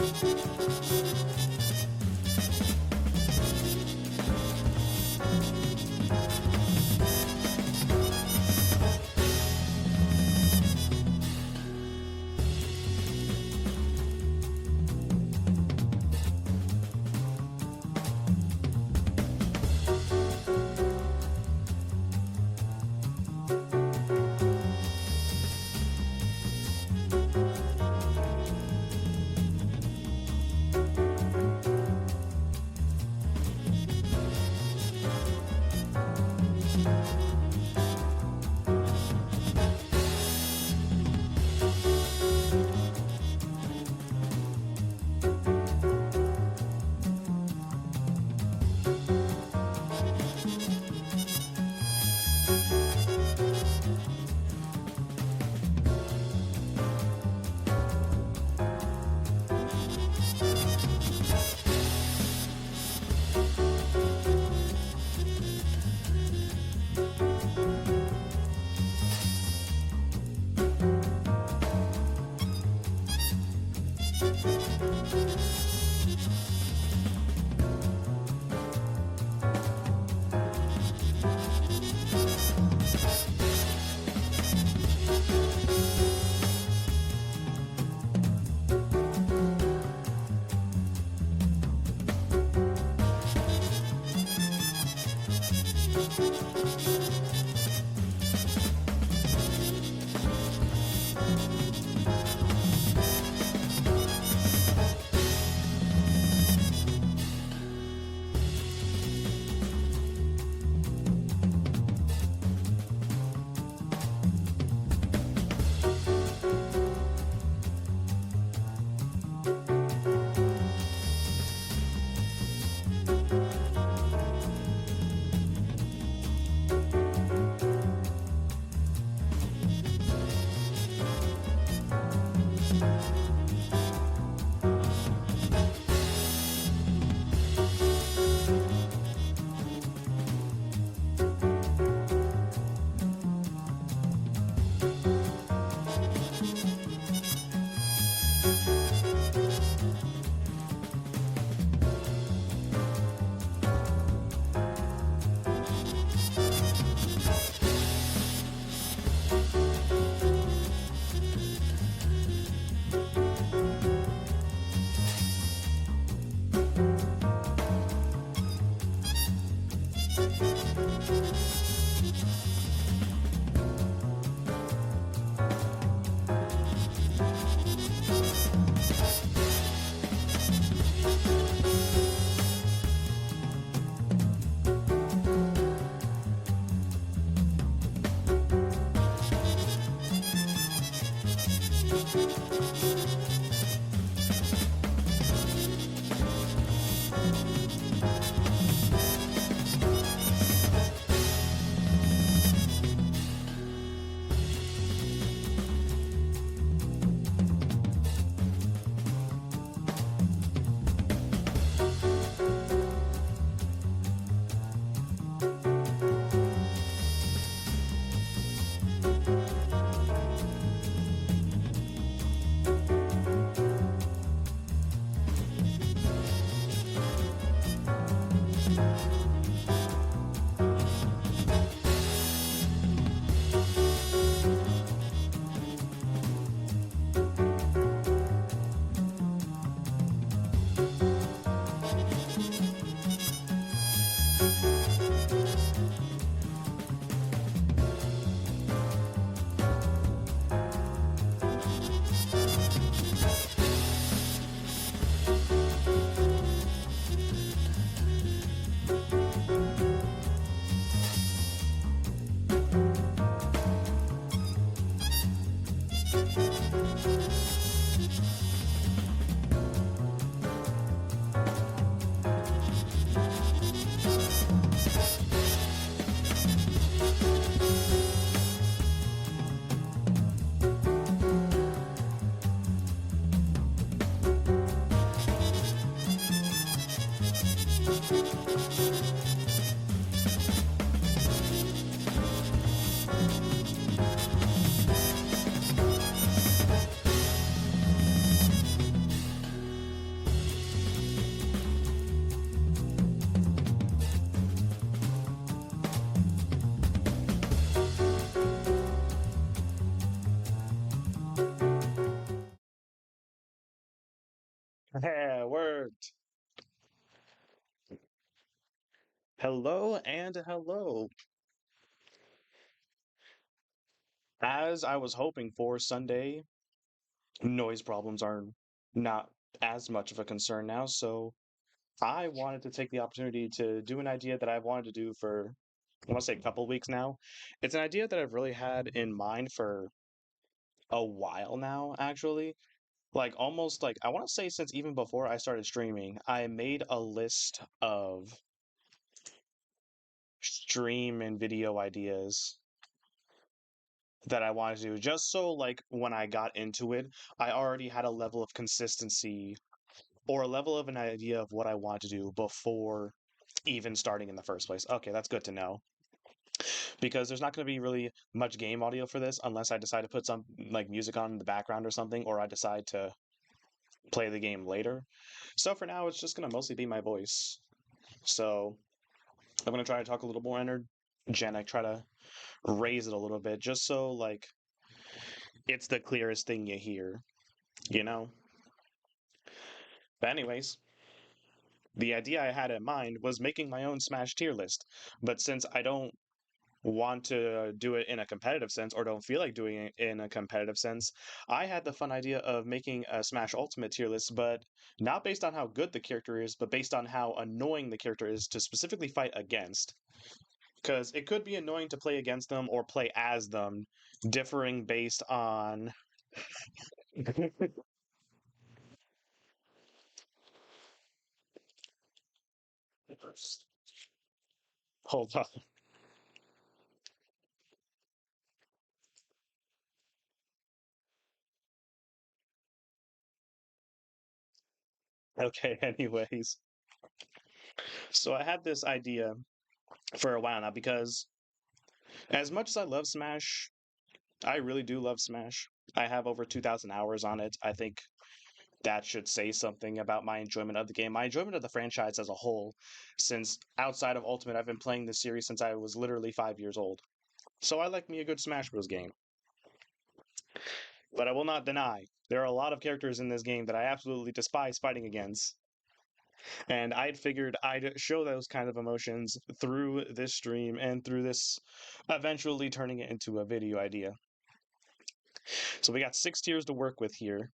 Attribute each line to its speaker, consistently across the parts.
Speaker 1: you. Yeah, worked. Hello and hello. As I was hoping for, Sunday, noise problems are not as much of a concern now, so I wanted to take the opportunity to do an idea that I've wanted to do for, I want to say, a couple weeks now. It's an idea that I've really had in mind for a while now, actually. Like almost like I want to say since even before I started streaming, I made a list of stream and video ideas that I wanted to do, just so like when I got into it, I already had a level of consistency or a level of an idea of what I want to do before even starting in the first place. Okay, that's good to know because there's not going to be really much game audio for this unless I decide to put some like music on in the background or something, or I decide to play the game later. So for now, it's just going to mostly be my voice. So I'm going to try to talk a little more energetic, try to raise it a little bit, just so like it's the clearest thing you hear, you know? But anyways, the idea I had in mind was making my own Smash tier list. But since I don't want to do it in a competitive sense or don't feel like doing it in a competitive sense, I had the fun idea of making a Smash Ultimate tier list, but not based on how good the character is, but based on how annoying the character is to specifically fight against. Because it could be annoying to play against them or play as them, differing based on. Hold on. Okay, anyways. So I had this idea for a while now because as much as I love Smash, I really do love Smash. I have over 2,000 hours on it. I think that should say something about my enjoyment of the game, my enjoyment of the franchise as a whole, since outside of Ultimate, I've been playing this series since I was literally 5 years old. So I like me a good Smash Bros. Game. But I will not deny, there are a lot of characters in this game that I absolutely despise fighting against. And I'd figured I'd show those kind of emotions through this stream and through this eventually turning it into a video idea. So we got 6 tiers to work with here.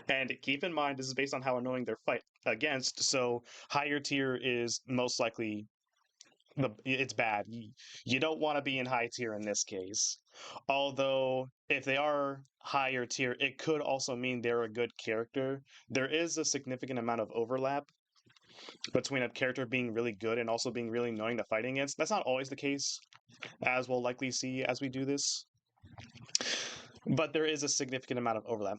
Speaker 1: And keep in mind, this is based on how annoying they're fight against. So higher tier is most likely it's bad. You don't want to be in high tier in this case. Although if they are higher tier, it could also mean they're a good character. There is a significant amount of overlap between a character being really good and also being really annoying to fight against. That's not always the case, as we'll likely see as we do this. But there is a significant amount of overlap.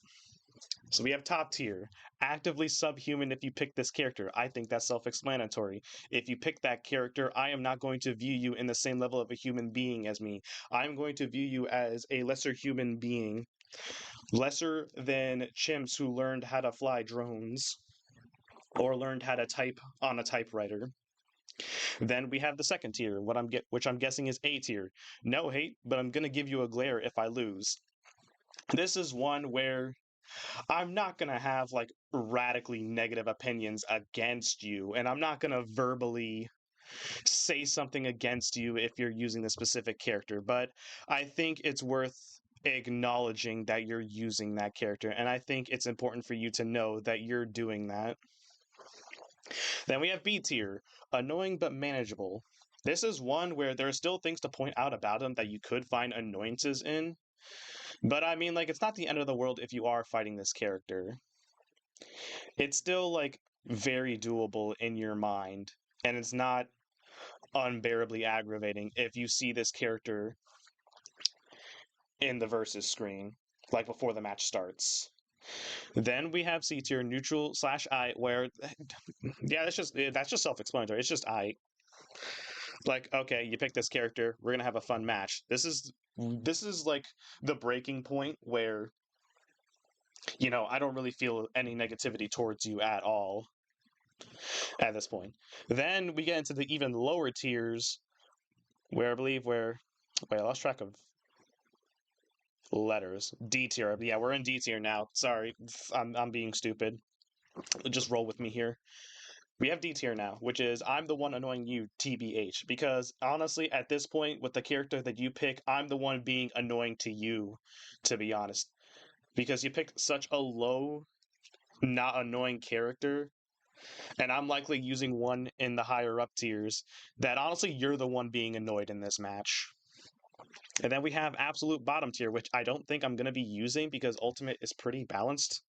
Speaker 1: So we have top tier, actively subhuman if you pick this character. I think that's self explanatory. If you pick that character, I am not going to view you in the same level of a human being as me. I'm going to view you as a lesser human being, lesser than chimps who learned how to fly drones or learned how to type on a typewriter. Then we have the second tier, which I'm guessing is A tier. No hate, but I'm gonna give you a glare if I lose. This is one where I'm not going to have like radically negative opinions against you, and I'm not going to verbally say something against you if you're using the specific character, but I think it's worth acknowledging that you're using that character, and I think it's important for you to know that you're doing that. Then we have B tier, annoying but manageable. This is one where there are still things to point out about him that you could find annoyances in, but I mean, like, it's not the end of the world if you are fighting this character. It's still like very doable in your mind, and it's not unbearably aggravating if you see this character in the versus screen, like before the match starts. Then we have C tier neutral slash I, where yeah, that's just self-explanatory. It's just I. Like, okay, you pick this character, we're gonna have a fun match. This is like the breaking point where I don't really feel any negativity towards you at all at this point. Then we get into the even lower tiers where I believe where wait, I lost track of Letters. D tier. Yeah, we're in D tier now. Sorry, I'm being stupid. Just roll with me here. We have D tier now, which is I'm the one annoying you, TBH. Because honestly, at this point, with the character that you pick, I'm the one being annoying to you, to be honest. Because you picked such a low, not annoying character, and I'm likely using one in the higher up tiers, that honestly, you're the one being annoyed in this match. And then we have absolute bottom tier, which I don't think I'm going to be using because Ultimate is pretty balanced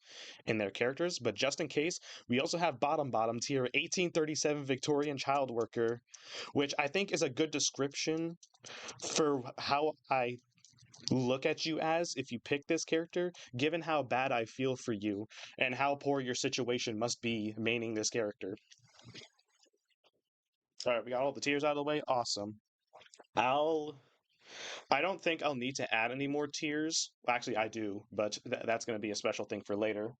Speaker 1: in their characters. But just in case, we also have bottom tier 1837 Victorian child worker, which I think is a good description for how I look at you as if you pick this character, given how bad I feel for you and how poor your situation must be maining this character. All right, we got all the tiers out of the way. Awesome. I'll I don't think I'll need to add any more tiers. Well, actually, I do, but that's going to be a special thing for later.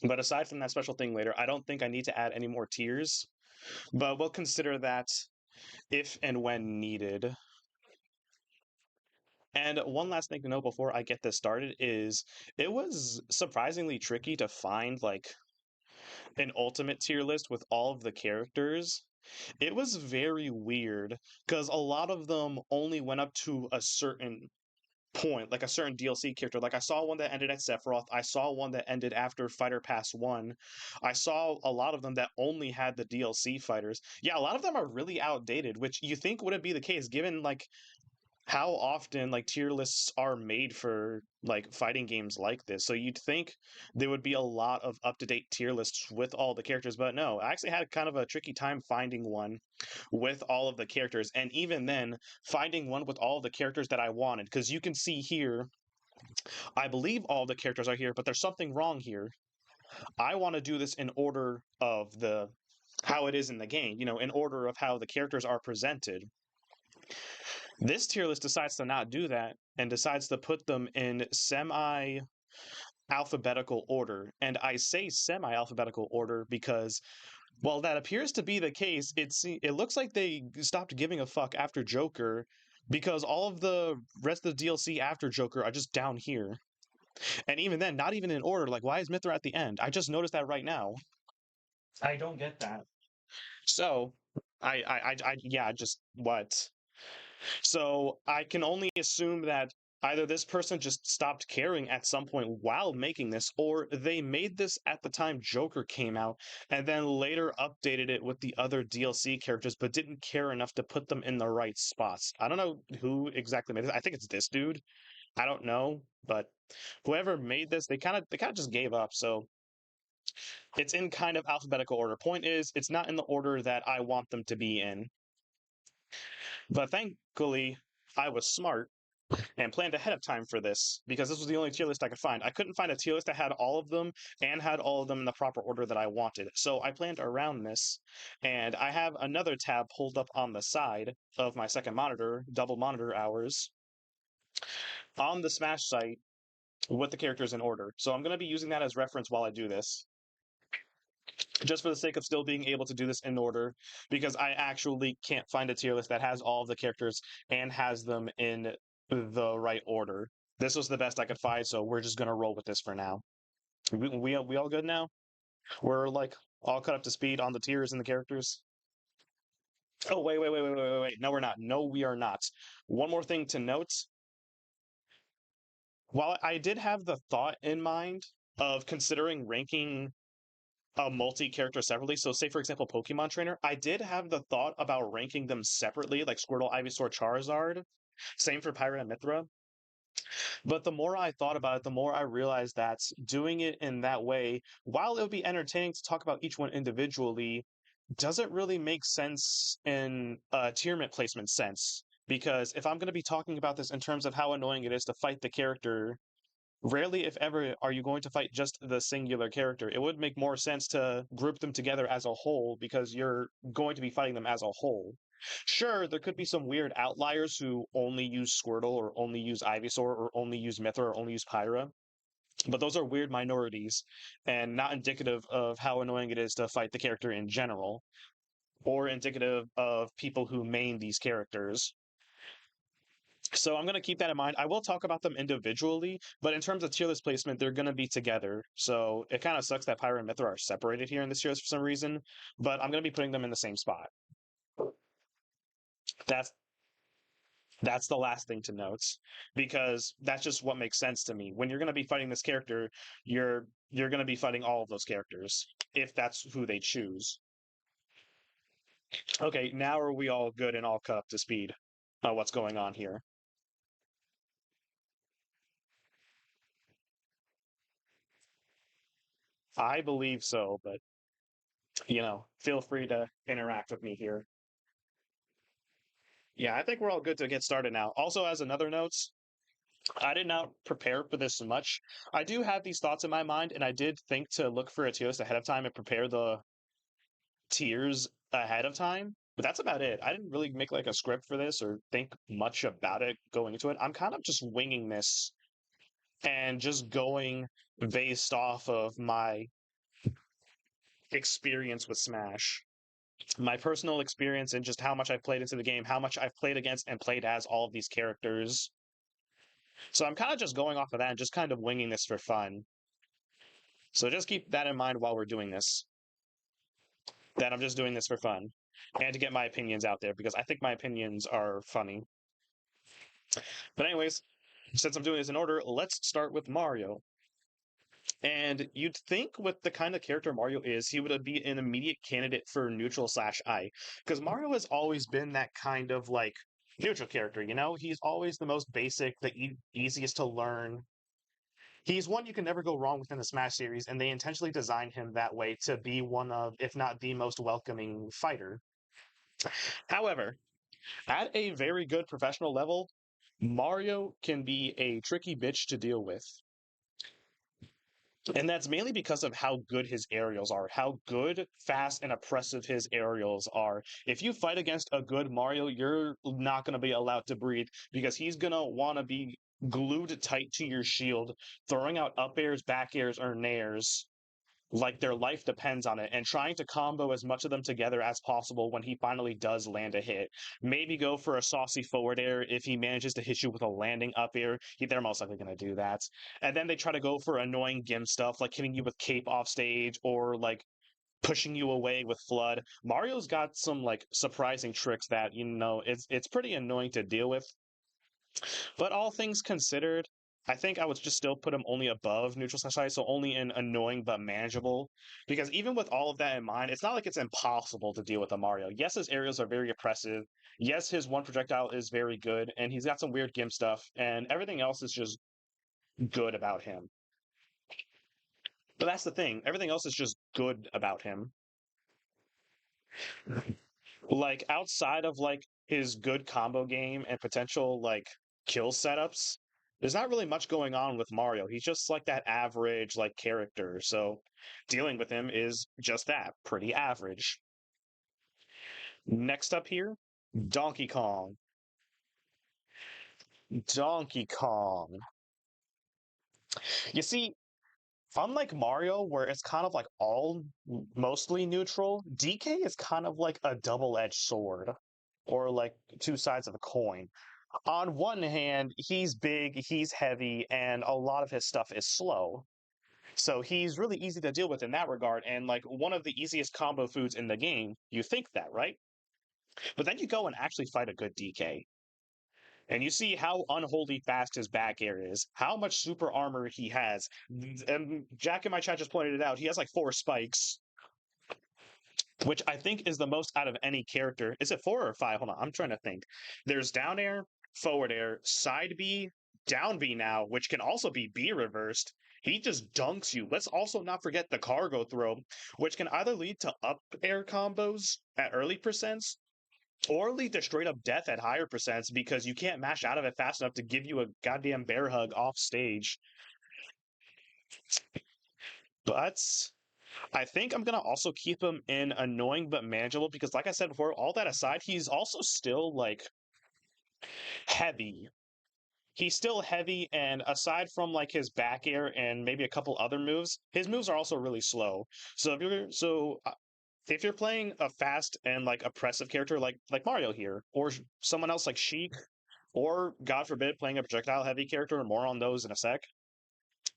Speaker 1: But aside from that special thing later, I don't think I need to add any more tiers, but we'll consider that if and when needed. And one last thing to know before I get this started is it was surprisingly tricky to find like an ultimate tier list with all of the characters. It was very weird because a lot of them only went up to a certain point, like a certain DLC character. Like I saw one that ended at Sephiroth. I saw one that ended after Fighter Pass 1. I saw a lot of them that only had the DLC fighters. Yeah, a lot of them are really outdated, which you think wouldn't be the case given like how often like tier lists are made for like fighting games like this. So you'd think there would be a lot of up-to-date tier lists with all the characters, but no, I actually had kind of a tricky time finding one with all of the characters, and even then finding one with all of the characters that I wanted, because you can see here I believe all the characters are here, but there's something wrong here. I want to do this in order of the how it is in the game, in order of how the characters are presented. This tier list decides to not do that and decides to put them in semi alphabetical order. And I say semi alphabetical order because while that appears to be the case, it looks like they stopped giving a fuck after Joker because all of the rest of the DLC after Joker are just down here. And even then, not even in order. Like, why is Mithra at the end? I just noticed that right now. I don't get that. So, yeah, just what? So I can only assume that either this person just stopped caring at some point while making this, or they made this at the time Joker came out and then later updated it with the other DLC characters, but didn't care enough to put them in the right spots. I don't know who exactly made this. I think it's this dude. I don't know, but whoever made this, they kind of just gave up. So it's in kind of alphabetical order. Point is, it's not in the order that I want them to be in. But thankfully, I was smart and planned ahead of time for this because this was the only tier list I could find. I couldn't find a tier list that had all of them and had all of them in the proper order that I wanted. So I planned around this, and I have another tab pulled up on the side of my second monitor, double monitor hours, on the Smash site with the characters in order. So I'm going to be using that as reference while I do this, just for the sake of still being able to do this in order, because I actually can't find a tier list that has all of the characters and has them in the right order. This was the best I could find, so we're just gonna roll with this for now. We all good now? We're like all cut up to speed on the tiers and the characters. Oh wait. No, we're not. No, we are not. One more thing to note. While I did have the thought in mind of considering ranking a multi-character separately. So say for example Pokemon Trainer, I did have the thought about ranking them separately, like Squirtle, Ivysaur, Charizard. Same for Pyra and Mithra. But the more I thought about it, the more I realized that doing it in that way, while it would be entertaining to talk about each one individually, doesn't really make sense in a tierment placement sense. Because if I'm going to be talking about this in terms of how annoying it is to fight the character, rarely, if ever, are you going to fight just the singular character. It would make more sense to group them together as a whole because you're going to be fighting them as a whole. Sure, there could be some weird outliers who only use Squirtle or only use Ivysaur or only use Mithra or only use Pyra, but those are weird minorities and not indicative of how annoying it is to fight the character in general or indicative of people who main these characters. So I'm going to keep that in mind. I will talk about them individually, but in terms of tier list placement, they're going to be together. So it kind of sucks that Pyro and Mithra are separated here in this tier list for some reason, but I'm going to be putting them in the same spot. That's that's the last thing to note because that's just what makes sense to me. When you're going to be fighting this character, you're going to be fighting all of those characters if that's who they choose. Okay, now are we all good and all caught up to speed? What's going on here? I believe so, but feel free to interact with me here. Yeah, I think we're all good to get started now. Also, as another note, I did not prepare for this much. I do have these thoughts in my mind, and I did think to look for a tier list ahead of time and prepare the tiers ahead of time. But that's about it. I didn't really make like a script for this or think much about it going into it. I'm kind of just winging this and just going based off of my experience with Smash. My personal experience and just how much I've played into the game, how much I've played against and played as all of these characters. So I'm kind of just going off of that and just kind of winging this for fun. So just keep that in mind while we're doing this. That I'm just doing this for fun and to get my opinions out there because I think my opinions are funny. But anyways, since I'm doing this in order, let's start with Mario. And you'd think with the kind of character Mario is, he would be an immediate candidate for neutral slash I. Because Mario has always been that kind of like neutral character, you know? He's always the most basic, the easiest to learn. He's one you can never go wrong within the Smash series, and they intentionally designed him that way to be one of, if not the most welcoming fighter. However, at a very good professional level, Mario can be a tricky bitch to deal with. And that's mainly because of how good his aerials are, how good, fast, and oppressive his aerials are. If you fight against a good Mario, you're not going to be allowed to breathe because he's going to want to be glued tight to your shield, throwing out up airs, back airs, or nairs like their life depends on it, and trying to combo as much of them together as possible when he finally does land a hit. Maybe go for a saucy forward air if he manages to hit you with a landing up air. They're most likely going to do that. And then they try to go for annoying gim stuff like hitting you with cape off stage or like pushing you away with flood. Mario's got some like surprising tricks that it's pretty annoying to deal with. But all things considered, I think I would just still put him only above neutral slash high, so only in annoying but manageable. Because even with all of that in mind, it's not like it's impossible to deal with a Mario. Yes, his aerials are very oppressive. Yes, his one projectile is very good, and he's got some weird gimp stuff, and everything else is just good about him. But that's the thing. Everything else is just good about him. Like outside of like his good combo game and potential like kill setups, there's not really much going on with Mario. He's just like that average like character. So dealing with him is just that, pretty average. Next up here, Donkey Kong. Donkey Kong. You see, unlike Mario, where it's kind of like all mostly neutral, DK is kind of like a double-edged sword or like two sides of a coin. On one hand, he's big, he's heavy, and a lot of his stuff is slow. So he's really easy to deal with in that regard, and like one of the easiest combo foods in the game. You think that, right? But then you go and actually fight a good DK. And you see how unholy fast his back air is, how much super armor he has. And Jack in my chat just pointed it out. He has like 4 spikes, which I think is the most out of any character. Is it 4 or 5? Hold on, I'm trying to think. There's down air, forward air, side B, down B now, which can also be B reversed. He just dunks you. Let's also not forget the cargo throw, which can either lead to up air combos at early percents or lead to straight up death at higher percents because you can't mash out of it fast enough to give you a goddamn bear hug off stage. But I think I'm gonna also keep him in annoying but manageable because, like I said before, all that aside, he's also still like heavy. He's still heavy, and aside from like his back air and maybe a couple other moves, his moves are also really slow. If you're playing a fast and like oppressive character like Mario here, or someone else like Sheik, or God forbid, playing a projectile heavy character, more on those in a sec,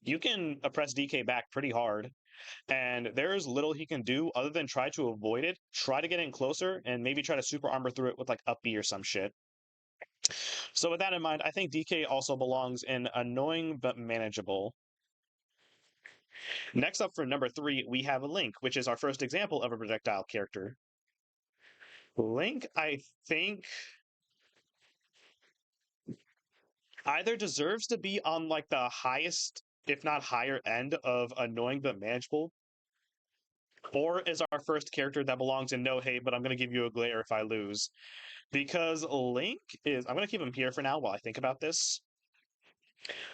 Speaker 1: you can oppress DK back pretty hard. And there's little he can do other than try to avoid it, try to get in closer, and maybe try to super armor through it with like up B or some shit. So with that in mind, I think DK also belongs in annoying but manageable. Next up for number 3, we have Link, which is our first example of a projectile character. Link, I think, either deserves to be on like the highest, if not higher end of annoying but manageable, or is our first character that belongs in no hate, but I'm going to give you a glare if I lose. Because Link is, I'm going to keep him here for now while I think about this.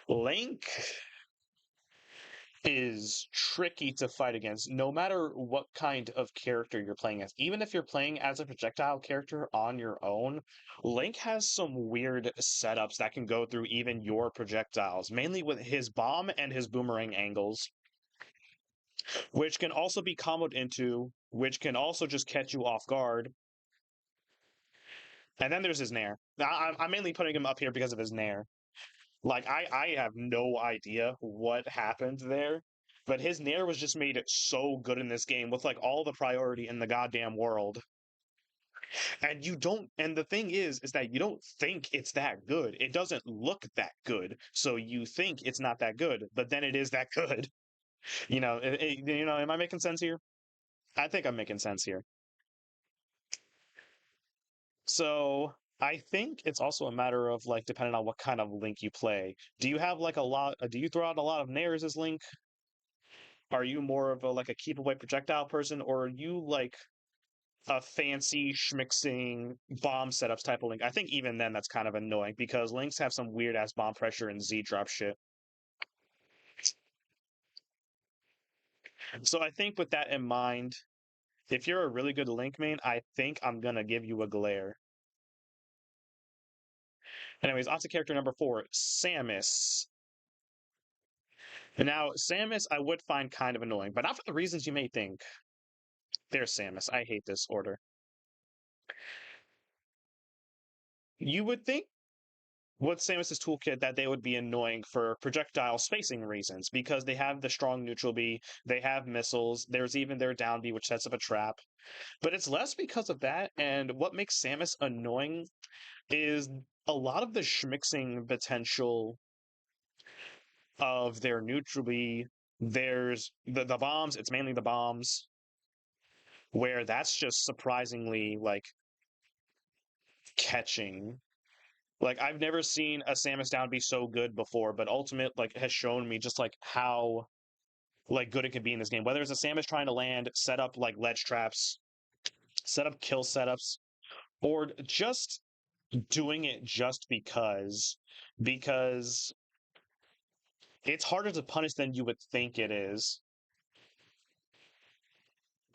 Speaker 1: Link is tricky to fight against no matter what kind of character you're playing as. Even if you're playing as a projectile character on your own, Link has some weird setups that can go through even your projectiles, mainly with his bomb and his boomerang angles, which can also be comboed into, which can also just catch you off guard. And then there's his Nair. Now, I'm mainly putting him up here because of his Nair. Like I have no idea what happened there, but his Nair was just made so good in this game with like all the priority in the goddamn world. And you don't, and the thing is that you don't think it's that good. It doesn't look that good. So you think it's not that good, but then it is that good. Am I making sense here? I think I'm making sense here. So I think it's also a matter of like depending on what kind of Link you play. Do you have like a lot? Do you throw out a lot of Nairs as Link? Are you more of a like a keep away projectile person, or are you like a fancy schmixing bomb setups type of Link? I think even then that's kind of annoying because Links have some weird ass bomb pressure and Z drop shit. So I think with that in mind, if you're a really good Link main, I think I'm gonna give you a glare. Anyways, on to character number 4, Samus. Now, Samus I would find kind of annoying, but not for the reasons you may think. There's Samus. I hate this order. You would think with Samus's toolkit that they would be annoying for projectile spacing reasons because they have the strong neutral B, they have missiles, there's even their down B, which sets up a trap. But it's less because of that, and what makes Samus annoying is a lot of the schmixing potential of their neutral B. There's the bombs, it's mainly the bombs, where that's just surprisingly like catching. Like I've never seen a Samus down be so good before, but Ultimate like has shown me just like how like good it can be in this game. Whether it's a Samus trying to land, set up like ledge traps, set up kill setups, or just doing it just because it's harder to punish than you would think it is.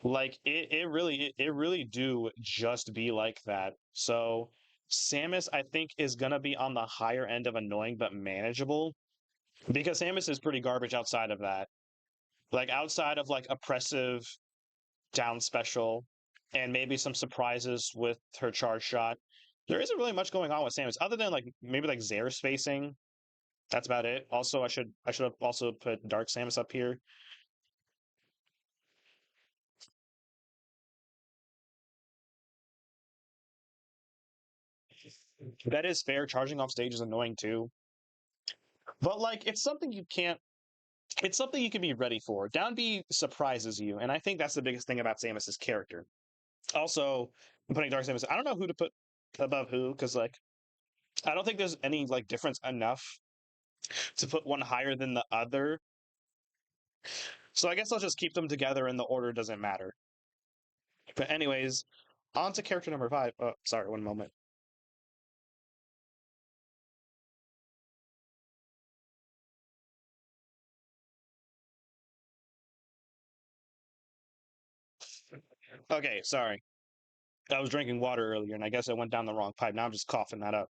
Speaker 1: Like it really do just be like that. So Samus, I think, is gonna be on the higher end of annoying but manageable because Samus is pretty garbage outside of that. Like outside of like oppressive down special and maybe some surprises with her charge shot, there isn't really much going on with Samus other than like maybe like Zaire spacing. That's about it. Also, I should have also put Dark Samus up here. That is fair. Charging off stage is annoying too. But like it's something you can't it's something you can be ready for. Down B surprises you, and I think that's the biggest thing about Samus's character. Also, I'm putting Dark Samus. I don't know who to put above who, because like I don't think there's any like difference enough to put one higher than the other. So I guess I'll just keep them together and the order doesn't matter. But anyways, on to character number 5. Oh, sorry, one moment. Okay, sorry. I was drinking water earlier and I guess I went down the wrong pipe. Now I'm just coughing that up.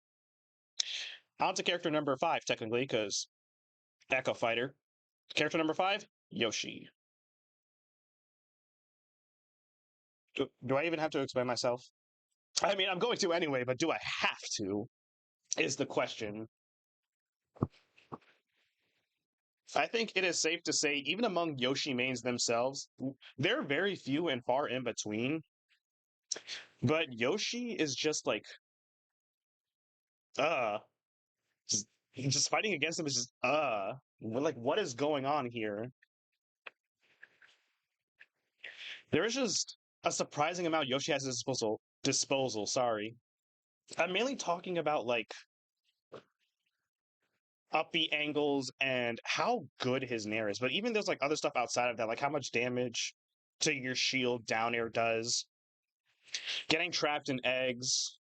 Speaker 1: On to character number 5, technically, because Echo Fighter. Character number 5, Yoshi. Do I even have to explain myself? I mean, I'm going to anyway, but do I have to? is the question. I think it is safe to say, even among Yoshi mains themselves, they're very few and far in between. But Yoshi is just like, uh, just, just fighting against him is just, like, what is going on here? There is just a surprising amount Yoshi has at his disposal. Sorry, I'm mainly talking about like upbeat angles and how good his nair is. But even there's like other stuff outside of that, like how much damage to your shield down air does, getting trapped in eggs,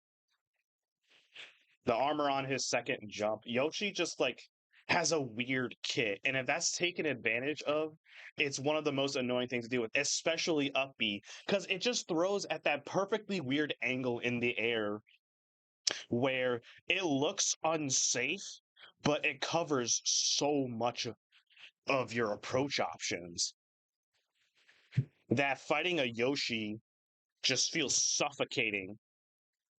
Speaker 1: the armor on his second jump. Yoshi just like has a weird kit, and if that's taken advantage of, it's one of the most annoying things to deal with, especially up B, because it just throws at that perfectly weird angle in the air where it looks unsafe, but it covers so much of your approach options that fighting a Yoshi just feels suffocating.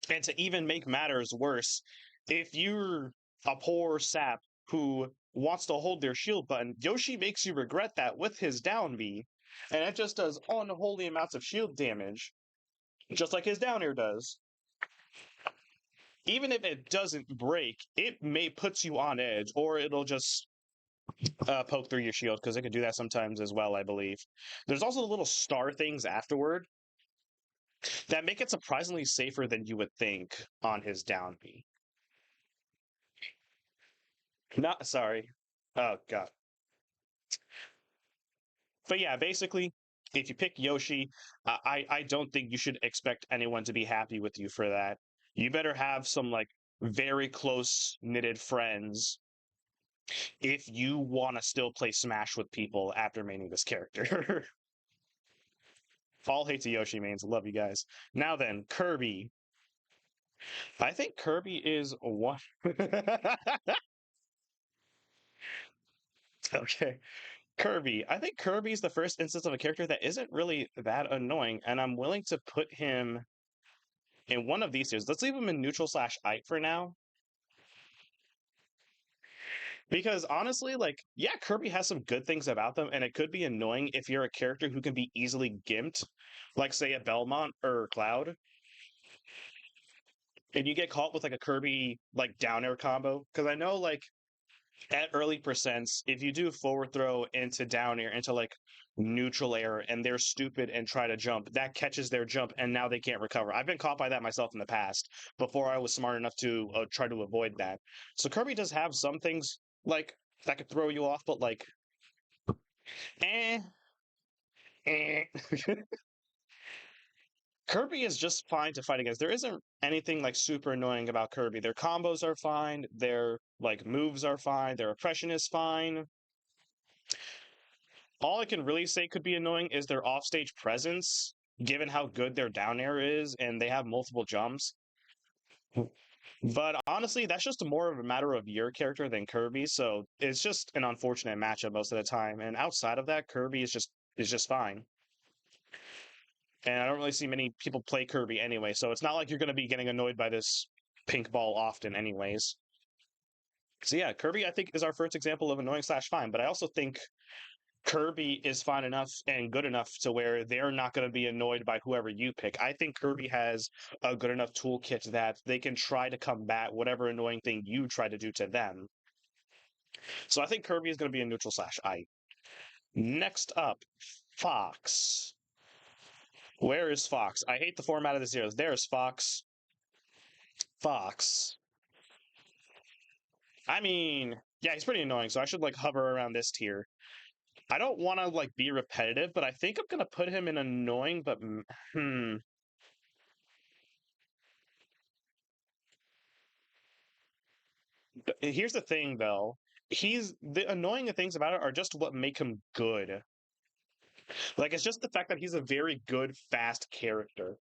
Speaker 1: And to even make matters worse, if you're a poor sap who wants to hold their shield button, Yoshi makes you regret that with his down B, and it just does unholy amounts of shield damage, just like his down air does. Even if it doesn't break, it may puts you on edge, or it'll just poke through your shield because it can do that sometimes as well, I believe. There's also the little star things afterward that make it surprisingly safer than you would think on his down B. Not sorry. Oh god. But yeah, basically, if you pick Yoshi, I don't think you should expect anyone to be happy with you for that. You better have some like very close knitted friends if you want to still play Smash with people after maining this character. All hate to Yoshi mains. Love you guys. Now then, Kirby. I think Kirby is one. Okay. Kirby. I think Kirby's the first instance of a character that isn't really that annoying, and I'm willing to put him in one of these tiers. Let's leave him in neutral slash ite for now. Because honestly, like, yeah, Kirby has some good things about them, and it could be annoying if you're a character who can be easily gimped, like say a Belmont or Cloud, and you get caught with like a Kirby like down air combo. Because I know like at early percents, if you do forward throw into down air into like neutral air and they're stupid and try to jump, that catches their jump and now they can't recover. I've been caught by that myself in the past before I was smart enough to try to avoid that. So Kirby does have some things like that could throw you off, but like, eh, eh. Kirby is just fine to fight against. There isn't anything like super annoying about Kirby. Their combos are fine. Their like moves are fine. Their oppression is fine. All I can really say could be annoying is their offstage presence, given how good their down air is and they have multiple jumps. But honestly, that's just more of a matter of your character than Kirby, so it's just an unfortunate matchup most of the time. And outside of that, Kirby is just fine. And I don't really see many people play Kirby anyway, so it's not like you're going to be getting annoyed by this pink ball often, anyways. So yeah, Kirby I think is our first example of annoying slash fine, but I also think Kirby is fine enough and good enough to where they're not going to be annoyed by whoever you pick. I think Kirby has a good enough toolkit that they can try to combat whatever annoying thing you try to do to them. So I think Kirby is going to be a neutral slash I. Next up, Fox. Where is Fox? I hate the format of the zeros. There's Fox. Fox. I mean, yeah, he's pretty annoying, so I should like hover around this tier. I don't want to like be repetitive, but I think I'm gonna put him in annoying, but here's the thing though. He's the annoying things about it are just what make him good. Like it's just the fact that he's a very good, fast character.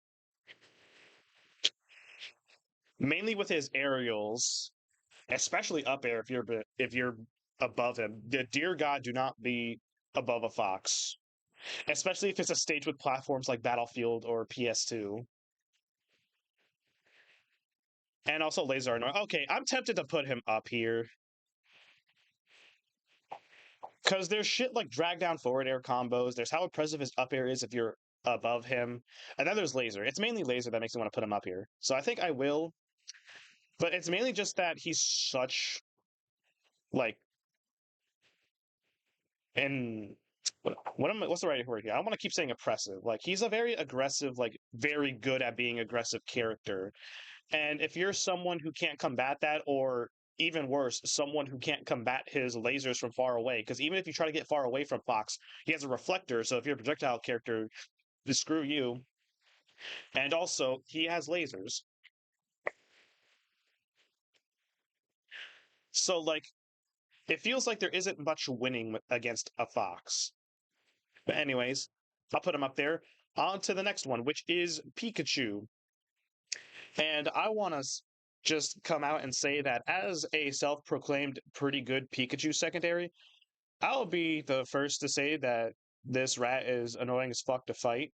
Speaker 1: Mainly with his aerials, especially up air if you're above him. The dear God, do not be above a fox. Especially if it's a stage with platforms like Battlefield or PS2. And also laser are annoying. Okay, I'm tempted to put him up here because there's shit like drag down forward air combos. There's how impressive his up air is if you're above him, and then there's laser. It's mainly laser that makes me want to put him up here. So I think I will, but it's mainly just that he's such like and what's the right word here? I don't want to keep saying oppressive. Like he's a very aggressive, like very good at being aggressive character. And if you're someone who can't combat that, or even worse, someone who can't combat his lasers from far away, because even if you try to get far away from Fox, he has a reflector. So if you're a projectile character, screw you. And also, he has lasers. So like, it feels like there isn't much winning against a Fox. But anyways, I'll put him up there. On to the next one, which is Pikachu. And I want to just come out and say that as a self-proclaimed pretty good Pikachu secondary, I'll be the first to say that this rat is annoying as fuck to fight.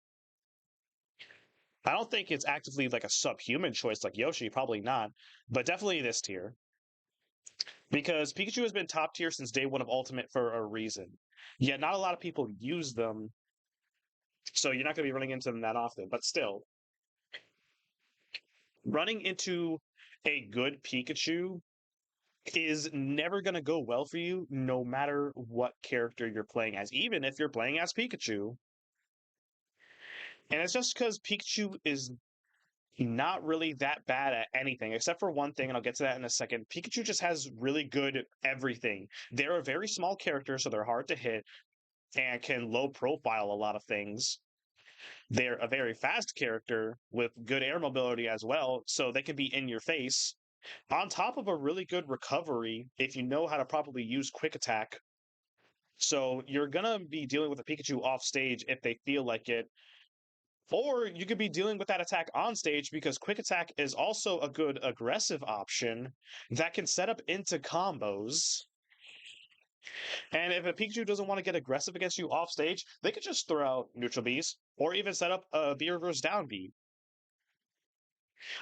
Speaker 1: I don't think it's actively like a subhuman choice like Yoshi, probably not, but definitely this tier. Because Pikachu has been top tier since day one of Ultimate for a reason. Yet not a lot of people use them, so you're not going to be running into them that often. But still, running into a good Pikachu is never going to go well for you, no matter what character you're playing as, even if you're playing as Pikachu. And it's just because Pikachu is not really that bad at anything, except for one thing, and I'll get to that in a second. Pikachu just has really good everything. They're a very small character, so they're hard to hit and can low profile a lot of things. They're a very fast character with good air mobility as well, so they can be in your face. On top of a really good recovery, if you know how to properly use Quick Attack. So you're gonna be dealing with a Pikachu off stage if they feel like it, or you could be dealing with that attack on stage because Quick Attack is also a good aggressive option that can set up into combos. And if a Pikachu doesn't want to get aggressive against you off stage, they could just throw out neutral Bs or even set up a B reverse down B.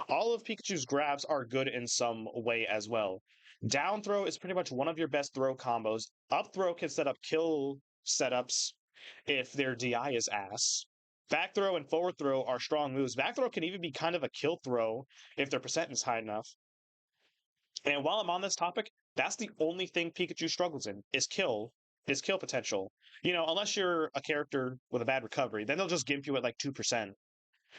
Speaker 1: All of Pikachu's grabs are good in some way as well. Down throw is pretty much one of your best throw combos. Up throw can set up kill setups if their DI is ass. Back throw and forward throw are strong moves. Back throw can even be kind of a kill throw if their percent is high enough. And while I'm on this topic, that's the only thing Pikachu struggles in is kill potential. You know, unless you're a character with a bad recovery, then they'll just gimp you at like 2%.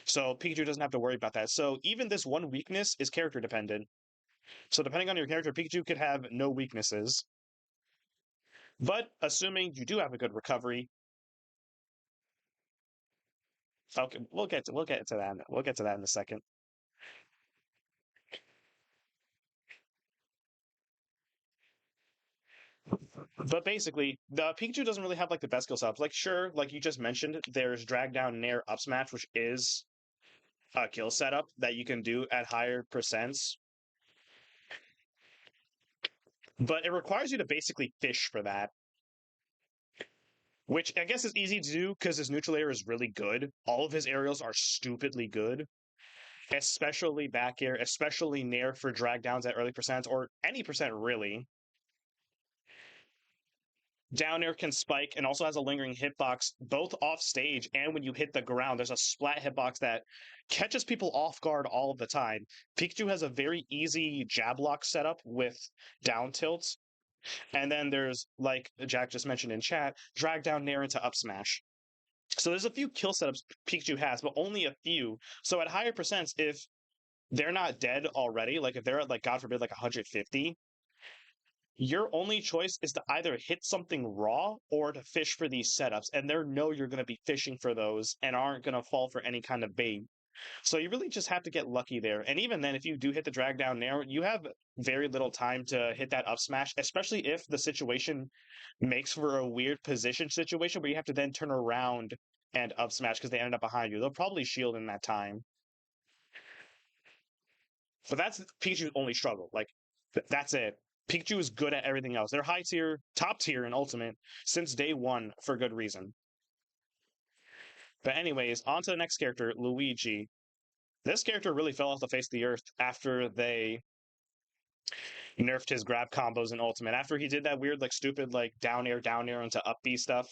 Speaker 1: So Pikachu doesn't have to worry about that. So even this one weakness is character dependent. So depending on your character, Pikachu could have no weaknesses. But assuming you do have a good recovery, okay, we'll get to that. We'll get to that in a second. But basically, the Pikachu doesn't really have like the best skill setups. Like sure, like you just mentioned, there's drag down nair up smash, which is a kill setup that you can do at higher percents. But it requires you to basically fish for that, which I guess is easy to do because his neutral air is really good. All of his aerials are stupidly good, especially back air, especially nair for drag downs at early percents or any percent really. Down air can spike and also has a lingering hitbox both off stage and when you hit the ground. There's a splat hitbox that catches people off guard all of the time. Pikachu has a very easy jab lock setup with down tilts. And then there's, like Jack just mentioned in chat, drag down nair into up smash. So there's a few kill setups Pikachu has, but only a few. So at higher percents, if they're not dead already, like if they're at like God forbid like 150, your only choice is to either hit something raw or to fish for these setups, and they know you're going to be fishing for those and aren't going to fall for any kind of bait. So you really just have to get lucky there. And even then, if you do hit the drag down there, you have very little time to hit that up smash, especially if the situation makes for a weird position situation where you have to then turn around and up smash because they ended up behind you. They'll probably shield in that time. But that's Pikachu's only struggle. Like, that's it. Pikachu is good at everything else. They're high tier, top tier in Ultimate since day one for good reason. But anyways, on to the next character, Luigi. This character really fell off the face of the earth after they nerfed his grab combos in Ultimate. After he did that weird, like stupid, like down air into up B stuff,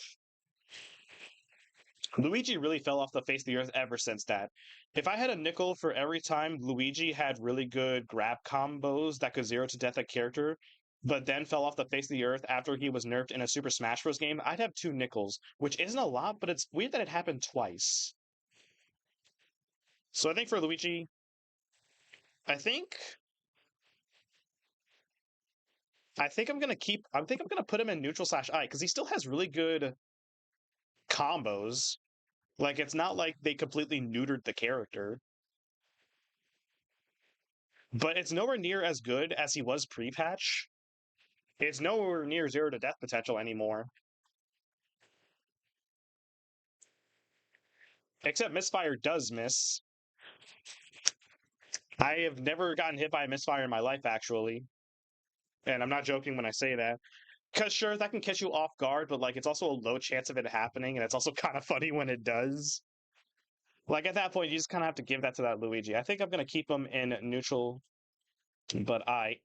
Speaker 1: Luigi really fell off the face of the earth ever since that. If I had a nickel for every time Luigi had really good grab combos that could zero to death a character, but then fell off the face of the earth after he was nerfed in a Super Smash Bros. Game, I'd have 2 nickels, which isn't a lot, but it's weird that it happened twice. So I think for Luigi, I think I think I'm gonna put him in neutral slash I because he still has really good combos. Like it's not like they completely neutered the character, but it's nowhere near as good as he was pre-patch. It's nowhere near zero to death potential anymore. Except Misfire does miss. I have never gotten hit by a misfire in my life, actually. And I'm not joking when I say that. Because sure, that can catch you off guard, but like it's also a low chance of it happening, and it's also kind of funny when it does. Like at that point, you just kind of have to give that to that Luigi. I think I'm gonna keep him in neutral, but I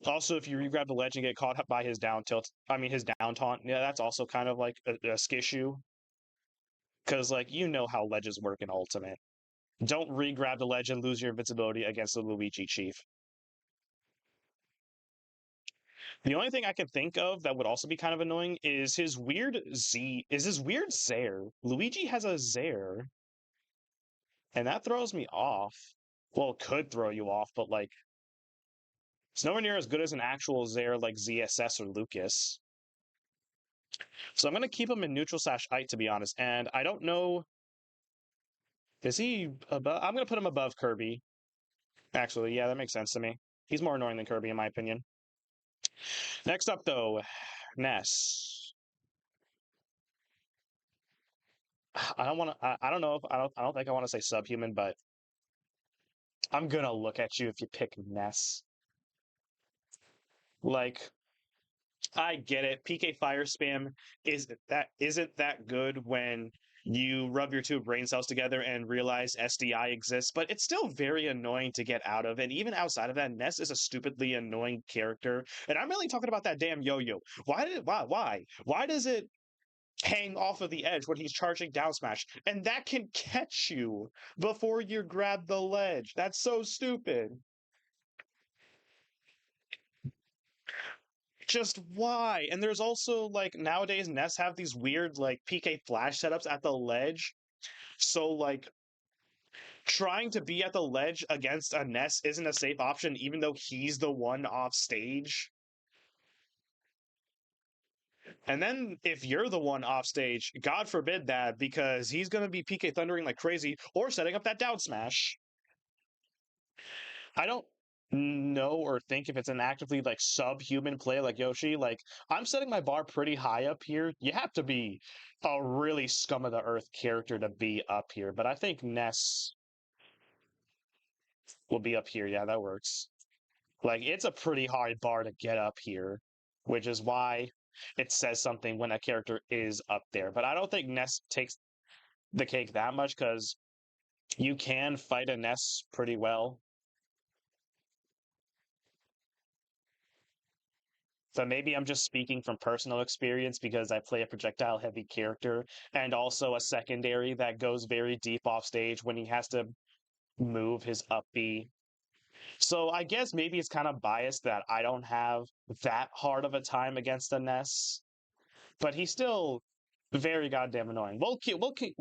Speaker 1: also if you regrab the ledge and get caught up by his down tilt, I mean his down taunt, yeah, that's also kind of like a skishu. Because like you know how ledges work in Ultimate. Don't re-grab the ledge and lose your invincibility against the Luigi Chief. The only thing I can think of that would also be kind of annoying is his weird Zair. Luigi has a Zair, and that throws me off. Well, it could throw you off, but like it's nowhere near as good as an actual Zair like ZSS or Lucas. So I'm gonna keep him in neutral slash ite to be honest. And I don't know, is he above? I'm gonna put him above Kirby. Actually, yeah, that makes sense to me. He's more annoying than Kirby in my opinion. Next up though, Ness. I don't want to. I don't know if I don't. I don't think I want to say subhuman, but I'm gonna look at you if you pick Ness. Like, I get it. PK fire spam isn't that good when you rub your two brain cells together and realize SDI exists, but it's still very annoying to get out of. And even outside of that, Ness is a stupidly annoying character. And I'm really talking about that damn yo-yo. Why does it hang off of the edge when he's charging down smash? And that can catch you before you grab the ledge. That's so stupid. Just why? And there's also like nowadays Ness have these weird like PK flash setups at the ledge. So like trying to be at the ledge against a Ness isn't a safe option, even though he's the one off stage. And then if you're the one off stage, God forbid that, because he's gonna be PK thundering like crazy or setting up that down smash. I don't know or think if it's an actively like subhuman play like Yoshi. Like I'm setting my bar pretty high up here. You have to be a really scum of the earth character to be up here, but I think Ness will be up here. Yeah, that works. Like it's a pretty hard bar to get up here, which is why it says something when a character is up there. But I don't think Ness takes the cake that much because you can fight a Ness pretty well. So maybe I'm just speaking from personal experience because I play a projectile heavy character and also a secondary that goes very deep off stage when he has to move his up B. So I guess maybe it's kind of biased that I don't have that hard of a time against a Ness, but he's still very goddamn annoying. We'll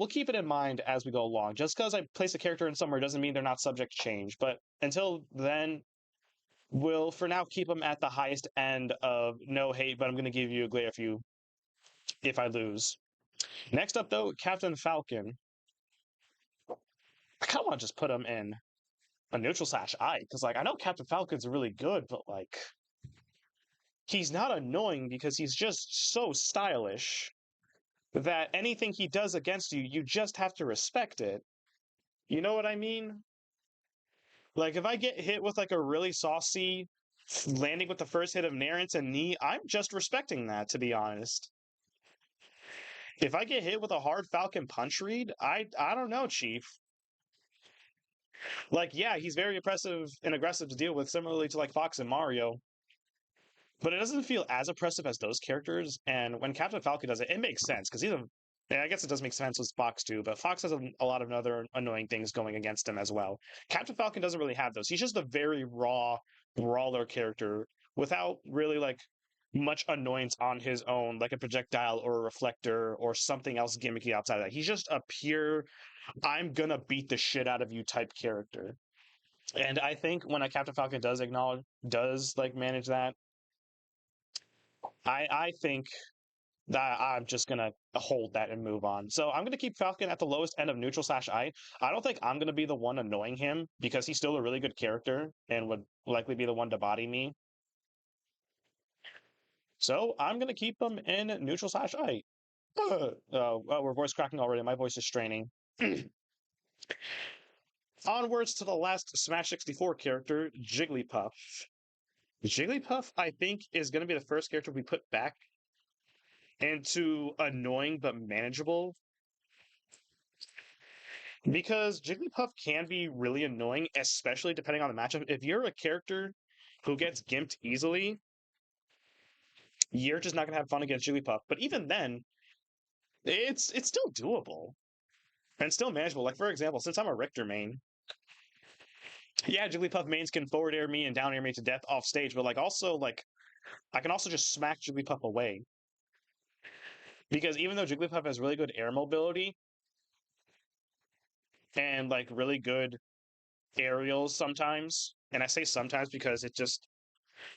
Speaker 1: keep it in mind as we go along. Just because I place a character in somewhere doesn't mean they're not subject to change. But until then, we'll for now keep them at the highest end of no hate, but I'm going to give you a glare if I lose. Next up, though, Captain Falcon. I kind of want to just put him in a neutral slash I, because like I know Captain Falcon's really good, but like he's not annoying because he's just so stylish that anything he does against you, you just have to respect it. You know what I mean? Like if I get hit with like a really saucy landing with the first hit of Narrance and knee, I'm just respecting that, to be honest. If I get hit with a hard Falcon punch read, I don't know, Chief. Like, yeah, he's very oppressive and aggressive to deal with, similarly to like Fox and Mario, but it doesn't feel as oppressive as those characters. And when Captain Falcon does it, it makes sense because he's a. Yeah, I guess it does make sense with Fox too, but Fox has a lot of other annoying things going against him as well. Captain Falcon doesn't really have those. He's just a very raw brawler character without really like much annoyance on his own, like a projectile or a reflector or something else gimmicky outside of that. He's just a pure, I'm gonna beat the shit out of you type character. And I think when a Captain Falcon does like manage that, I think that I'm just gonna hold that and move on. So I'm gonna keep Falcon at the lowest end of neutral slash I. I don't think I'm gonna be the one annoying him because he's still a really good character and would likely be the one to body me. So I'm gonna keep him in neutral slash I. We're voice cracking already. My voice is straining. Onwards to the last Smash 64 character, Jigglypuff. Jigglypuff, I think, is going to be the first character we put back into annoying but manageable because Jigglypuff can be really annoying, especially depending on the matchup. If you're a character who gets gimped easily, you're just not going to have fun against Jigglypuff. But even then, it's still doable and still manageable. Like, for example, since I'm a Richter main, yeah, Jigglypuff mains can forward air me and down air me to death off stage, but like also like I can also just smack Jigglypuff away because even though Jigglypuff has really good air mobility and like really good aerials sometimes, and I say sometimes because it just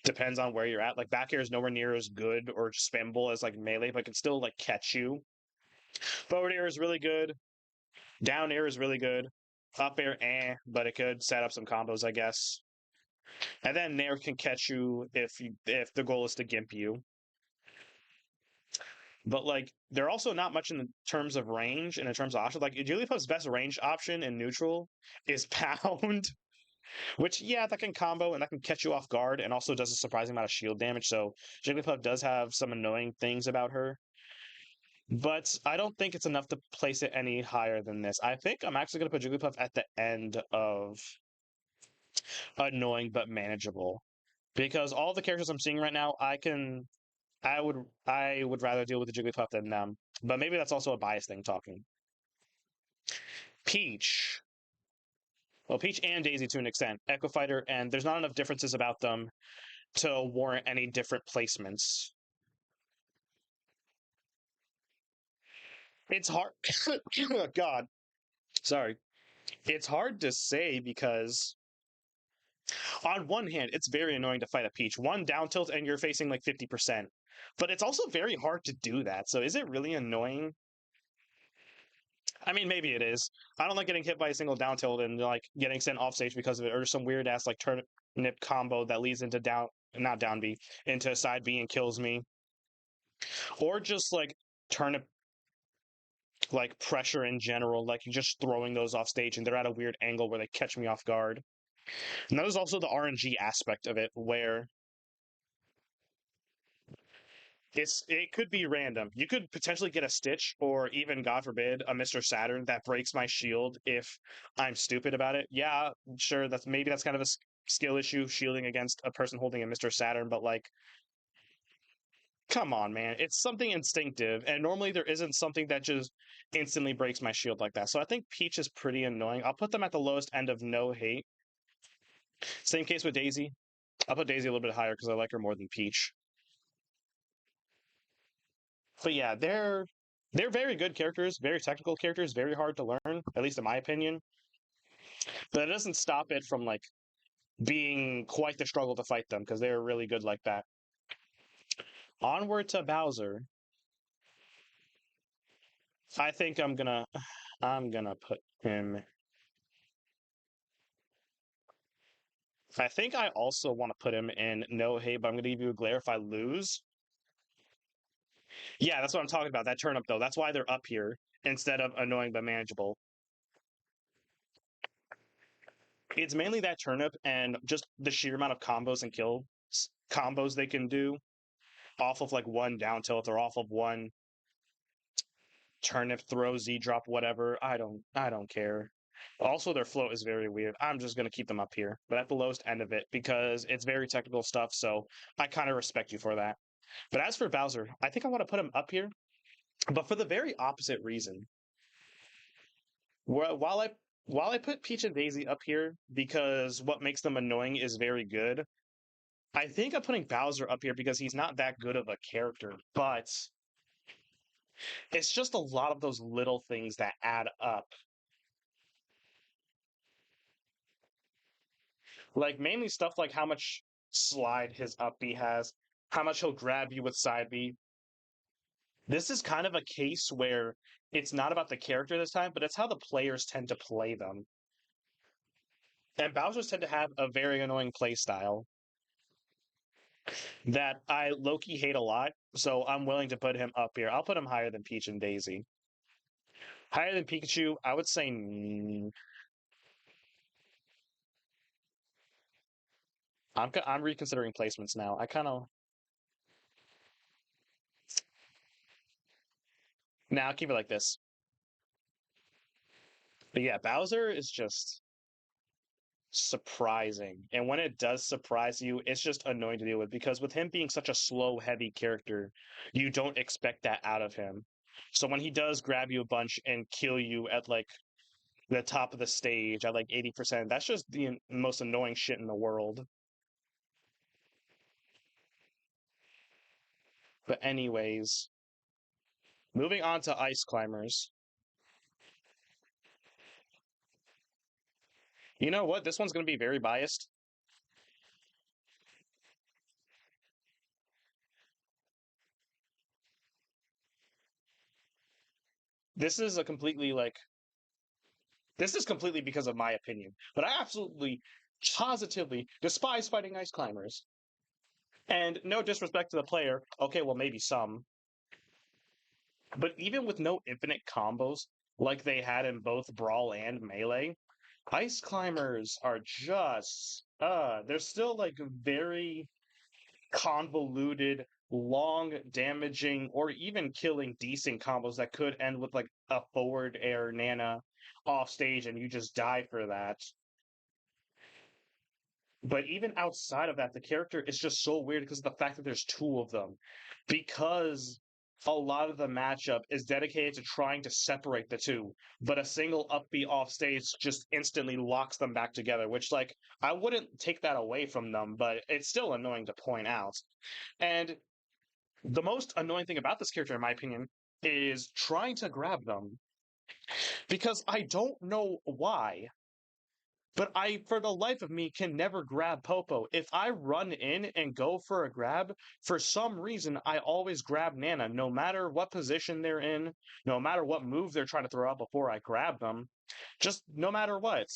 Speaker 1: depends on where you're at. Like back air is nowhere near as good or spammable as like melee, but can still like catch you. Forward air is really good. Down air is really good. Up air, but it could set up some combos, I guess. And then Nair can catch you if the goal is to gimp you. But like they're also not much in terms of range and in terms of options. Like Jigglypuff's best range option in neutral is Pound, which yeah, that can combo and that can catch you off guard and also does a surprising amount of shield damage. So Jigglypuff does have some annoying things about her. But I don't think it's enough to place it any higher than this. I think I'm actually going to put Jigglypuff at the end of annoying but manageable because all the characters I'm seeing right now, I would rather deal with the Jigglypuff than them. But maybe that's also a bias thing talking. Peach. Well, Peach and Daisy to an extent. Echo Fighter, and there's not enough differences about them to warrant any different placements. It's hard. God, sorry. It's hard to say because on one hand, it's very annoying to fight a Peach. One down tilt and you're facing like 50%. But it's also very hard to do that. So is it really annoying? I mean, maybe it is. I don't like getting hit by a single down tilt and like getting sent off stage because of it, or some weird ass like turnip combo that leads into down, not down B, into side B and kills me, or just like turnip like pressure in general, like just throwing those off stage and they're at a weird angle where they catch me off guard. And that is also the RNG aspect of it, where it could be random. You could potentially get a Stitch or even, God forbid, a Mr. Saturn that breaks my shield if I'm stupid about it. Yeah, sure, that's kind of a skill issue shielding against a person holding a Mr. Saturn, but like come on, man. It's something instinctive, and normally there isn't something that just instantly breaks my shield like that. So I think Peach is pretty annoying. I'll put them at the lowest end of no hate. Same case with Daisy. I'll put Daisy a little bit higher because I like her more than Peach. But yeah, they're very good characters, very technical characters, very hard to learn, at least in my opinion. But it doesn't stop it from like being quite the struggle to fight them because they're really good like that. Onward to Bowser. I think I'm gonna put him. I think I also want to put him in no hate, but I'm gonna give you a glare if I lose. Yeah, that's what I'm talking about. That turnip though. That's why they're up here instead of annoying but manageable. It's mainly that turnip and just the sheer amount of combos and combos they can do off of like one down tilt or off of one turnip throw Z drop whatever. I don't care. Also, their float is very weird. I'm just gonna keep them up here, but at the lowest end of it because it's very technical stuff. So I kind of respect you for that. But as for Bowser, I think I want to put him up here, but for the very opposite reason. While I put Peach and Daisy up here because what makes them annoying is very good, I think I'm putting Bowser up here because he's not that good of a character, but it's just a lot of those little things that add up. Like mainly stuff like how much slide his up B has, how much he'll grab you with side B. This is kind of a case where it's not about the character this time, but it's how the players tend to play them. And Bowser's tend to have a very annoying play style that I low-key hate a lot, so I'm willing to put him up here. I'll put him higher than Peach and Daisy. Higher than Pikachu, I would say I'm reconsidering placements now. I kind of now keep it like this. But yeah, Bowser is just surprising. And when it does surprise you, it's just annoying to deal with because with him being such a slow, heavy character, you don't expect that out of him. So when he does grab you a bunch and kill you at like the top of the stage at like 80%, that's just the most annoying shit in the world. But anyways, moving on to ice climbers. You know what? This one's going to be very biased. This is a completely like this is completely because of my opinion, but I absolutely positively despise fighting ice climbers. And no disrespect to the player, okay, well maybe some, but even with no infinite combos like they had in both Brawl and Melee, ice climbers are just they're still like very convoluted, long, damaging, or even killing decent combos that could end with like a forward air Nana off stage and you just die for that. But even outside of that, the character is just so weird because of the fact that there's two of them. Because a lot of the matchup is dedicated to trying to separate the two, but a single up B off stage just instantly locks them back together, which like I wouldn't take that away from them, but it's still annoying to point out. And the most annoying thing about this character, in my opinion, is trying to grab them. Because I don't know why, but I, for the life of me, can never grab Popo. If I run in and go for a grab, for some reason, I always grab Nana, no matter what position they're in, no matter what move they're trying to throw out before I grab them, just no matter what.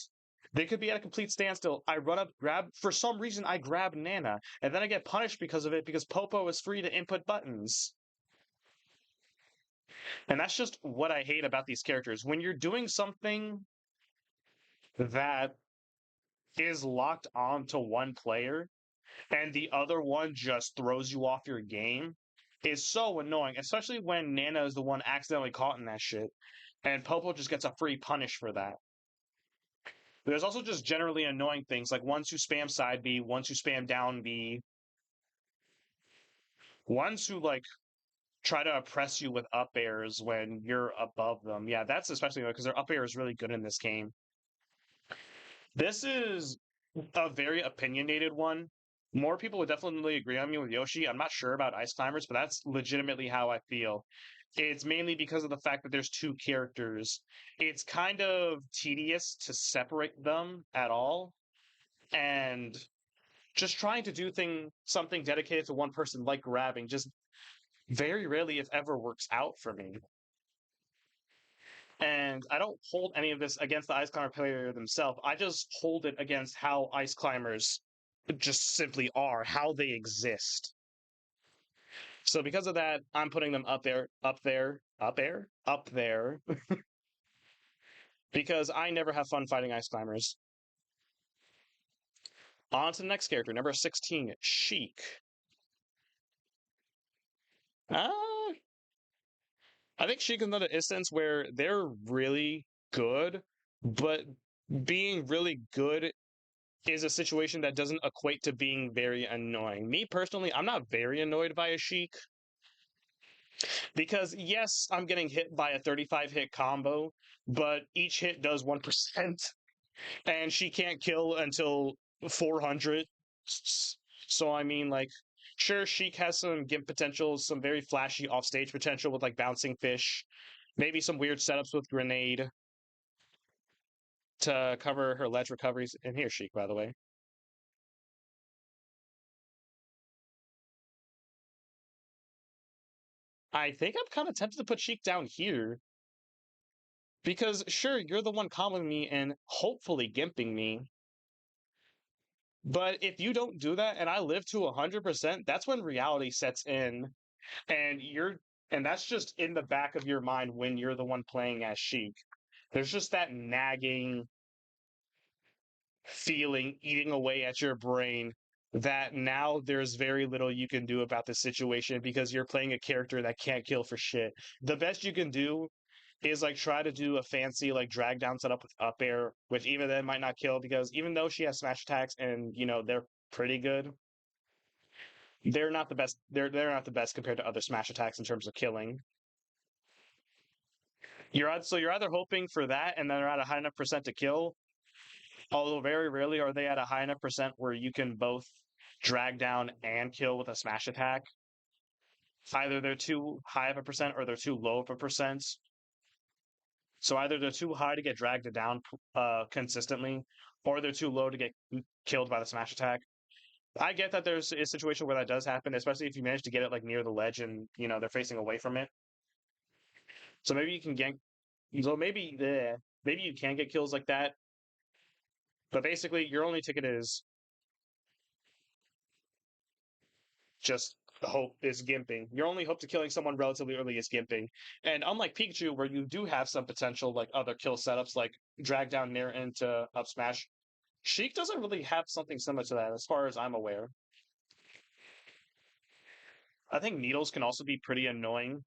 Speaker 1: They could be at a complete standstill. I run up, grab. For some reason, I grab Nana, and then I get punished because of it because Popo is free to input buttons. And that's just what I hate about these characters. When you're doing something that is locked on to one player and the other one just throws you off your game is so annoying, especially when Nana is the one accidentally caught in that shit and Popo just gets a free punish for that. There's also just generally annoying things like ones who spam side B, ones who spam down B, ones who like try to oppress you with up airs when you're above them. Yeah, that's especially because their up air is really good in this game. This is a very opinionated one. More people would definitely agree on me with Yoshi. I'm not sure about Ice Climbers, but that's legitimately how I feel. It's mainly because of the fact that there's two characters. It's kind of tedious to separate them at all, and just trying to do something dedicated to one person like grabbing just very rarely, if ever, works out for me. And I don't hold any of this against the ice climber player themselves. I just hold it against how ice climbers just simply are, how they exist. So because of that, I'm putting them up there, up there, up there, up there, because I never have fun fighting ice climbers. On to the next character, number 16, Sheik. Uh, I think Sheik is another instance where they're really good, But being really good is a situation that doesn't equate to being very annoying. Me personally, I'm not very annoyed by a Sheik because yes, I'm getting hit by a 35 hit combo, but each hit does 1%, and she can't kill until 400. So I mean, like, sure, Sheik has some gimp potential, some very flashy offstage potential with like bouncing fish, maybe some weird setups with grenade to cover her ledge recoveries. And here's Sheik, by the way. I think I'm kind of tempted to put Sheik down here because sure, you're the one comboing me and hopefully gimping me. But if you don't do that and I live to 100%, that's when reality sets in and that's just in the back of your mind when you're the one playing as Sheik. There's just that nagging feeling eating away at your brain that now there's very little you can do about the situation because you're playing a character that can't kill for shit. The best you can do is like try to do a fancy like drag down setup with up air, which even then might not kill because even though she has smash attacks and they're pretty good, they're not the best. They're not the best compared to other smash attacks in terms of killing. You're either hoping for that and they're at a high enough percent to kill, although very rarely are they at a high enough percent where you can both drag down and kill with a smash attack. Either they're too high of a percent or they're too low of a percent. So either they're too high to get dragged down consistently, or they're too low to get killed by the smash attack. I get that there's a situation where that does happen, especially if you manage to get it like near the ledge and they're facing away from it. So maybe you can get, so maybe you can get kills like that. But basically, your only ticket is just hope is gimping. Your only hope to killing someone relatively early is gimping. And unlike Pikachu, where you do have some potential like other kill setups like drag down near into up smash, Sheik doesn't really have something similar to that as far as I'm aware. I think needles can also be pretty annoying,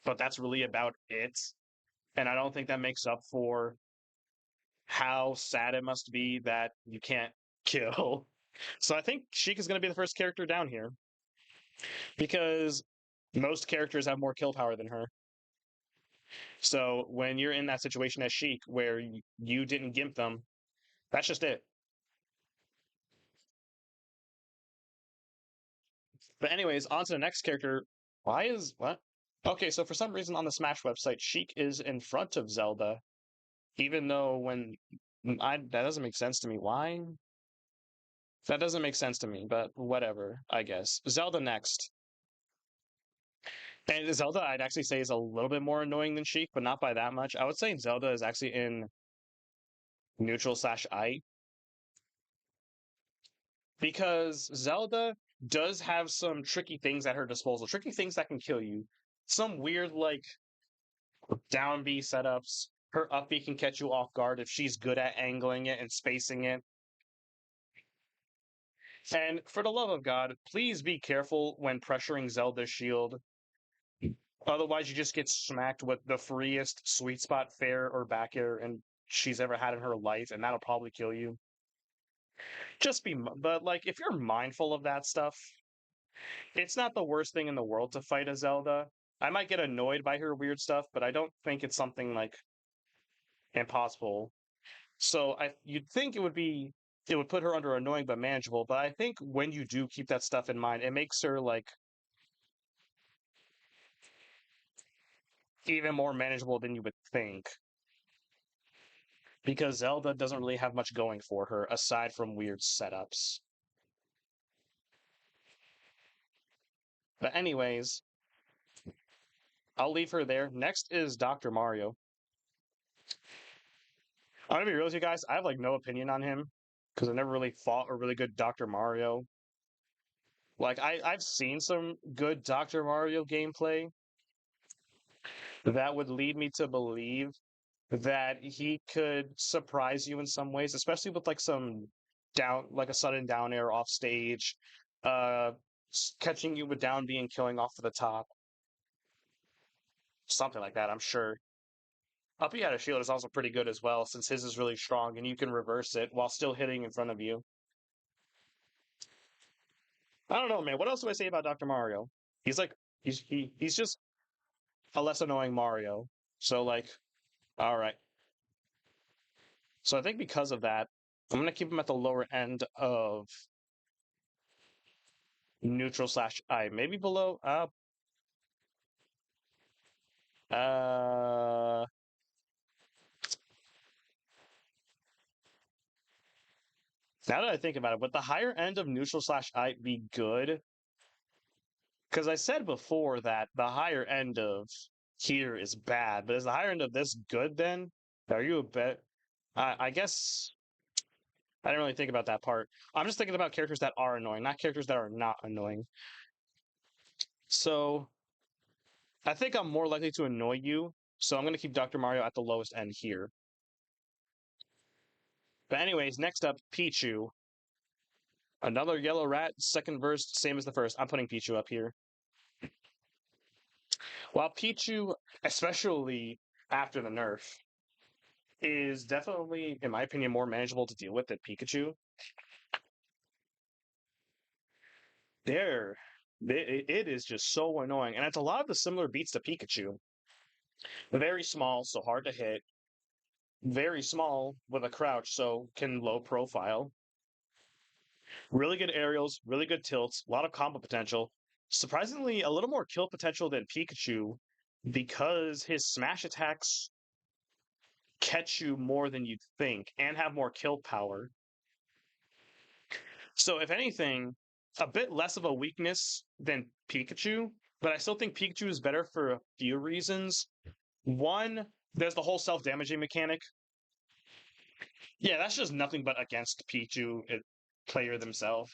Speaker 1: but that's really about it. And I don't think that makes up for how sad it must be that you can't kill. So I think Sheik is going to be the first character down here because most characters have more kill power than her. So when you're in that situation as Sheik where you didn't gimp them, that's just it. But anyways, on to the next character. Why is what? Okay, so for some reason on the Smash website, Sheik is in front of Zelda, even though when that doesn't make sense to me. Why? That doesn't make sense to me, but whatever, I guess. Zelda next. And Zelda, I'd actually say is a little bit more annoying than Sheik, but not by that much. I would say Zelda is actually in neutral slash I because Zelda does have some tricky things at her disposal, tricky things that can kill you. Some weird like down B setups. Her up B can catch you off guard if she's good at angling it and spacing it. And for the love of God, please be careful when pressuring Zelda's shield. Otherwise, you just get smacked with the freest sweet spot fair or back air and she's ever had in her life, and that'll probably kill you. But like, if you're mindful of that stuff, it's not the worst thing in the world to fight a Zelda. I might get annoyed by her weird stuff, but I don't think it's something like impossible. So you'd think it would put her under annoying but manageable, but I think when you do keep that stuff in mind, it makes her like even more manageable than you would think. Because Zelda doesn't really have much going for her aside from weird setups. But anyways, I'll leave her there. Next is Dr. Mario. I'm gonna be real with you guys. I have like no opinion on him because I never really fought a really good Dr. Mario. Like I've seen some good Dr. Mario gameplay that would lead me to believe that he could surprise you in some ways, especially with like some down like a sudden down air off stage, uh catching you with down B and killing off to the top. Something like that, I'm sure. Up you had a shield is also pretty good as well, since his is really strong and you can reverse it while still hitting in front of you. I don't know, man. What else do I say about Dr. Mario? He's like he's just a less annoying Mario. So like, all right. So I think because of that, I'm gonna keep him at the lower end of neutral slash I, maybe below. Uh. Now that I think about it, would the higher end of neutral slash I be good? Because I said before that the higher end of here is bad, but is the higher end of this good then? Are you a bet? I guess I didn't really think about that part. I'm just thinking about characters that are annoying, not characters that are not annoying. So I think I'm more likely to annoy you. So I'm going to keep Dr. Mario at the lowest end here. But anyways, next up, Pichu. Another yellow rat, second verse, same as the first. I'm putting Pichu up here. While Pichu, especially after the nerf, is definitely, in my opinion, more manageable to deal with than Pikachu. There, it is just so annoying, and it's a lot of the similar beats to Pikachu. Very small, so hard to hit. Very small with a crouch, so can low profile. Really good aerials, really good tilts, a lot of combo potential. Surprisingly, a little more kill potential than Pikachu because his smash attacks catch you more than you'd think and have more kill power. So, if anything, a bit less of a weakness than Pikachu, but I still think Pikachu is better for a few reasons. One, there's the whole self damaging mechanic. Yeah, that's just nothing but against Pichu player themselves.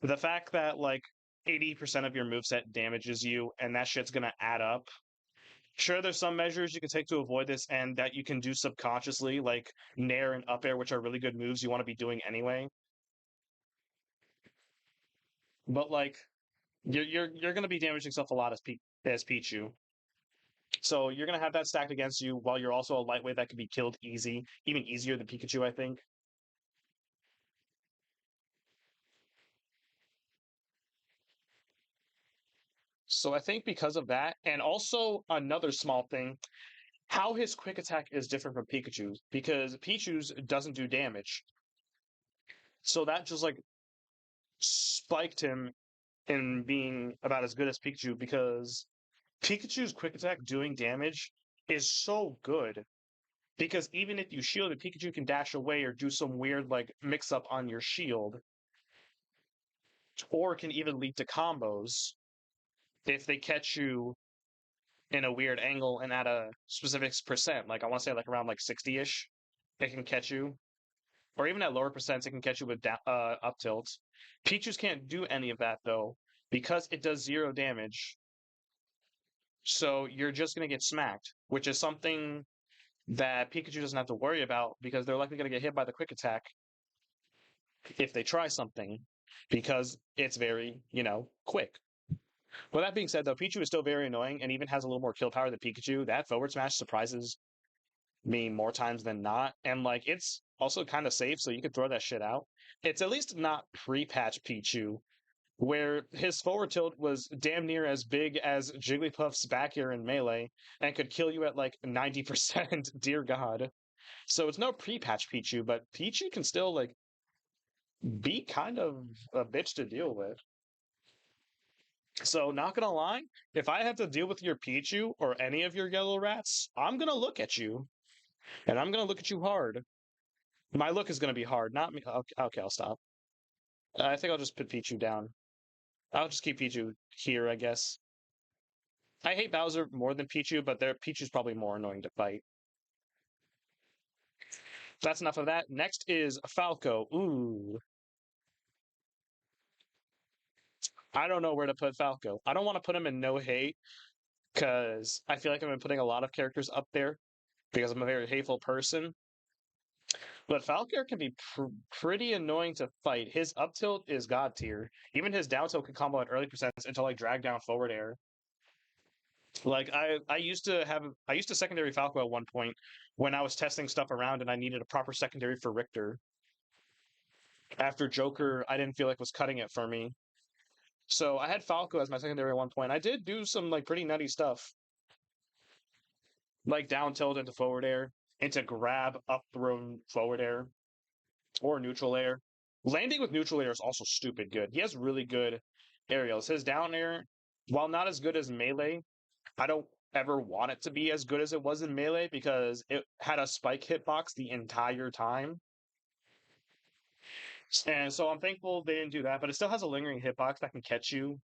Speaker 1: The fact that like 80% of your moveset damages you and that shit's gonna add up. Sure, there's some measures you can take to avoid this and that you can do subconsciously, like Nair and Up Air, which are really good moves you want to be doing anyway. But like you're gonna be damaging yourself a lot as Pichu. So you're gonna have that stacked against you while you're also a lightweight that can be killed easy, even easier than Pikachu, I think. So I think because of that, and also another small thing, how his quick attack is different from Pikachu's, because Pichu's doesn't do damage. So that just like spiked him in being about as good as Pikachu because Pikachu's quick attack doing damage is so good. Because even if you shield it, Pikachu can dash away or do some weird like mix up on your shield, or can even lead to combos if they catch you in a weird angle and at a specific percent. Like I want to say like around like 60-ish, it can catch you. Or even at lower percents, it can catch you with up tilt. Pichu's can't do any of that though, because it does zero damage. So you're just gonna get smacked, which is something that Pikachu doesn't have to worry about because they're likely gonna get hit by the quick attack if they try something, because it's very, quick. With that being said, though, Pichu is still very annoying and even has a little more kill power than Pikachu. That forward smash surprises me more times than not. And like it's also kind of safe, so you could throw that shit out. It's at least not pre-patch Pichu, where his forward tilt was damn near as big as Jigglypuff's back air in Melee and could kill you at like 90%, dear God. So it's no pre-patch Pichu, but Pichu can still like be kind of a bitch to deal with. So not gonna lie, if I have to deal with your Pichu or any of your yellow rats, I'm gonna look at you. And I'm gonna look at you hard. My look is gonna be hard, not me. Okay, okay, I'll stop. I think I'll just put Pichu down. I'll just keep Pichu here, I guess. I hate Bowser more than Pichu, but Pichu's probably more annoying to fight. That's enough of that. Next is Falco. Ooh, I don't know where to put Falco. I don't want to put him in no hate because I feel like I've been putting a lot of characters up there because I'm a very hateful person. But Falcor can be pretty annoying to fight. His up tilt is god tier. Even his down tilt can combo at early percents into like drag down forward air. Like I used to secondary Falco at one point when I was testing stuff around and I needed a proper secondary for Richter. After Joker, I didn't feel like was cutting it for me. So I had Falco as my secondary at one point. I did do some like pretty nutty stuff, like down tilt into forward air, into grab up thrown forward air, or neutral air. Landing with neutral air is also stupid good. He has really good aerials. His down air, while not as good as melee, I don't ever want it to be as good as it was in melee because it had a spike hitbox the entire time. And so I'm thankful they didn't do that, but it still has a lingering hitbox that can catch you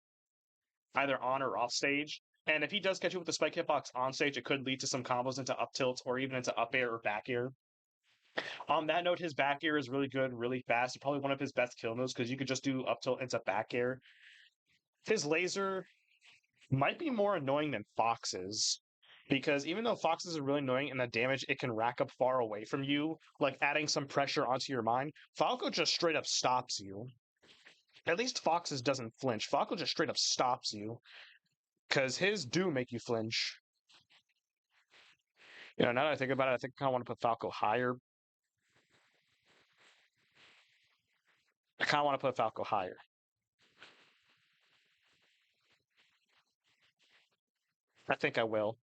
Speaker 1: either on or off stage. And if he does catch you with the spike hitbox on stage, it could lead to some combos into up tilts or even into up air or back air. On that note, his back air is really good, really fast. Probably one of his best kill moves because you could just do up tilt into back air. His laser might be more annoying than Fox's because even though Fox's are really annoying and the damage it can rack up far away from you, like adding some pressure onto your mind, Falco just straight up stops you. At least Fox's doesn't flinch. Falco just straight up stops you because his do make you flinch. You know, now that I think about it, I think I kind of want to put Falco higher. I kind of want to put Falco higher. I think I will.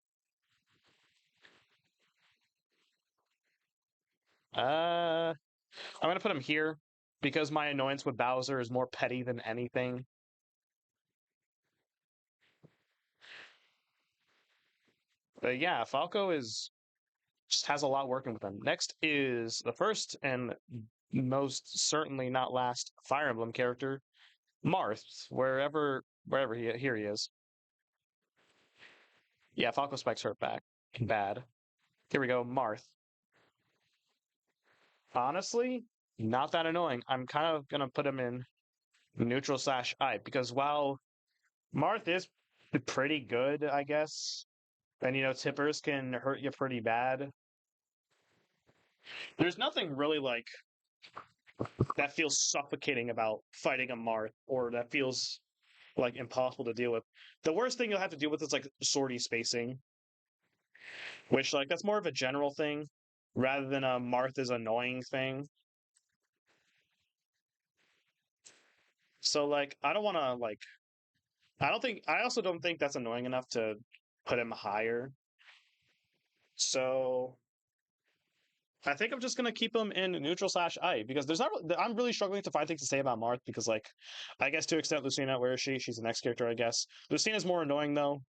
Speaker 1: I'm gonna put him here because my annoyance with Bowser is more petty than anything. But yeah, Falco is just has a lot working with him. Next is the first and most certainly not last Fire Emblem character, Marth. Wherever he here he is. Yeah, Falco Spike's hurt back. Bad. Here we go, Marth. Honestly, not that annoying. I'm kind of gonna put him in neutral slash I because while Marth is pretty good, I guess, and you know tippers can hurt you pretty bad. There's nothing really like that feels suffocating about fighting a Marth, or that feels like impossible to deal with. The worst thing you'll have to deal with is like sortie spacing, which like that's more of a general thing rather than a Martha's annoying thing. So like I don't want to like I also don't think that's annoying enough to put him higher. So I think I'm just gonna keep him in neutral slash I because there's not. I'm really struggling to find things to say about Marth because, like, I guess to extent Lucina, where is she? She's the next character, I guess. Lucina's more annoying though.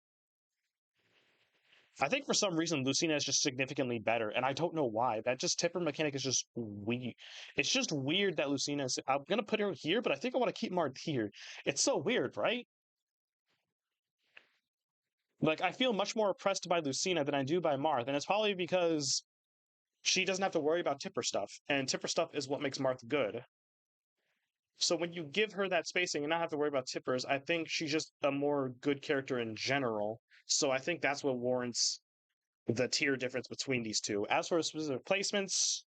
Speaker 1: I think for some reason Lucina is just significantly better, and I don't know why. That just tipper mechanic is just weird. It's just weird that Lucina is. I'm gonna put her here, but I think I want to keep Marth here. It's so weird, right? Like I feel much more oppressed by Lucina than I do by Marth, and it's probably because she doesn't have to worry about tipper stuff, and tipper stuff is what makes Marth good. So when you give her that spacing and not have to worry about tippers, I think she's just a more good character in general. So I think that's what warrants the tier difference between these two. As for specific placements,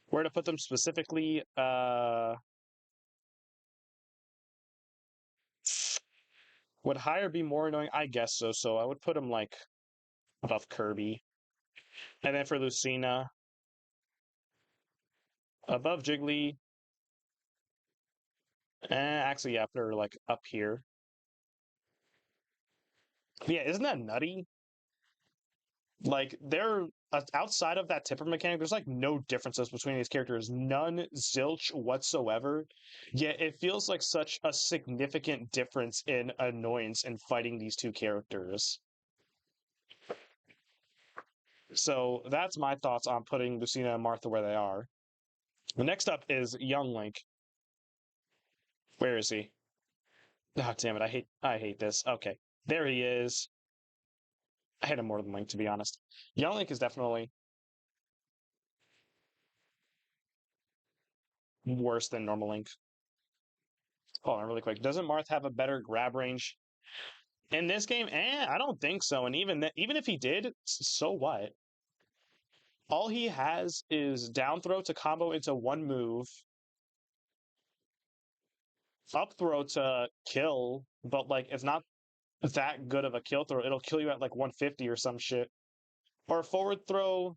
Speaker 1: where to put them specifically, would higher be more annoying? I guess so. So I would put him like above Kirby. And then for Lucina, above Jiggly. Actually, yeah, they're like up here. Yeah, isn't that nutty? Like they're outside of that tipper mechanic, there's like no differences between these characters, none zilch whatsoever. Yet it feels like such a significant difference in annoyance in fighting these two characters. So that's my thoughts on putting Lucina and Martha where they are. The next up is Young Link. Where is he? Oh damn it! I hate this. Okay, there he is. I hate him more than Link, to be honest. Young Link is definitely worse than normal Link. Hold on, really quick. Doesn't Marth have a better grab range in this game? I don't think so. And even if he did, so what? All he has is down throw to combo into one move, up throw to kill, but like it's not that good of a kill throw. It'll kill you at like 150 or some shit. Or a forward throw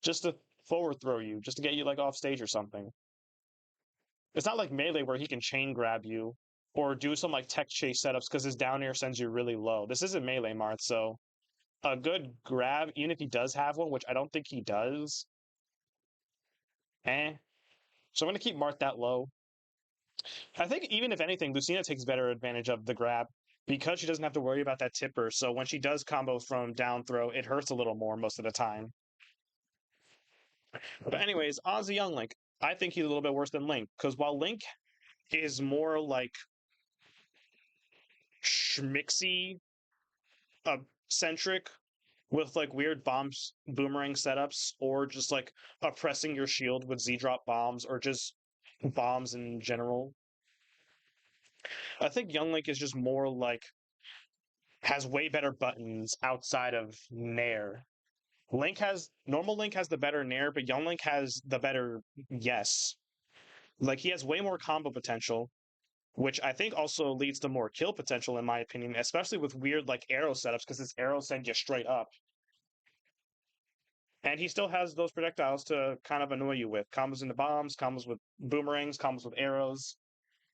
Speaker 1: just to forward throw you, just to get you like off stage or something. It's not like melee where he can chain grab you or do some like tech chase setups because his down air sends you really low. This isn't melee Marth, so a good grab, even if he does have one, which I don't think he does, eh. So I'm gonna keep Marth that low. I think even if anything, Lucina takes better advantage of the grab because she doesn't have to worry about that tipper. So when she does combo from down throw, it hurts a little more most of the time. But anyways, Ozzy Young Link, I think he's a little bit worse than Link because while Link is more like schmixy centric with like weird bombs boomerang setups or just like oppressing your shield with Z drop bombs or just bombs in general. I think Young Link is just more like has way better buttons outside of Nair. Link has the better Nair, but Young Link has the better yes. Like he has way more combo potential, which I think also leads to more kill potential in my opinion, especially with weird like arrow setups because his arrows send you straight up. And he still has those projectiles to kind of annoy you with combos into bombs, combos with boomerangs, combos with arrows.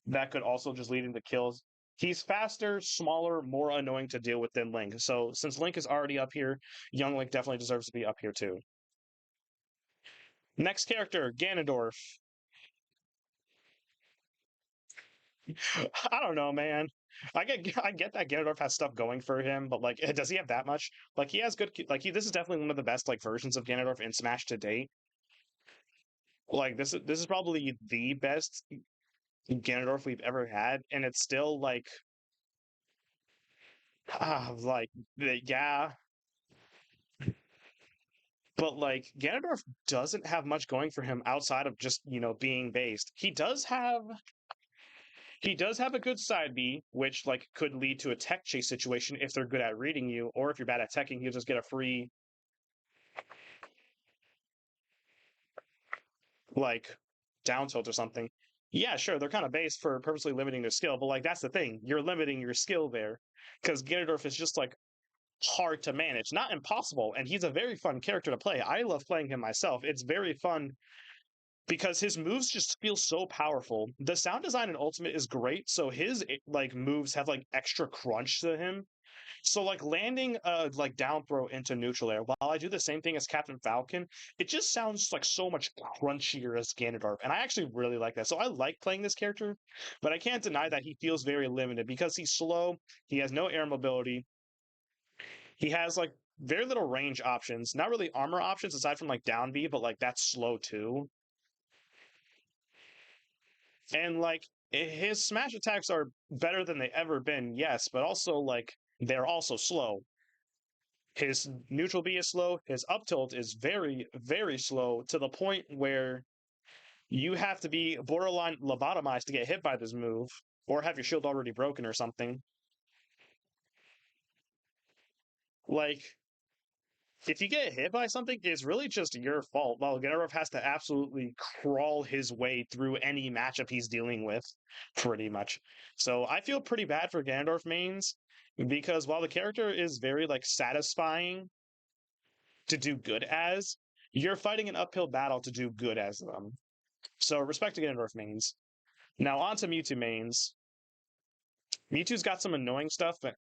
Speaker 1: That could also just lead into kills. He's faster, smaller, more annoying to deal with than Link. So since Link is already up here, Young Link definitely deserves to be up here too. Next character, Ganondorf. I don't know, man. I get that Ganondorf has stuff going for him, but like, does he have that much? Like, he has good. Like, this is definitely one of the best like versions of Ganondorf in Smash to date. Like, this is probably the best Ganondorf we've ever had, and it's still like yeah, but like Ganondorf doesn't have much going for him outside of just being based. He does have a good side B, which like could lead to a tech chase situation if they're good at reading you, or if you're bad at teching, he'll just get a free like down tilt or something. Yeah, sure, they're kind of based for purposely limiting their skill, but like that's the thing, you're limiting your skill there because Ganondorf is just like hard to manage, not impossible, and he's a very fun character to play. I love playing him myself. It's very fun because his moves just feel so powerful. The sound design in Ultimate is great, so his like moves have like extra crunch to him. So like landing a like down throw into neutral air, while I do the same thing as Captain Falcon, it just sounds like so much crunchier as Ganondorf, and I actually really like that. So I like playing this character, but I can't deny that he feels very limited because he's slow. He has no air mobility. He has like very little range options, not really armor options aside from like down B, but like that's slow too. And like his smash attacks are better than they ever been, yes, but also like they're also slow. His neutral B is slow. His up tilt is very, very slow to the point where you have to be borderline lobotomized to get hit by this move, or have your shield already broken or something. Like if you get hit by something, it's really just your fault. While Ganondorf has to absolutely crawl his way through any matchup he's dealing with, pretty much. So I feel pretty bad for Ganondorf mains because while the character is very like satisfying to do good as, you're fighting an uphill battle to do good as them. So respect to Ganondorf mains. Now on to Mewtwo mains. Mewtwo's got some annoying stuff, but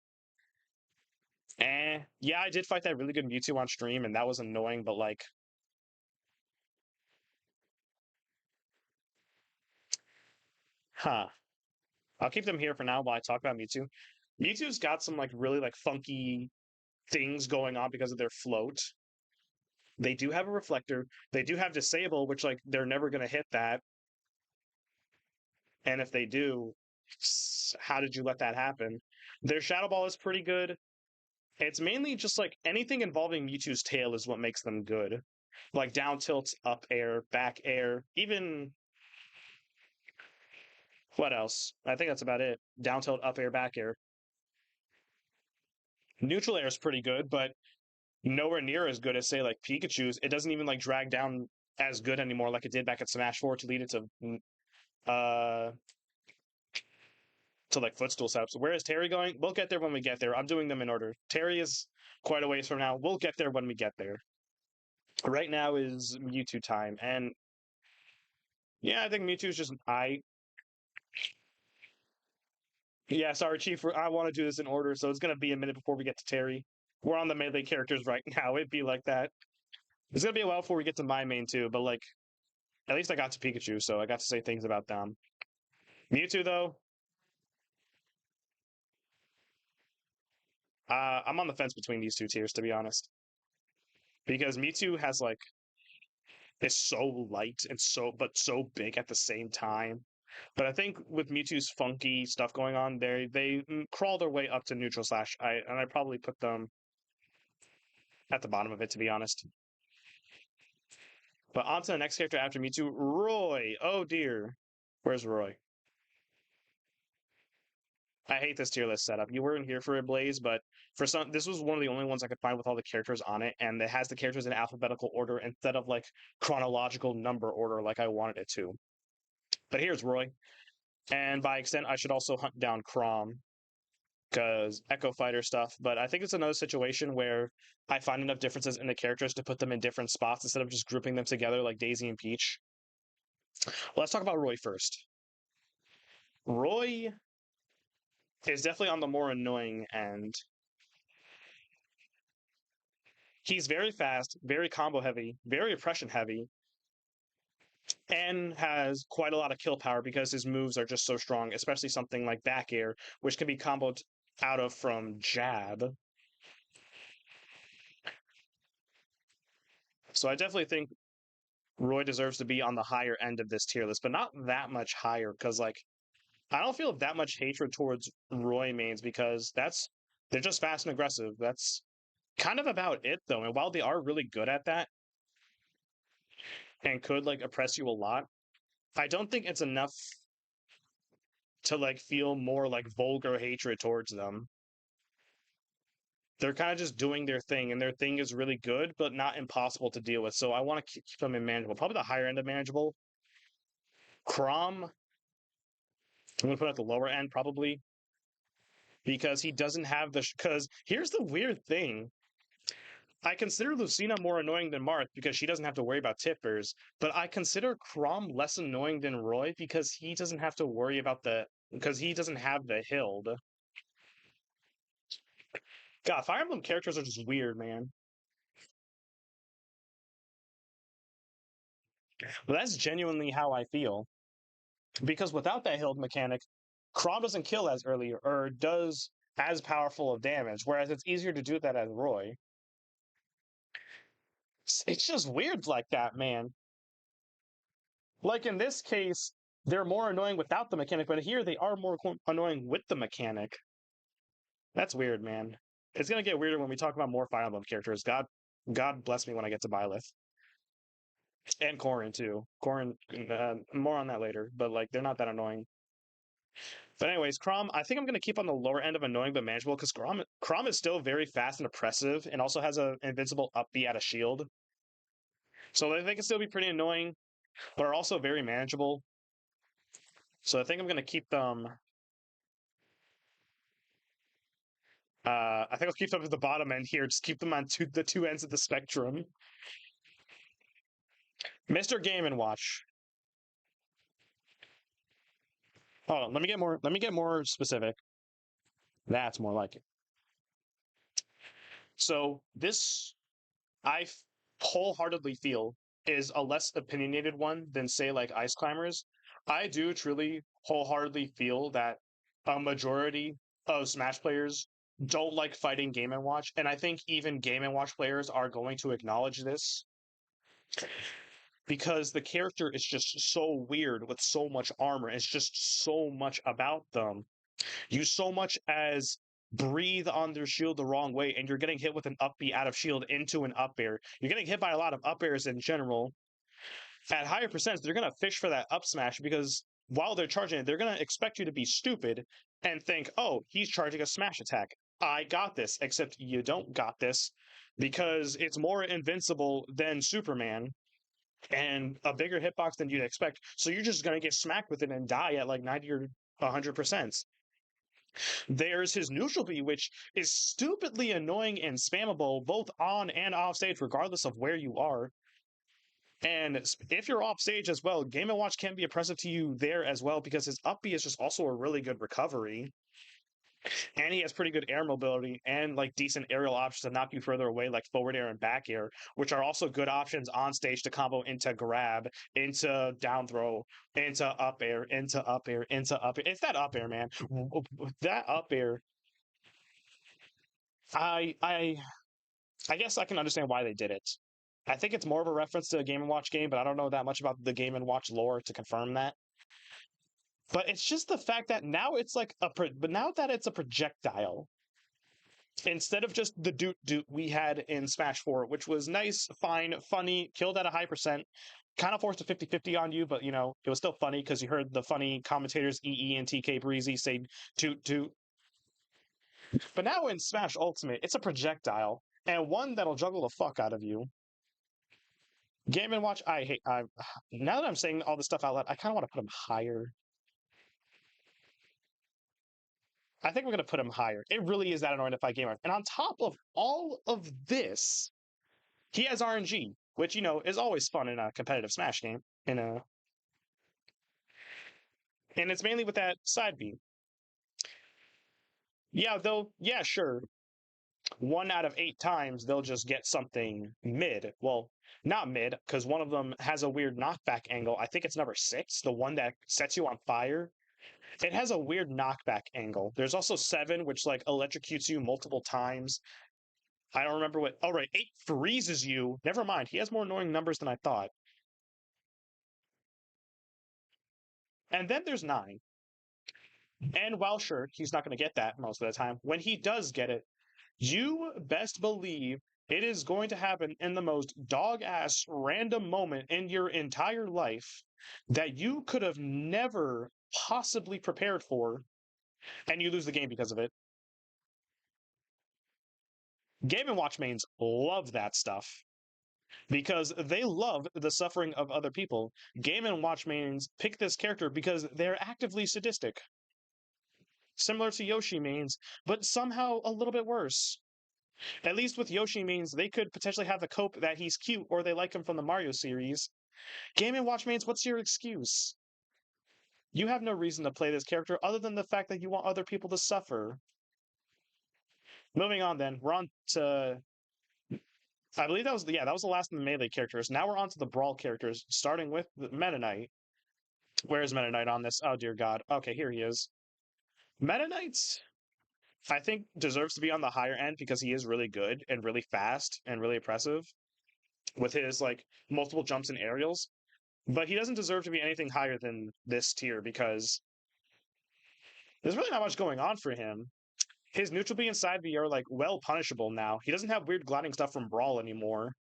Speaker 1: yeah, I did fight that really good Mewtwo on stream, and that was annoying, but like, huh. I'll keep them here for now while I talk about Mewtwo. Mewtwo's got some like really like funky things going on because of their float. They do have a reflector. They do have disable, which like they're never gonna hit that. And if they do, how did you let that happen? Their Shadow Ball is pretty good. It's mainly just like anything involving Mewtwo's tail is what makes them good. Like down tilts, up air, back air, even what else? I think that's about it. Down tilt, up air, back air. Neutral air is pretty good, but nowhere near as good as say like Pikachu's. It doesn't even like drag down as good anymore like it did back at Smash 4 to lead it uh to like footstool setups. Where is Terry going? We'll get there when we get there. I'm doing them in order. Terry is quite a ways from now. We'll get there when we get there. Right now is Mewtwo time, and yeah, I think Mewtwo is just I. Yeah, sorry, Chief. I want to do this in order, so it's gonna be a minute before we get to Terry. We're on the melee characters right now. It'd be like that. It's gonna be a while before we get to my main too, but like at least I got to Pikachu, so I got to say things about them. Mewtwo though, I'm on the fence between these two tiers to be honest, because Mewtwo has like is so light and so big at the same time. But I think with Mewtwo's funky stuff going on, they crawl their way up to neutral slash. I probably put them at the bottom of it to be honest. But on to the next character after Mewtwo, Roy. Oh dear, where's Roy? I hate this tier list setup. You weren't here for it, Blaze, but for some, this was one of the only ones I could find with all the characters on it, and it has the characters in alphabetical order instead of like chronological number order like I wanted it to. But here's Roy, and by extent, I should also hunt down Crom because Echo Fighter stuff. But I think it's another situation where I find enough differences in the characters to put them in different spots instead of just grouping them together like Daisy and Peach. Well, let's talk about Roy first. Roy is definitely on the more annoying end. He's very fast, very combo heavy, very oppression heavy, and has quite a lot of kill power because his moves are just so strong, especially something like back air, which can be comboed out of from jab. So I definitely think Roy deserves to be on the higher end of this tier list, but not that much higher because like I don't feel that much hatred towards Roy mains because they're just fast and aggressive. That's kind of about it though. And while they are really good at that and could like oppress you a lot, I don't think it's enough to like feel more like vulgar hatred towards them. They're kind of just doing their thing, and their thing is really good, but not impossible to deal with. So I want to keep them in manageable. Probably the higher end of manageable. Crom, I'm gonna put at the lower end probably because he doesn't have the. Because here's the weird thing: I consider Lucina more annoying than Marth because she doesn't have to worry about tippers, but I consider Crom less annoying than Roy because he doesn't have to worry about the because he doesn't have the Hild. God, Fire Emblem characters are just weird, man. But that's genuinely how I feel. Because without that Hild mechanic, Crom doesn't kill as early or does as powerful of damage, whereas it's easier to do that as Roy. It's just weird like that, man. Like in this case, they're more annoying without the mechanic, but here they are more annoying with the mechanic. That's weird, man. It's gonna get weirder when we talk about more Fire Emblem characters. God bless me when I get to Byleth and Corrin too. Corrin, more on that later, but like they're not that annoying. But anyways, Crom, I think I'm going to keep on the lower end of annoying but manageable because Crom is still very fast and oppressive and also has an invincible up B at a shield. So they can still be pretty annoying, but are also very manageable. So I think I'm going to keep them. I think I'll keep them at the bottom end here. Just keep them on the two ends of the spectrum. Mr. Game and Watch. Hold on, let me get more. Let me get more specific. That's more like it. So this I wholeheartedly feel is a less opinionated one than say like Ice Climbers. I do truly wholeheartedly feel that a majority of Smash players don't like fighting Game and Watch, and I think even Game and Watch players are going to acknowledge this because the character is just so weird with so much armor. It's just so much about them. You so much as breathe on their shield the wrong way, and you're getting hit with an up B out of shield into an up air. You're getting hit by a lot of up airs in general. At higher percents, they're going to fish for that up smash because while they're charging it, they're going to expect you to be stupid and think, oh, he's charging a smash attack. I got this, except you don't got this because it's more invincible than Superman and a bigger hitbox than you'd expect. So you're just going to get smacked with it and die at like 90 or 100%. There's his neutral B, which is stupidly annoying and spammable both on and off stage, regardless of where you are. And if you're off stage as well, Game and Watch can be oppressive to you there as well because his up B is just also a really good recovery. And he has pretty good air mobility and like decent aerial options to knock you further away, like forward air and back air, which are also good options on stage to combo into grab, into down throw, into up air, into up air, into up air. It's that up air, man. That up air. I I I guess I can understand why they did it. I think it's more of a reference to a Game and Watch game, but I don't know that much about the Game and Watch lore to confirm that. But it's just the fact that now it's like but now that it's a projectile, instead of just the doot doot we had in Smash 4, which was nice, fine, funny, killed at a high percent, kind of forced a 50-50 on you, but it was still funny because you heard the funny commentators EE and TK Breezy say toot toot. But now in Smash Ultimate, it's a projectile and one that'll juggle the fuck out of you. Game and Watch, I hate. Now that I'm saying all this stuff out loud, I kind of want to put him higher. I think we're gonna put him higher. It really is that annoying to fight Game Watch. And on top of all of this, he has RNG, which is always fun in a competitive Smash game. And it's mainly with that side B. Yeah, though. Yeah, sure. 1 out of 8 times they'll just get something mid. Well, not mid, because one of them has a weird knockback angle. I think it's number 6, the one that sets you on fire. It has a weird knockback angle. There's also 7, which like electrocutes you multiple times. I don't remember what. Oh, right. 8 freezes you. Never mind. He has more annoying numbers than I thought. And then there's 9. And while sure, he's not going to get that most of the time, when he does get it, you best believe it is going to happen in the most dog ass random moment in your entire life that you could have never possibly prepared for, and you lose the game because of it. Game and Watch mains love that stuff because they love the suffering of other people. Game and Watch mains pick this character because they're actively sadistic, similar to Yoshi mains, but somehow a little bit worse. At least with Yoshi mains, they could potentially have the cope that he's cute or they like him from the Mario series. Game and Watch mains, what's your excuse? You have no reason to play this character other than the fact that you want other people to suffer. Moving on, then we're on to. I believe that was the last of the melee characters. Now we're on to the brawl characters, starting with the Meta Knight. Where is Meta Knight on this? Oh dear God. Okay, here he is. Meta Knight, I think, deserves to be on the higher end because he is really good and really fast and really oppressive with his like multiple jumps and aerials. But he doesn't deserve to be anything higher than this tier because there's really not much going on for him. His neutral B and side B are like well punishable now. He doesn't have weird gliding stuff from Brawl anymore.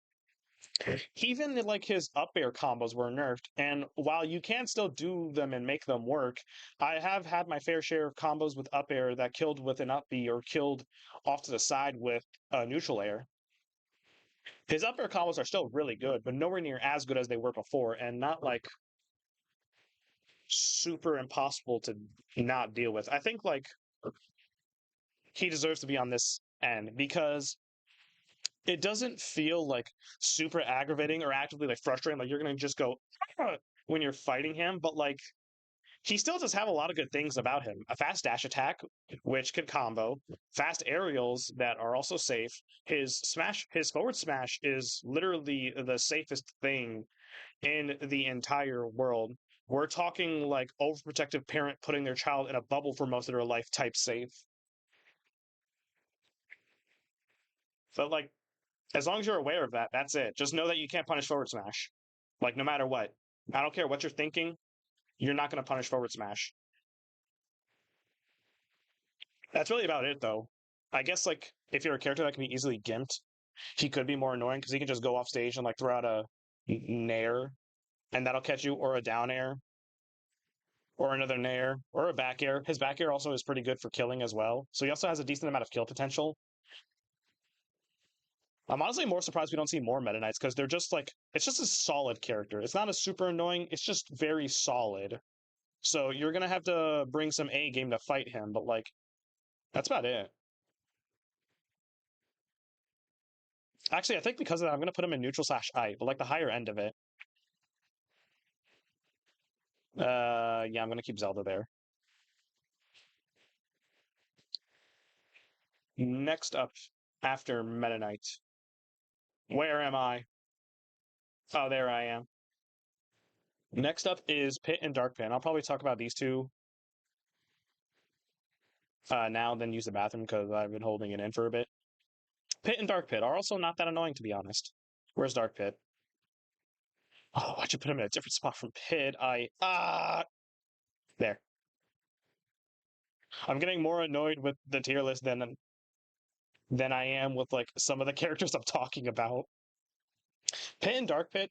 Speaker 1: Even like his up air combos were nerfed, and while you can still do them and make them work, I have had my fair share of combos with up air that killed with an up B or killed off to the side with neutral air. His up air combos are still really good, but nowhere near as good as they were before, and not like super impossible to not deal with. I think like he deserves to be on this end because it doesn't feel like super aggravating or actively like frustrating. Like you're gonna just go "Ah," when you're fighting him, but like he still does have a lot of good things about him. A fast dash attack, which can combo, fast aerials that are also safe. His forward smash is literally the safest thing in the entire world. We're talking like overprotective parent putting their child in a bubble for most of their life type safe. But like as long as you're aware of that, that's it. Just know that you can't punish forward smash. Like no matter what. I don't care what you're thinking, you're not going to punish forward smash. That's really about it though. I guess like if you're a character that can be easily gimped, he could be more annoying because he can just go off stage and like throw out a nair and that'll catch you, or a down air, or another nair, or a back air. His back air also is pretty good for killing as well. So he also has a decent amount of kill potential. I'm honestly more surprised we don't see more Meta Knights because they're just like it's just a solid character. It's not a super annoying. It's just very solid. So you're gonna have to bring some A game to fight him, but like That's about it. Actually, I think because of that, I'm gonna put him in neutral slash I, but like the higher end of it. Yeah, I'm gonna keep Zelda there. Next up, after Meta Knight, where am I? Oh, there I am. Next up is Pit and Dark Pit. I'll probably talk about these two now, then use the bathroom because I've been holding it in for a bit. Pit and Dark Pit are also not that annoying, to be honest. Where's Dark Pit? Oh, why'd you put him in a different spot from Pit? There. I'm getting more annoyed with the tier list than I am with like some of the characters I'm talking about. Pit and Dark Pit,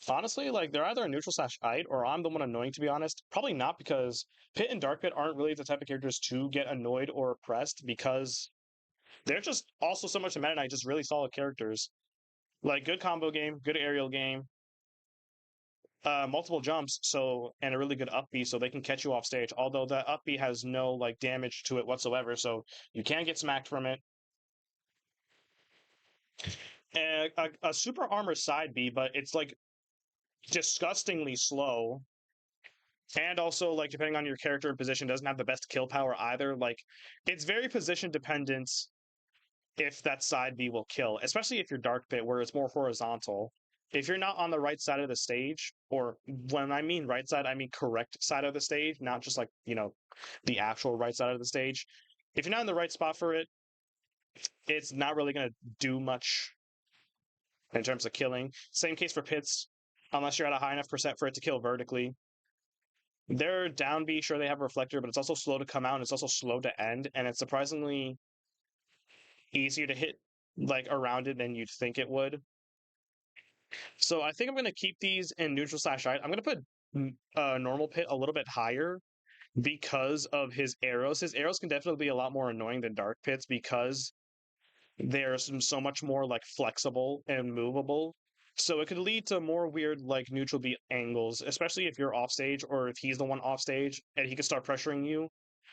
Speaker 1: honestly, like they're either a neutral slash ide or I'm the one annoying, to be honest. Probably not, because Pit and Dark Pit aren't really the type of characters to get annoyed or oppressed, because they're just also so much a Meta Knight, just really solid characters. Like good combo game, good aerial game, multiple jumps, so and a really good up B, so they can catch you off stage. Although the up B has no like damage to it whatsoever, so you can get smacked from it. And a super armor side B, but it's like disgustingly slow. And also, like, depending on your character and position, doesn't have the best kill power either. Like, it's very position dependent if that side B will kill, especially if you're Dark Pit, where it's more horizontal. If you're not on the right side of the stage, or when I mean right side, I mean correct side of the stage, not just like, the actual right side of the stage. If you're not in the right spot for it, it's not really going to do much in terms of killing. Same case for Pits, unless you're at a high enough percent for it to kill vertically. They're down B, sure they have a reflector, but it's also slow to come out and it's also slow to end, and it's surprisingly easier to hit like around it than you'd think it would. So I think I'm gonna keep these in neutral slash right. I'm gonna put normal Pit a little bit higher because of his arrows. His arrows can definitely be a lot more annoying than Dark Pit's because they're so much more like flexible and movable. So it could lead to more weird like neutral beat angles, especially if you're off stage or if he's the one off stage and he can start pressuring you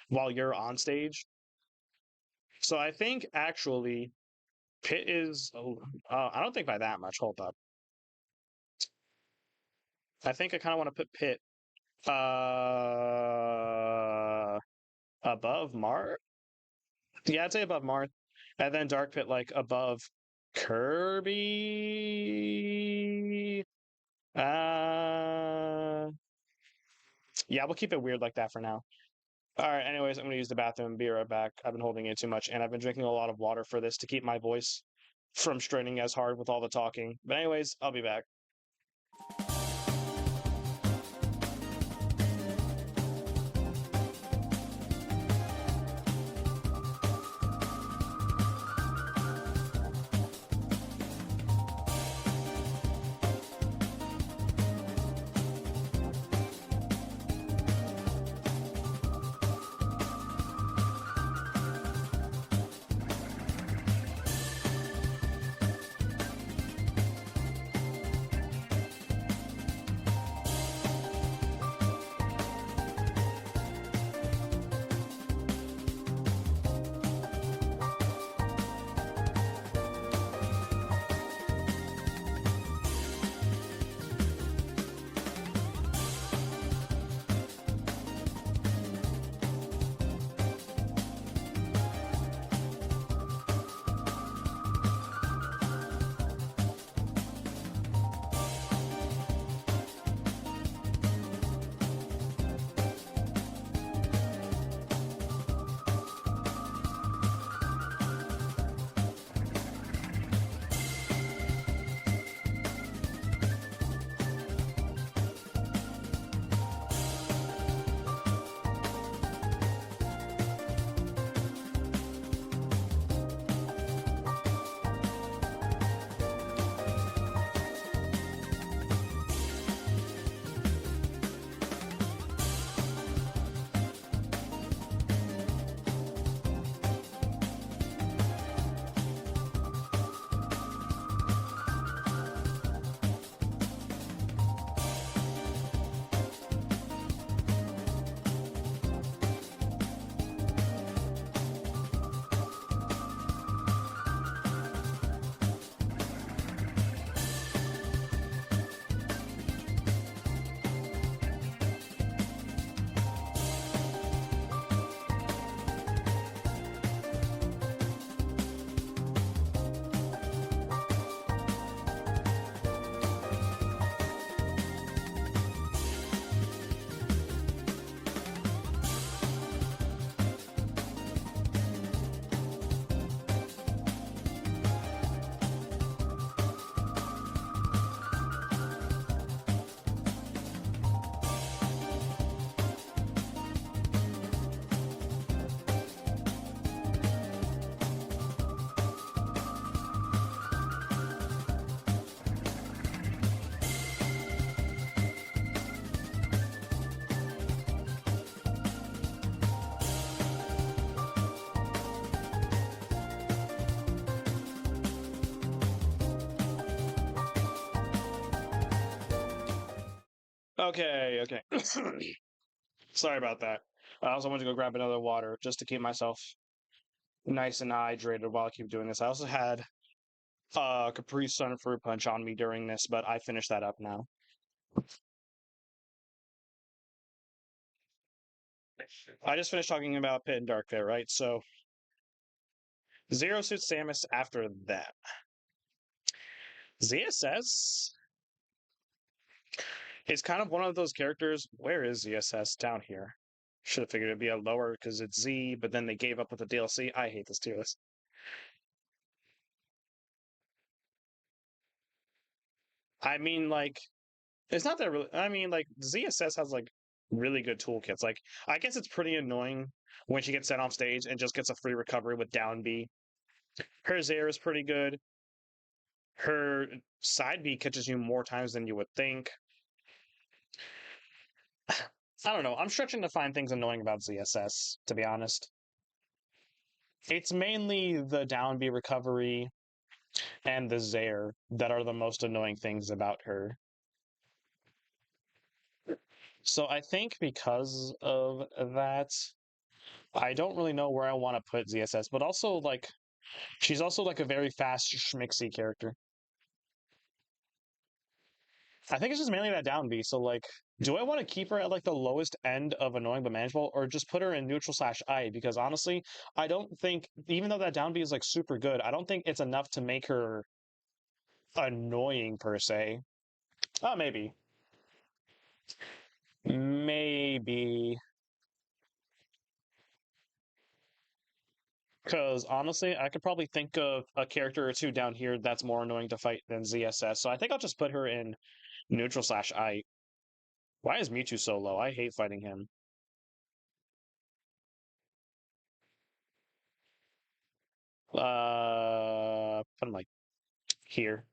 Speaker 1: while you're on stage. So I think actually Pit is. I don't think by that much. Hold up. I think I kind of want to put Pit above Marth. Yeah, I'd say above Marth, and then Dark Pit like above Kirby. Yeah, we'll keep it weird like that for now. All right. Anyways, I'm gonna use the bathroom. Be right back. I've been holding it too much, and I've been drinking a lot of water for this to keep my voice from straining as hard with all the talking. But anyways, I'll be back. Okay, okay. Sorry about that. I also went to go grab another water just to keep myself nice and hydrated while I keep doing this. I also had Capri Sun fruit punch on me during this, but I finished that up now. I just finished talking about Pit and Dark there, right? So Zero Suit Samus after that. ZSS is kind of one of those characters. Where is ZSS? Down here. Should have figured it'd be a lower because it's Z, but then they gave up with the DLC. I hate this tier list. I mean, like, it's not that really. I mean, like, ZSS has like really good toolkits. Like, I guess it's pretty annoying when she gets sent off stage and just gets a free recovery with down B. Her Zaire is pretty good. Her side B catches you more times than you would think. I don't know. I'm stretching to find things annoying about ZSS, to be honest. It's mainly the down B recovery and the Zaire that are the most annoying things about her. So I think because of that, I don't really know where I want to put ZSS, but also like she's also like a very fast schmixy character. I think it's just mainly that down B. So like, do I want to keep her at like the lowest end of annoying but manageable, or just put her in neutral slash I? Because honestly, I don't think even though that down B is like super good, I don't think it's enough to make her annoying per se. Oh, maybe, maybe. Because honestly, I could probably think of a character or two down here that's more annoying to fight than ZSS. So I think I'll just put her in neutral slash I. Why is Mewtwo so low? I hate fighting him. Put him like here.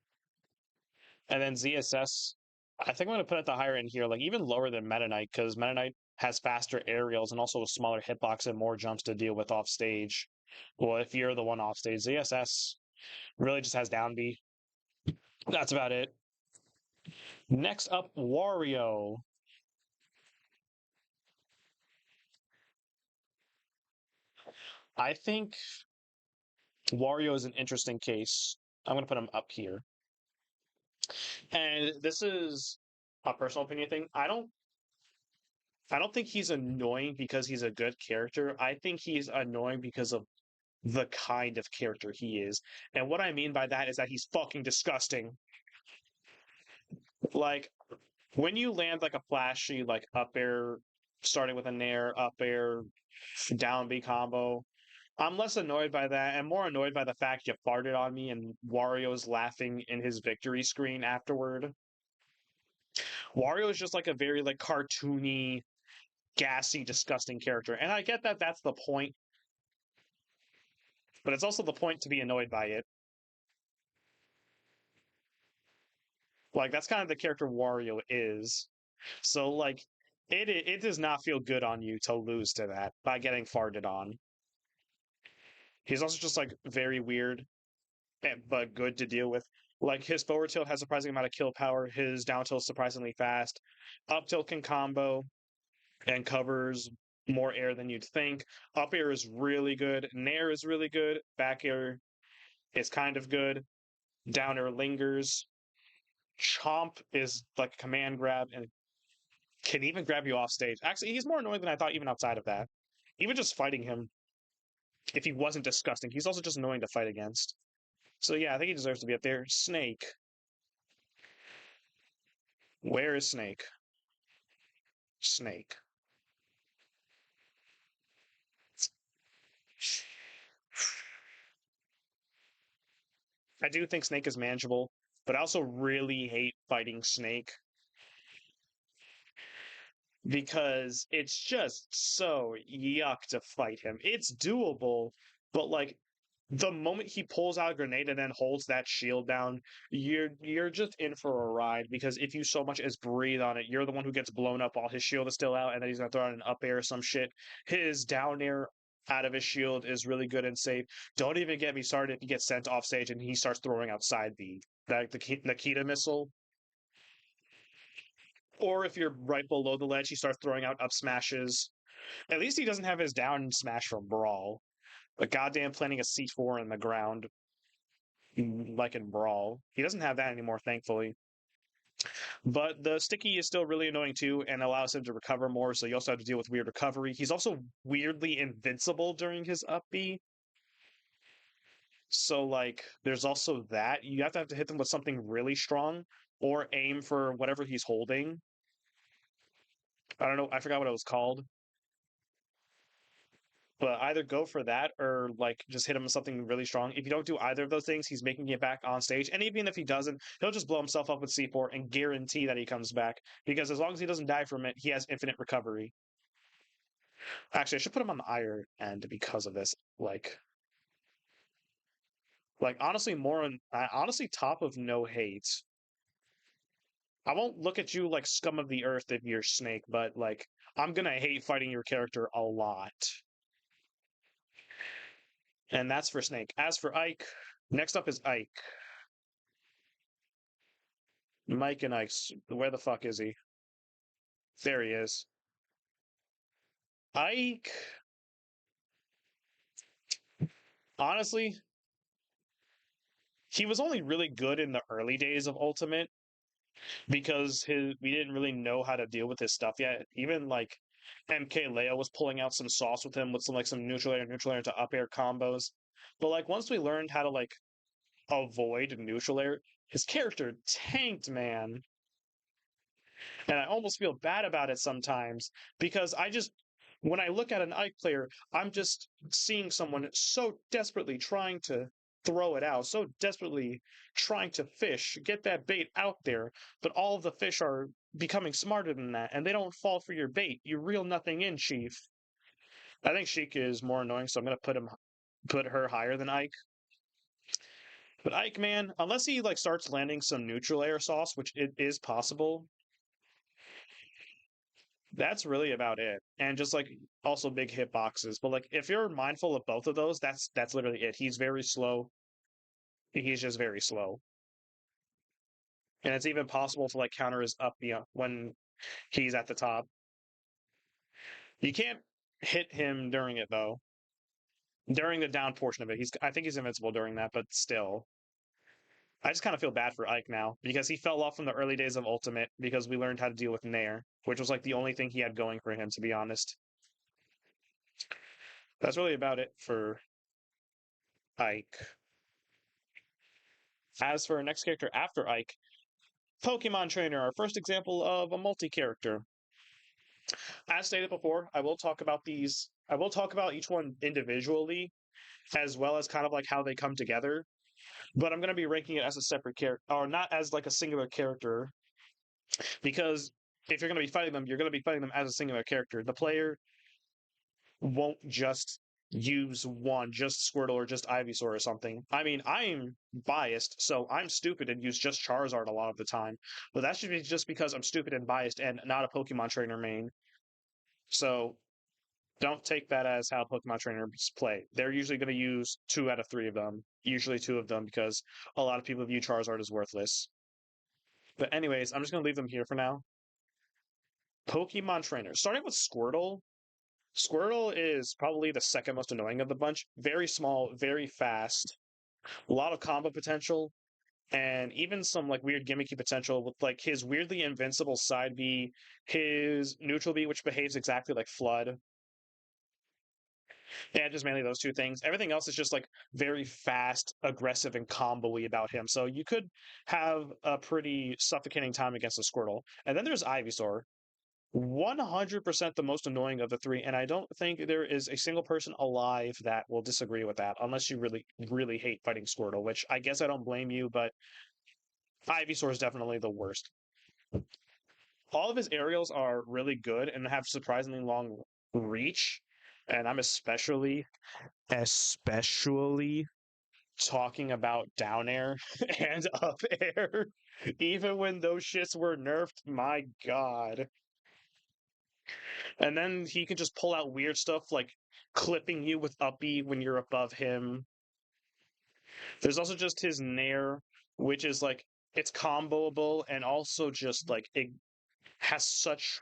Speaker 1: And then ZSS, I think I'm going to put it the higher end here, like even lower than Meta Knight, because Meta Knight has faster aerials and also a smaller hitbox and more jumps to deal with off stage. Well, if you're the one off stage, ZSS really just has down B. That's about it. Next up, Wario. I think Wario is an interesting case. I'm going to put him up here. And this is a personal opinion thing. I don't think he's annoying because he's a good character. I think he's annoying because of the kind of character he is. And what I mean by that is that he's fucking disgusting. Like when you land like a flashy like up air starting with a nair, up air, down B combo, I'm less annoyed by that and more annoyed by the fact you farted on me and Wario's laughing in his victory screen afterward. Wario is just like a very like cartoony, gassy, disgusting character. And I get that that's the point, but it's also the point to be annoyed by it. Like that's kind of the character Wario is. So like it does not feel good on you to lose to that by getting farted on. He's also just like very weird but good to deal with. Like his forward tilt has surprising amount of kill power. His down tilt is surprisingly fast. Up tilt can combo and covers more air than you'd think. Up air is really good. Nair is really good. Back air is kind of good. Down air lingers. Chomp is like a command grab and can even grab you off stage. Actually, he's more annoying than I thought, even outside of that. Even just fighting him, if he wasn't disgusting, he's also just annoying to fight against. So yeah, I think he deserves to be up there. Snake. Where is Snake? Snake. I do think Snake is manageable, but I also really hate fighting Snake because it's just so yuck to fight him. It's doable, but like the moment he pulls out a grenade and then holds that shield down, you're just in for a ride because if you so much as breathe on it, you're the one who gets blown up while his shield is still out, and then he's gonna throw out an up air or some shit. His down air out of his shield is really good and safe. Don't even get me started if he gets sent off stage and he starts throwing outside the Nikita missile. Or if you're right below the ledge, he starts throwing out up smashes. At least he doesn't have his down smash from Brawl. But goddamn planting a C4 in the ground, like in Brawl. He doesn't have that anymore, thankfully. But the sticky is still really annoying too and allows him to recover more, so you also have to deal with weird recovery. He's also weirdly invincible during his up B. So like there's also that. You have to hit them with something really strong or aim for whatever he's holding. I don't know, I forgot what it was called. But either go for that or like just hit him with something really strong. If you don't do either of those things, he's making it back on stage. And even if he doesn't, he'll just blow himself up with C4 and guarantee that he comes back. Because as long as he doesn't die from it, he has infinite recovery. Actually, I should put him on the higher end because of this. Like honestly, more on honestly top of no hate. I won't look at you like scum of the earth if you're Snake, but like I'm gonna hate fighting your character a lot. And that's for Snake. As for Ike, next up is Ike. Mike and Ike. Where the fuck is he? There he is. Ike, honestly, he was only really good in the early days of Ultimate because his we didn't really know how to deal with his stuff yet. Even like MK Leo was pulling out some sauce with him with some neutral air to up air combos. But like once we learned how to like avoid neutral air, his character tanked, man. And I almost feel bad about it sometimes because when I look at an Ike player, I'm just seeing someone so desperately trying to throw it out, so desperately trying to fish, get that bait out there, but all of the fish are becoming smarter than that, and they don't fall for your bait. You reel nothing in, Chief. I think Sheik is more annoying, so I'm gonna put her higher than Ike. But Ike, man, unless he like starts landing some neutral air sauce, which it is possible, that's really about it. And just like also big hit boxes. But like if you're mindful of both of those, that's literally it. He's very slow. He's just very slow. And it's even possible to like counter his up when he's at the top. You can't hit him during it though. During the down portion of it. I think he's invincible during that, but still. I just kind of feel bad for Ike now because he fell off from the early days of Ultimate because we learned how to deal with Nair, which was like the only thing he had going for him, to be honest. That's really about it for Ike. As for our next character after Ike, Pokemon Trainer, our first example of a multi-character. As stated before, I will talk about each one individually, as well as kind of like how they come together. But I'm going to be ranking it as a separate character, or not as like a singular character, because if you're going to be fighting them, you're going to be fighting them as a singular character. The player won't just use one, just Squirtle or just Ivysaur or something. I mean, I'm biased, so I'm stupid and use just Charizard a lot of the time. But that should be just because I'm stupid and biased and not a Pokemon trainer main. So don't take that as how Pokemon trainers play. They're usually going to use two out of three of them, usually two of them, because a lot of people view Charizard as worthless. But anyways, I'm just going to leave them here for now. Pokemon trainers. Starting with Squirtle, Squirtle is probably the second most annoying of the bunch. Very small, very fast, a lot of combo potential, and even some like weird gimmicky potential with like his weirdly invincible side B, his neutral B, which behaves exactly like Flood. Yeah, just mainly those two things. Everything else is just like very fast, aggressive, and combo-y about him. So you could have a pretty suffocating time against a Squirtle. And then there's Ivysaur, 100% the most annoying of the three, and I don't think there is a single person alive that will disagree with that, unless you really, really hate fighting Squirtle, which I guess I don't blame you, but Ivysaur is definitely the worst. All of his aerials are really good and have surprisingly long reach, and I'm especially talking about down air and up air, even when those shits were nerfed, my god. And then he can just pull out weird stuff like clipping you with up B when you're above him. There's also just his Nair, which is like it's comboable and also just like has such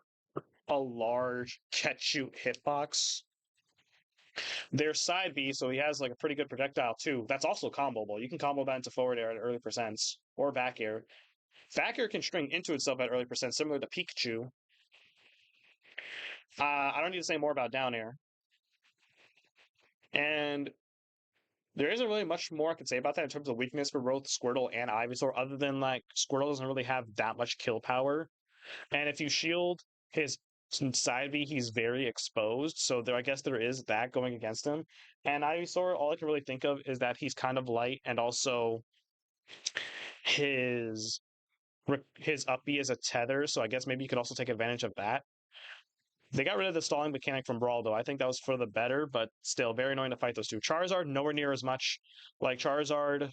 Speaker 1: a large catch shoot hitbox. Their side B, so he has like a pretty good projectile too. That's also comboable. You can combo that into forward air at early percents or back air. Back air can string into itself at early percent, similar to Pikachu. I don't need to say more about down air. And there isn't really much more I could say about that in terms of weakness for both Squirtle and Ivysaur, other than like Squirtle doesn't really have that much kill power. And if you shield his side B, he's very exposed. So there, I guess there is that going against him. And Ivysaur, all I can really think of is that he's kind of light, and also his his up B is a tether. So I guess maybe you could also take advantage of that. They got rid of the stalling mechanic from Brawl, though. I think that was for the better, but still very annoying to fight those two. Charizard, nowhere near as much. Like Charizard,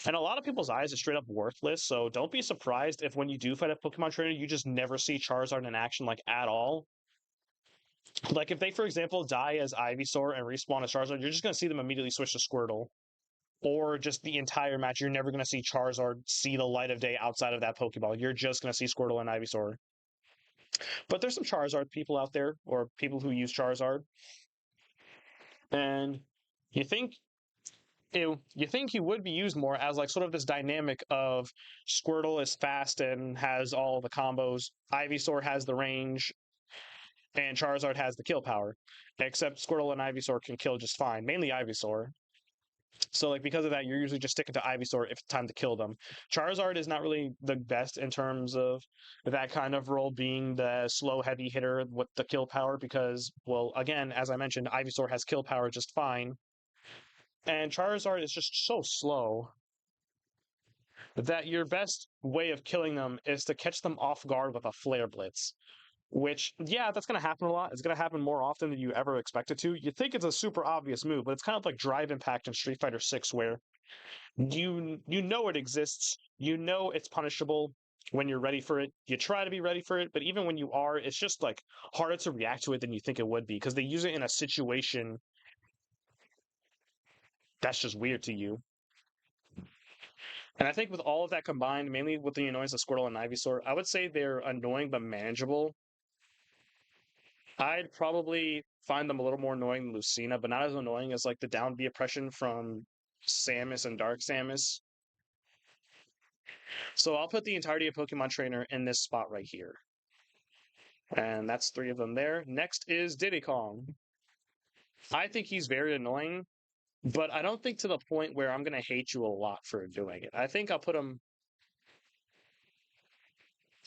Speaker 1: in a lot of people's eyes, is straight up worthless. So don't be surprised if when you do fight a Pokemon trainer, you just never see Charizard in action, like at all. Like if they, for example, die as Ivysaur and respawn as Charizard, you're just going to see them immediately switch to Squirtle. Or just the entire match, you're never going to see Charizard see the light of day outside of that Pokeball. You're just going to see Squirtle and Ivysaur. But there's some Charizard people out there, or people who use Charizard, and you think you think he would be used more as like sort of this dynamic of Squirtle is fast and has all the combos, Ivysaur has the range, and Charizard has the kill power. Except Squirtle and Ivysaur can kill just fine, mainly Ivysaur. So like because of that, you're usually just sticking to Ivysaur if it's time to kill them. Charizard is not really the best in terms of that kind of role, being the slow heavy hitter with the kill power because, well, again, as I mentioned, Ivysaur has kill power just fine. And Charizard is just so slow that your best way of killing them is to catch them off guard with a Flare Blitz. Which, yeah, that's going to happen a lot. It's going to happen more often than you ever expect it to. You think it's a super obvious move, but it's kind of like Drive Impact in Street Fighter 6, where you know it exists, you know it's punishable when you're ready for it. You try to be ready for it, but even when you are, it's just like harder to react to it than you think it would be because they use it in a situation that's just weird to you. And I think with all of that combined, mainly with the annoyance of Squirtle and Ivysaur, I would say they're annoying but manageable. I'd probably find them a little more annoying than Lucina, but not as annoying as like the down B oppression from Samus and Dark Samus. So I'll put the entirety of Pokemon Trainer in this spot right here. And that's three of them there. Next is Diddy Kong. I think he's very annoying, but I don't think to the point where I'm going to hate you a lot for doing it. I think I'll put him.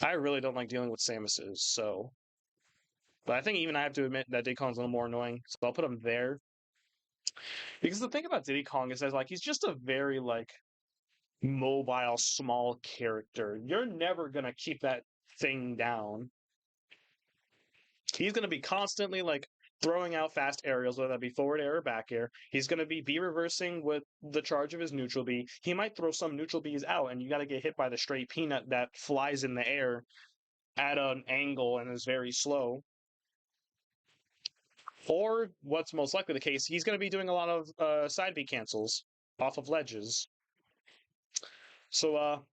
Speaker 1: I really don't like dealing with Samuses, so. But I think even I have to admit that Diddy Kong's a little more annoying, so I'll put him there. Because the thing about Diddy Kong is that like he's just a very like mobile, small character. You're never gonna keep that thing down. He's gonna be constantly like throwing out fast aerials, whether that be forward air or back air. He's gonna be reversing with the charge of his neutral B. He might throw some neutral Bs out, and you got to get hit by the straight peanut that flies in the air at an angle and is very slow. Or what's most likely the case, he's going to be doing a lot of side B cancels off of ledges. So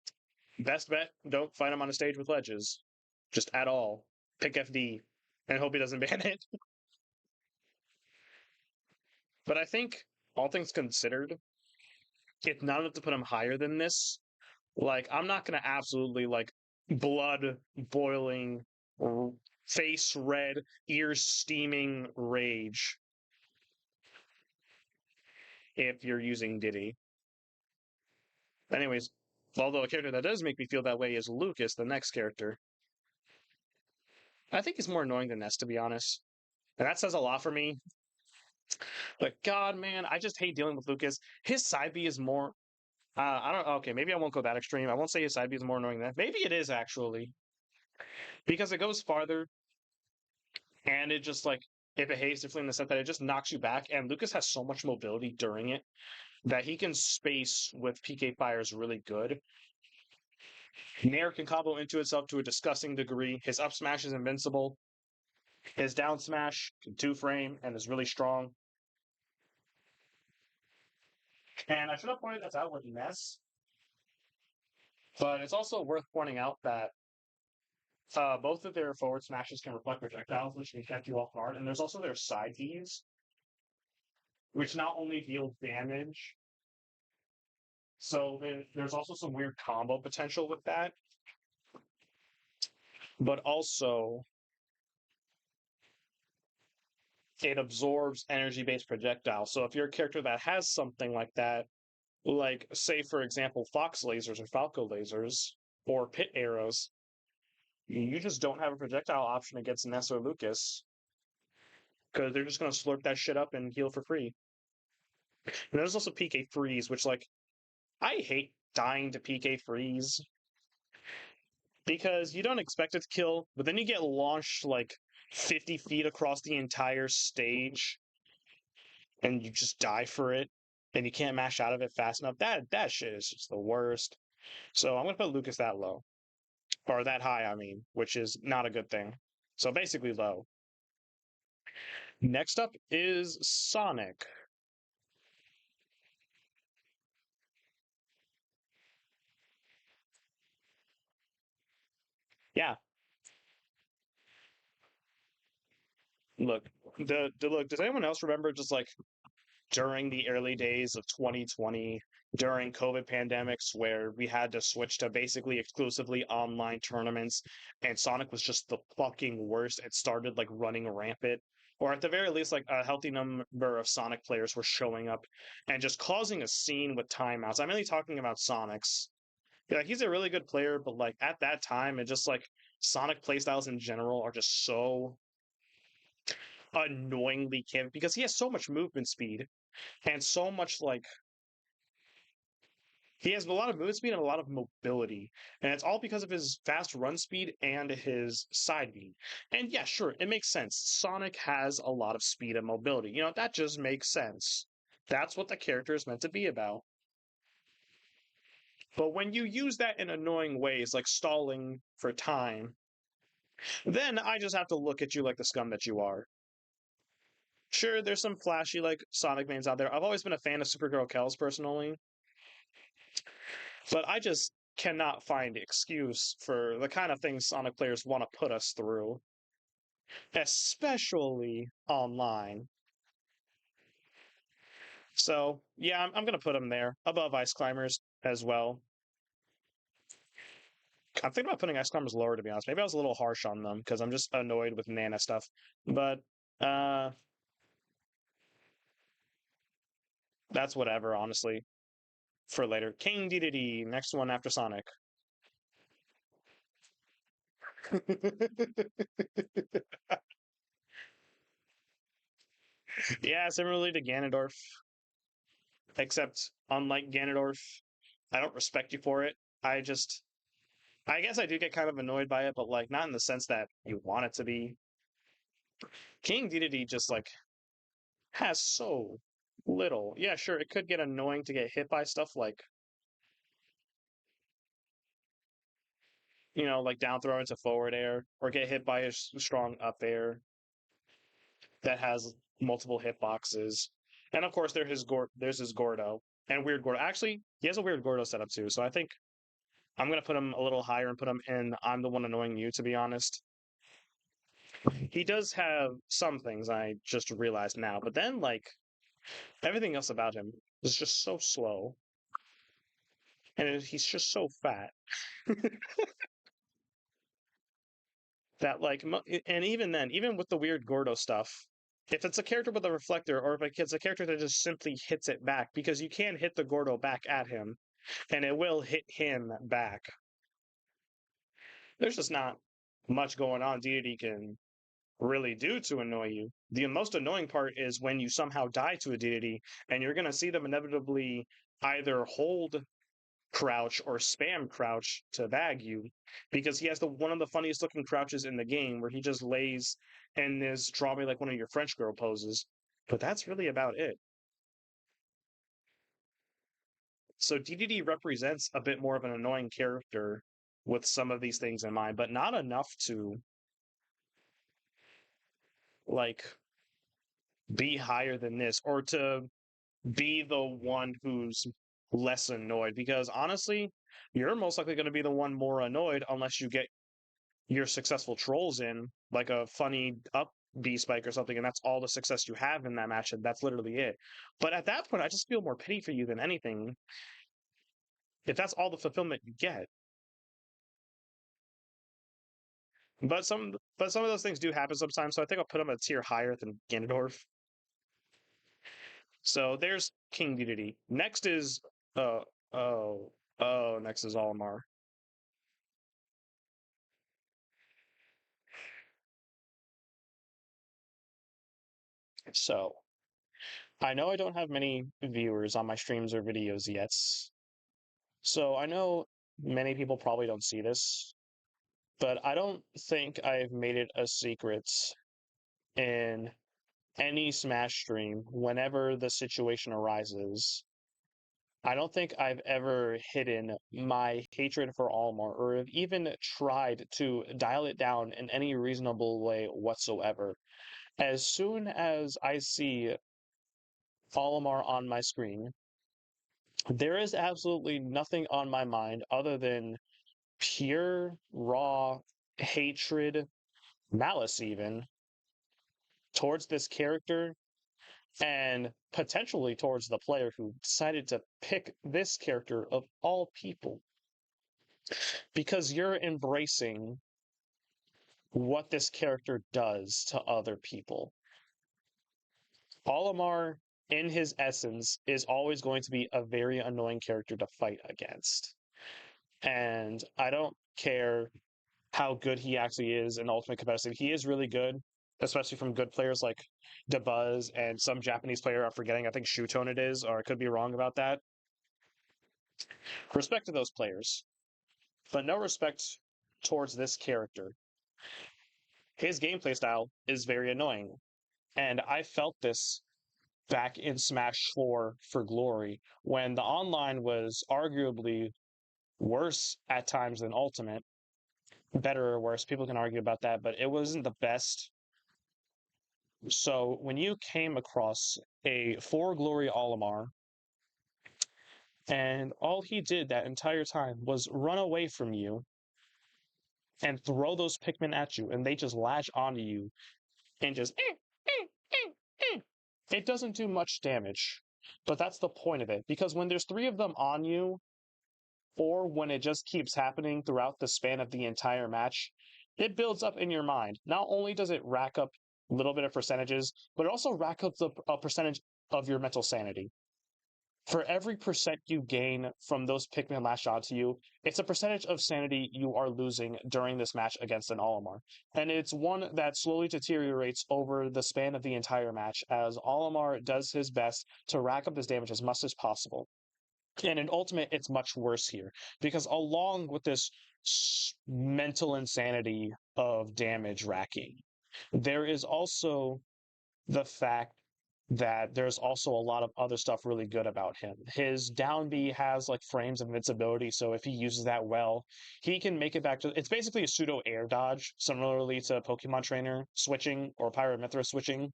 Speaker 1: best bet, don't fight him on a stage with ledges. Just at all. Pick FD and hope he doesn't ban it. But I think, all things considered, it's not enough to put him higher than this. Like, I'm not going to absolutely, like, blood boiling, face red, ears steaming rage if you're using Diddy. Anyways, although a character that does make me feel that way is Lucas, the next character. I think he's more annoying than Ness, to be honest. And that says a lot for me. But God, man, I just hate dealing with Lucas. His side B is more. I don't. Okay, maybe I won't go that extreme. I won't say his side B is more annoying than that. Maybe it is actually because it goes farther, and it just like it behaves differently in the sense that it just knocks you back. And Lucas has so much mobility during it that he can space with PK fires really good. Nair can combo into itself to a disgusting degree. His up smash is invincible. His down smash can two frame and is really strong. And I should have pointed this out with Ness, but it's also worth pointing out that Both of their forward smashes can reflect projectiles, which can catch you off guard, and there's also their side Ds, which not only deal damage, so there's also some weird combo potential with that, but also it absorbs energy-based projectiles. So if you're a character that has something like that, like say for example Fox lasers or Falco lasers or pit arrows, you just don't have a projectile option against Ness or Lucas because they're just going to slurp that shit up and heal for free. And there's also PK freeze, which like I hate dying to PK freeze because you don't expect it to kill, but then you get launched like 50 feet across the entire stage and you just die for it and you can't mash out of it fast enough. That shit is just the worst. So I'm gonna put Lucas that low. Or that high, I mean, which is not a good thing. So basically low. Next up is Sonic. Yeah, look, the look. Does anyone else remember just like during the early days of 2020, during COVID pandemics, where we had to switch to basically exclusively online tournaments, and Sonic was just the fucking worst. It started like running rampant, or at the very least, like a healthy number of Sonic players were showing up and just causing a scene with timeouts. I'm only talking about Sonic's. Yeah, he's a really good player, but like at that time, it just like Sonic playstyles in general are just so annoyingly camp because he has so much movement speed and so much like he has a lot of movement speed and a lot of mobility, and it's all because of his fast run speed and his side beam. And yeah, sure, it makes sense. Sonic has a lot of speed and mobility. You know, that just makes sense. That's what the character is meant to be about. But when you use that in annoying ways, like stalling for time, then I just have to look at you like the scum that you are. Sure, there's some flashy like Sonic mains out there. I've always been a fan of Supergirl Kells personally, but I just cannot find excuse for the kind of things Sonic players want to put us through, especially online. So yeah, I'm gonna put him there above Ice Climbers as well. I'm thinking about putting Ice Climbers lower to be honest. Maybe I was a little harsh on them because I'm just annoyed with Nana stuff. But uh that's whatever, honestly. For later. King Dedede, next one after Sonic. Yeah, similarly to Ganondorf, except unlike Ganondorf, I don't respect you for it. I just, I guess I do get kind of annoyed by it, but like not in the sense that you want it to be. King Dedede just like has so little. Yeah, sure, it could get annoying to get hit by stuff like, like down throw into forward air, or get hit by a strong up air that has multiple hitboxes. And of course, there's his Gordo and weird Gordo. Actually, he has a weird Gordo setup too. So I think I'm gonna put him a little higher and put him in. I'm the one annoying you, to be honest. He does have some things I just realized now, but then like everything else about him is just so slow, and he's just so fat that like, and even then, even with the weird Gordo stuff, if it's a character with a reflector, or if it's a character that just simply hits it back, because you can hit the Gordo back at him, and it will hit him back. There's just not much going on Deity can really do to annoy you. The most annoying part is when you somehow die to a deity and you're going to see them inevitably either hold crouch or spam crouch to bag you because he has the one of the funniest looking crouches in the game where he just lays and is draw me like one of your French girl poses. But that's really about it. So DDD represents a bit more of an annoying character with some of these things in mind, but not enough to like be higher than this or to be the one who's less annoyed because honestly, you're most likely going to be the one more annoyed unless you get your successful trolls in, like a funny up B spike or something, and that's all the success you have in that match, and that's literally it. But at that point, I just feel more pity for you than anything. If that's all the fulfillment you get, but some of those things do happen sometimes. So I think I'll put him a tier higher than Ganondorf. So there's King Dedede. Next is uh oh next is Olimar. So I know I don't have many viewers on my streams or videos yet. So I know many people probably don't see this, but I don't think I've made it a secret in any Smash stream whenever the situation arises. I don't think I've ever hidden my hatred for Almar or have even tried to dial it down in any reasonable way whatsoever. As soon as I see Olimar on my screen, there is absolutely nothing on my mind other than pure, raw hatred, malice, even towards this character and potentially towards the player who decided to pick this character of all people because you're embracing what this character does to other people. Olimar, in his essence, is always going to be a very annoying character to fight against. And I don't care how good he actually is in ultimate competitive. He is really good, especially from good players like DeBuzz and some Japanese player I'm forgetting. I think Shutone it is, or I could be wrong about that. Respect to those players, but no respect towards this character. His gameplay style is very annoying, and I felt this back in Smash 4 for Glory when the online was arguably worse at times than Ultimate. Better or worse, people can argue about that, but it wasn't the best. So when you came across a for Glory Olimar, and all he did that entire time was run away from you and throw those Pikmin at you, and they just latch onto you and just it doesn't do much damage. But that's the point of it, because when there's three of them on you, or when it just keeps happening throughout the span of the entire match, it builds up in your mind. Not only does it rack up a little bit of percentages, but it also racks up a percentage of your mental sanity. For every percent you gain from those Pikmin latched onto you, it's a percentage of sanity you are losing during this match against an Olimar. And it's one that slowly deteriorates over the span of the entire match as Olimar does his best to rack up this damage as much as possible. And in Ultimate, it's much worse here because along with this mental insanity of damage racking, there is also the fact that there's also a lot of other stuff really good about him. His down B has like frames of invincibility, so if he uses that well, he can make it back to it's basically a pseudo air dodge, similarly to Pokemon Trainer switching or Pyramithra switching,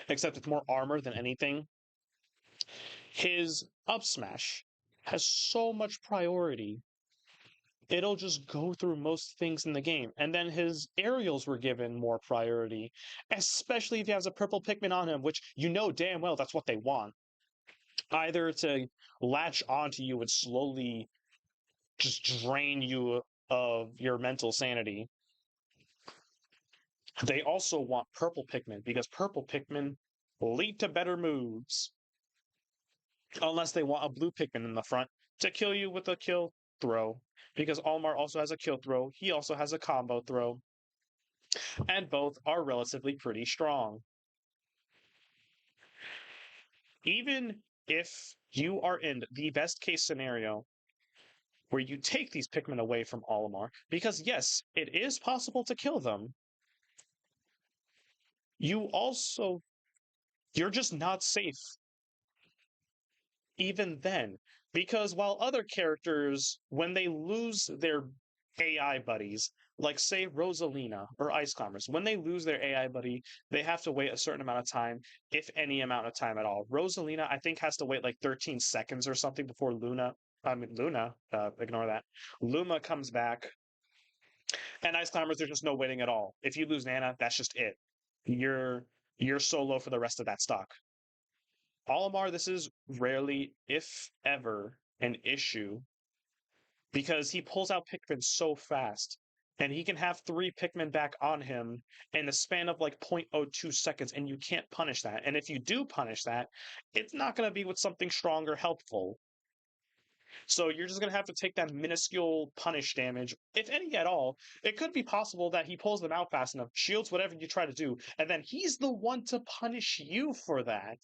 Speaker 1: except it's more armor than anything. His up smash has so much priority. It'll just go through most things in the game. And then his aerials were given more priority, especially if he has a purple Pikmin on him, which you know damn well that's what they want. Either to latch onto you and slowly just drain you of your mental sanity. They also want purple Pikmin because purple Pikmin lead to better moves. Unless they want a blue Pikmin in the front to kill you with a kill throw. Because Almar also has a kill throw, he also has a combo throw, and both are relatively pretty strong. Even if you are in the best case scenario where you take these Pikmin away from Olimar, because yes, it is possible to kill them, you're just not safe even then. Because while other characters, when they lose their AI buddies, like say Rosalina or Ice Climbers, when they lose their AI buddy, they have to wait a certain amount of time, if any amount of time at all. Rosalina, I think, has to wait like 13 seconds or something before Luna, ignore that. Luma comes back. And ice climbers, there's just no waiting at all. If you lose Nana, that's just it. You're you're solo for the rest of that stock. Olimar, this is rarely, if ever, an issue because he pulls out Pikmin so fast. And he can have three Pikmin back on him in the span of like 0.02 seconds, and you can't punish that. And if you do punish that, it's not going to be with something strong or helpful. So you're just going to have to take that minuscule punish damage, if any at all. It could be possible that he pulls them out fast enough, shields whatever you try to do, and then he's the one to punish you for that.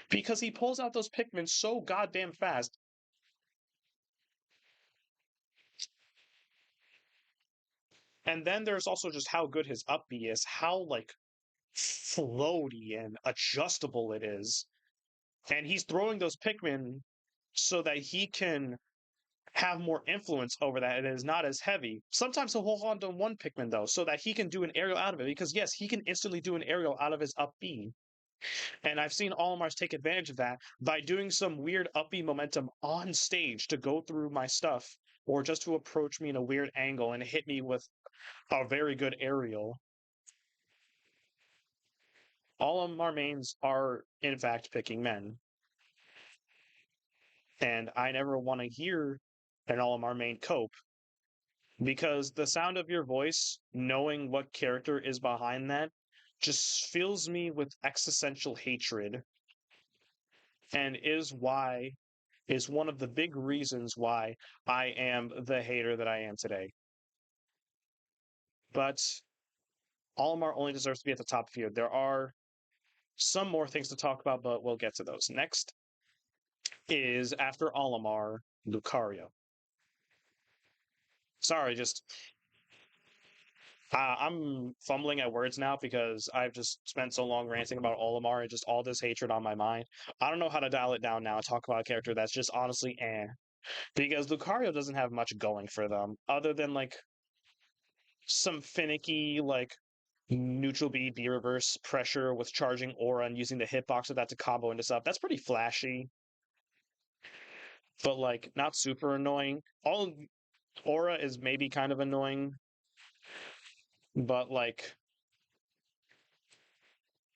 Speaker 1: Because he pulls out those Pikmin so goddamn fast. And then there's also just how good his up B is, how like floaty and adjustable it is. And he's throwing those Pikmin so that he can have more influence over that. It is not as heavy. Sometimes he'll hold on to one Pikmin though, so that he can do an aerial out of it. Because yes, he can instantly do an aerial out of his up B. And I've seen Olimars take advantage of that by doing some weird up B momentum on stage to go through my stuff, or just to approach me in a weird angle and hit me with a very good aerial. Olimar mains are in fact picking men. And I never want to hear an Olimar main cope because the sound of your voice, knowing what character is behind that, just fills me with existential hatred and is one of the big reasons why I am the hater that I am today. But Olimar only deserves to be at the top here. There are some more things to talk about, but we'll get to those. Next is after Olimar, Lucario. Sorry, just I'm fumbling at words now because I've just spent so long ranting about Olimar and just all this hatred on my mind. I don't know how to dial it down now and talk about a character that's just honestly because Lucario doesn't have much going for them other than like some finicky like neutral B reverse pressure with charging aura and using the hitbox of that to combo into stuff. That's pretty flashy, but like not super annoying. All aura is maybe kind of annoying, but like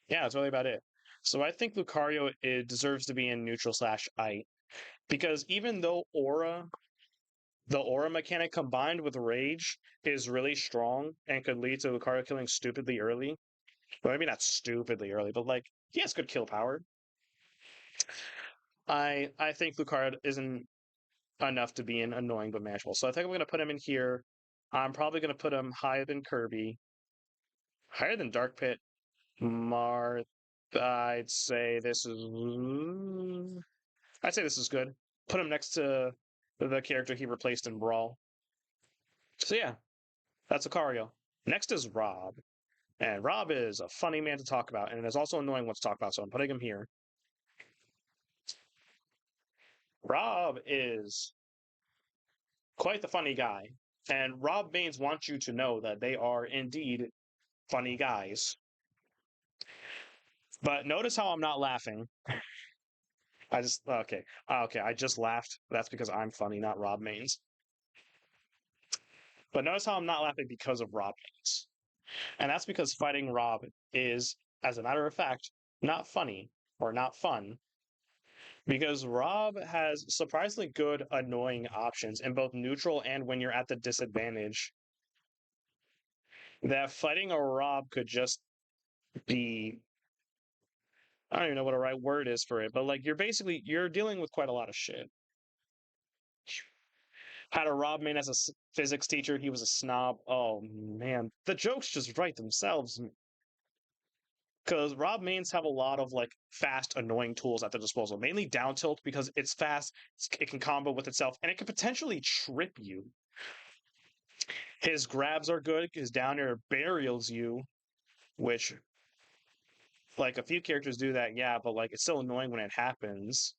Speaker 1: yeah, that's really about it. So I think Lucario it deserves to be in neutral slash I because even though aura, the aura mechanic combined with rage is really strong and could lead to Lucario killing stupidly early. Well, maybe not stupidly early, but like he has good kill power. I think Lucario isn't enough to be an annoying but manageable. So I think I'm gonna put him in here. I'm probably gonna put him higher than Kirby, higher than Dark Pit. Marth, I'd say this is I'd say this is good. Put him next to the character he replaced in Brawl. So yeah, that's Lucario. Next is Rob. And Rob is a funny man to talk about, and is also annoying one to talk about, so I'm putting him here. Rob is quite the funny guy. And Rob Baines wants you to know that they are indeed funny guys. But notice how I'm not laughing. I just okay. I just laughed. That's because I'm funny, not Rob Maines. But notice how I'm not laughing because of Rob Maines. And that's because fighting Rob is, as a matter of fact, not funny or not fun. Because Rob has surprisingly good annoying options in both neutral and when you're at the disadvantage. That fighting a Rob could just be I don't even know what a right word is for it, but like you're dealing with quite a lot of shit. Had a Rob Main as a physics teacher, he was a snob. Oh man, the jokes just write themselves. Because Rob Mains have a lot of like fast, annoying tools at their disposal, mainly down tilt because it's fast, it can combo with itself, and it can potentially trip you. His grabs are good. His down air burials you, which like a few characters do that, yeah, but like it's still annoying when it happens.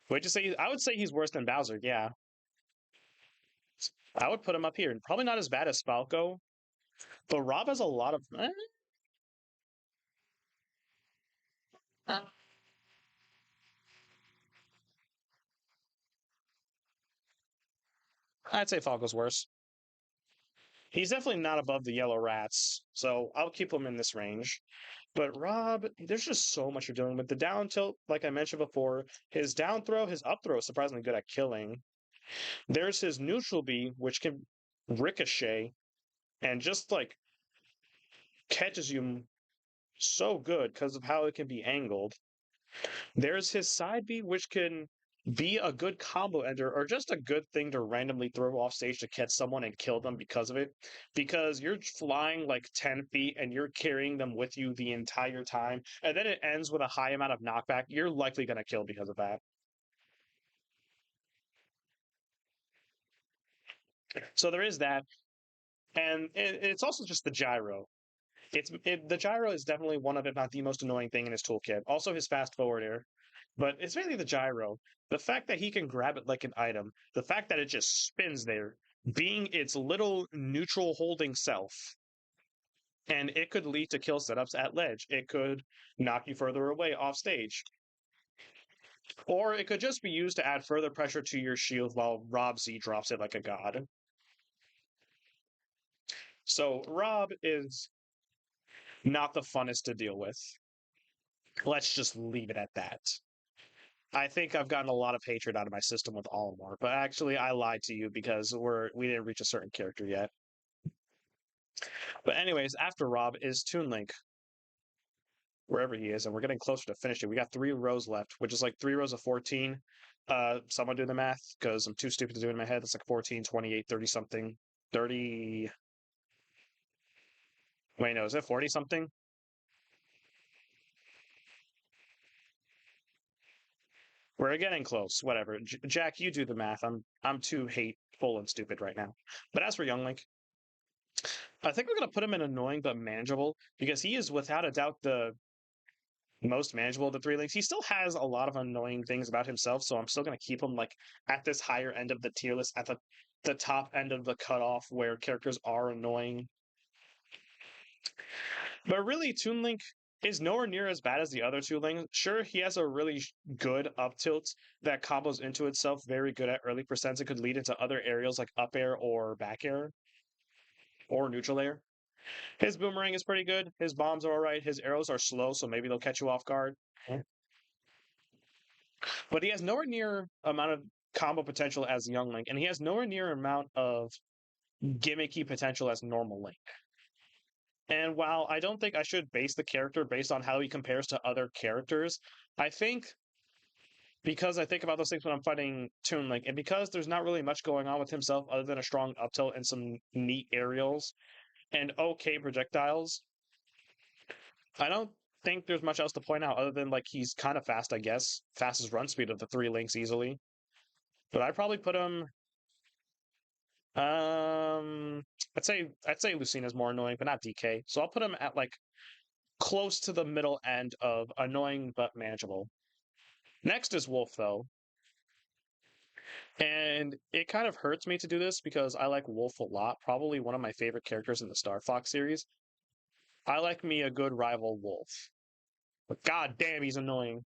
Speaker 1: Would you say? I would say he's worse than Bowser. Yeah, I would put him up here. Probably not as bad as Falco, but Rob has a lot of. I'd say Falco's worse. He's definitely not above the yellow rats, so I'll keep him in this range. But Rob, there's just so much you're doing with the down tilt, like I mentioned before. His down throw, his up throw is surprisingly good at killing. There's his neutral B, which can ricochet and just like catches you so good because of how it can be angled. There's his side B, which can be a good combo ender or just a good thing to randomly throw off stage to catch someone and kill them because of it. Because you're flying like 10 feet and you're carrying them with you the entire time, and then it ends with a high amount of knockback, you're likely going to kill because of that. So there is that. And it's also just the gyro. The gyro is definitely one of, if not the most annoying thing in his toolkit. Also his fast forward air, but it's mainly the gyro. The fact that he can grab it like an item, the fact that it just spins there, being its little neutral holding self, and it could lead to kill setups at ledge. It could knock you further away off stage, or it could just be used to add further pressure to your shield while Rob Z drops it like a god. So Rob is not the funnest to deal with. Let's just leave it at that. I think I've gotten a lot of hatred out of my system with Olimar, but actually I lied to you because we didn't reach a certain character yet. But anyways, after Rob is Toon Link, wherever he is, and we're getting closer to finishing. We got 3 rows left, which is like 3 rows of 14. Someone do the math because I'm too stupid to do it in my head. It's like 14, 28, 30 something. 30. Wait, no, is it 40 something? We're getting close. Whatever. Jack, you do the math. I'm too hateful and stupid right now. But as for Young Link, I think we're gonna put him in annoying but manageable because he is without a doubt the most manageable of the 3 links. He still has a lot of annoying things about himself, so I'm still gonna keep him like at this higher end of the tier list, at the top end of the cutoff where characters are annoying. But really, Toon Link is nowhere near as bad as the other 2 links. Sure, he has a really good up tilt that combos into itself very good at early percents. It could lead into other aerials like up air or back air or neutral air. His boomerang is pretty good. His bombs are all right. His arrows are slow, so maybe they'll catch you off guard. But he has nowhere near amount of combo potential as Young Link, and he has nowhere near amount of gimmicky potential as normal Link. And while I don't think I should base the character based on how he compares to other characters, I think because I think about those things when I'm fighting Toon Link, and because there's not really much going on with himself other than a strong up tilt and some neat aerials and okay projectiles, I don't think there's much else to point out other than like he's kind of fast, I guess. Fastest run speed of the 3 links easily. But I'd probably put him um I'd say Lucina's more annoying, but not DK. So I'll put him at like close to the middle end of annoying but manageable. Next is Wolf though. And it kind of hurts me to do this because I like Wolf a lot, probably one of my favorite characters in the Star Fox series. I like me a good rival Wolf. But god damn, he's annoying.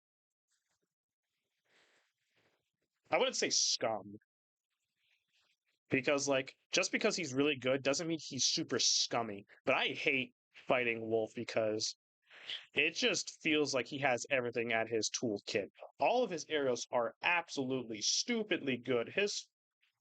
Speaker 1: I wouldn't say scum because like just because he's really good doesn't mean he's super scummy. But I hate fighting Wolf because it just feels like he has everything at his toolkit. All of his arrows are absolutely stupidly good. His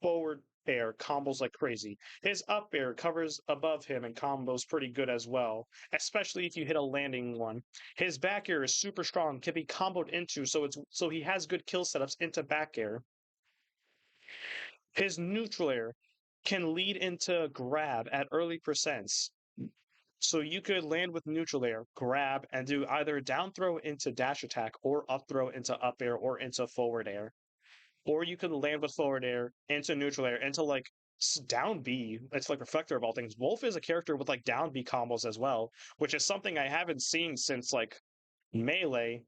Speaker 1: forward air combos like crazy. His up air covers above him and combos pretty good as well, especially if you hit a landing one. His back air is super strong, can be comboed into, so he has good kill setups into back air. His neutral air can lead into grab at early percents. So you could land with neutral air, grab, and do either down throw into dash attack or up throw into up air or into forward air. Or you can land with forward air into neutral air into like down B. It's like reflector of all things. Wolf is a character with like down B combos as well, which is something I haven't seen since like Melee.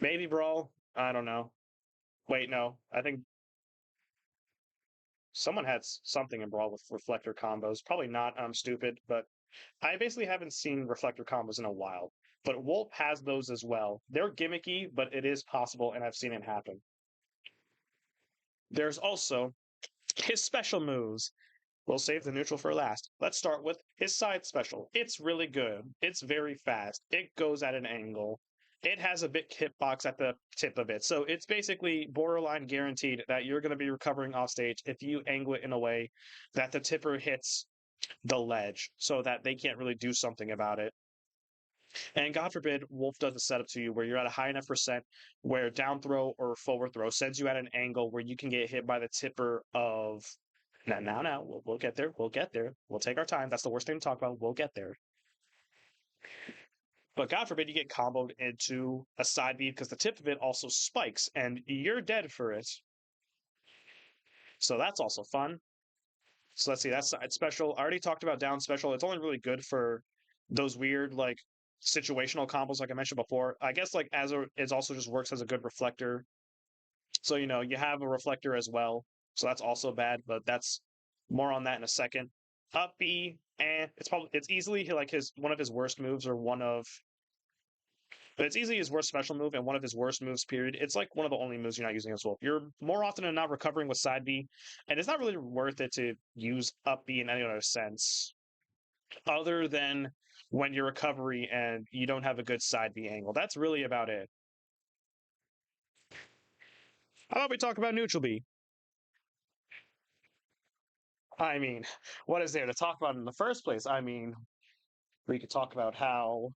Speaker 1: Maybe Brawl. I don't know. Wait, no. I think someone had something in Brawl with reflector combos. Probably not. I'm stupid, but I basically haven't seen reflector combos in a while. But Wolf has those as well. They're gimmicky, but it is possible, and I've seen it happen. There's also his special moves. We'll save the neutral for last. Let's start with his side special. It's really good. It's very fast. It goes at an angle. It has a big hitbox at the tip of it. So it's basically borderline guaranteed that you're going to be recovering off stage if you angle it in a way that the tipper hits the ledge so that they can't really do something about it. And God forbid Wolf does a setup to you where you're at a high enough percent where down throw or forward throw sends you at an angle where you can get hit by the tipper of. Now, we'll get there. We'll get there. We'll take our time. That's the worst thing to talk about. We'll get there. But God forbid you get comboed into a side beat because the tip of it also spikes and you're dead for it. So that's also fun. So let's see, that's side special. I already talked about down special. It's only really good for those weird like situational combos like I mentioned before. I guess like as a it also just works as a good reflector. So you have a reflector as well. So that's also bad, but that's more on that in a second. Up B, and it's easily like his one of his worst moves or one of but it's easily his worst special move and one of his worst moves, period. It's like one of the only moves you're not using as well. You're more often than not recovering with side B, and it's not really worth it to use up B in any other sense, other than when you're recovery and you don't have a good side B angle. That's really about it. How about we talk about neutral B? I mean, what is there to talk about in the first place? I mean, we could talk about how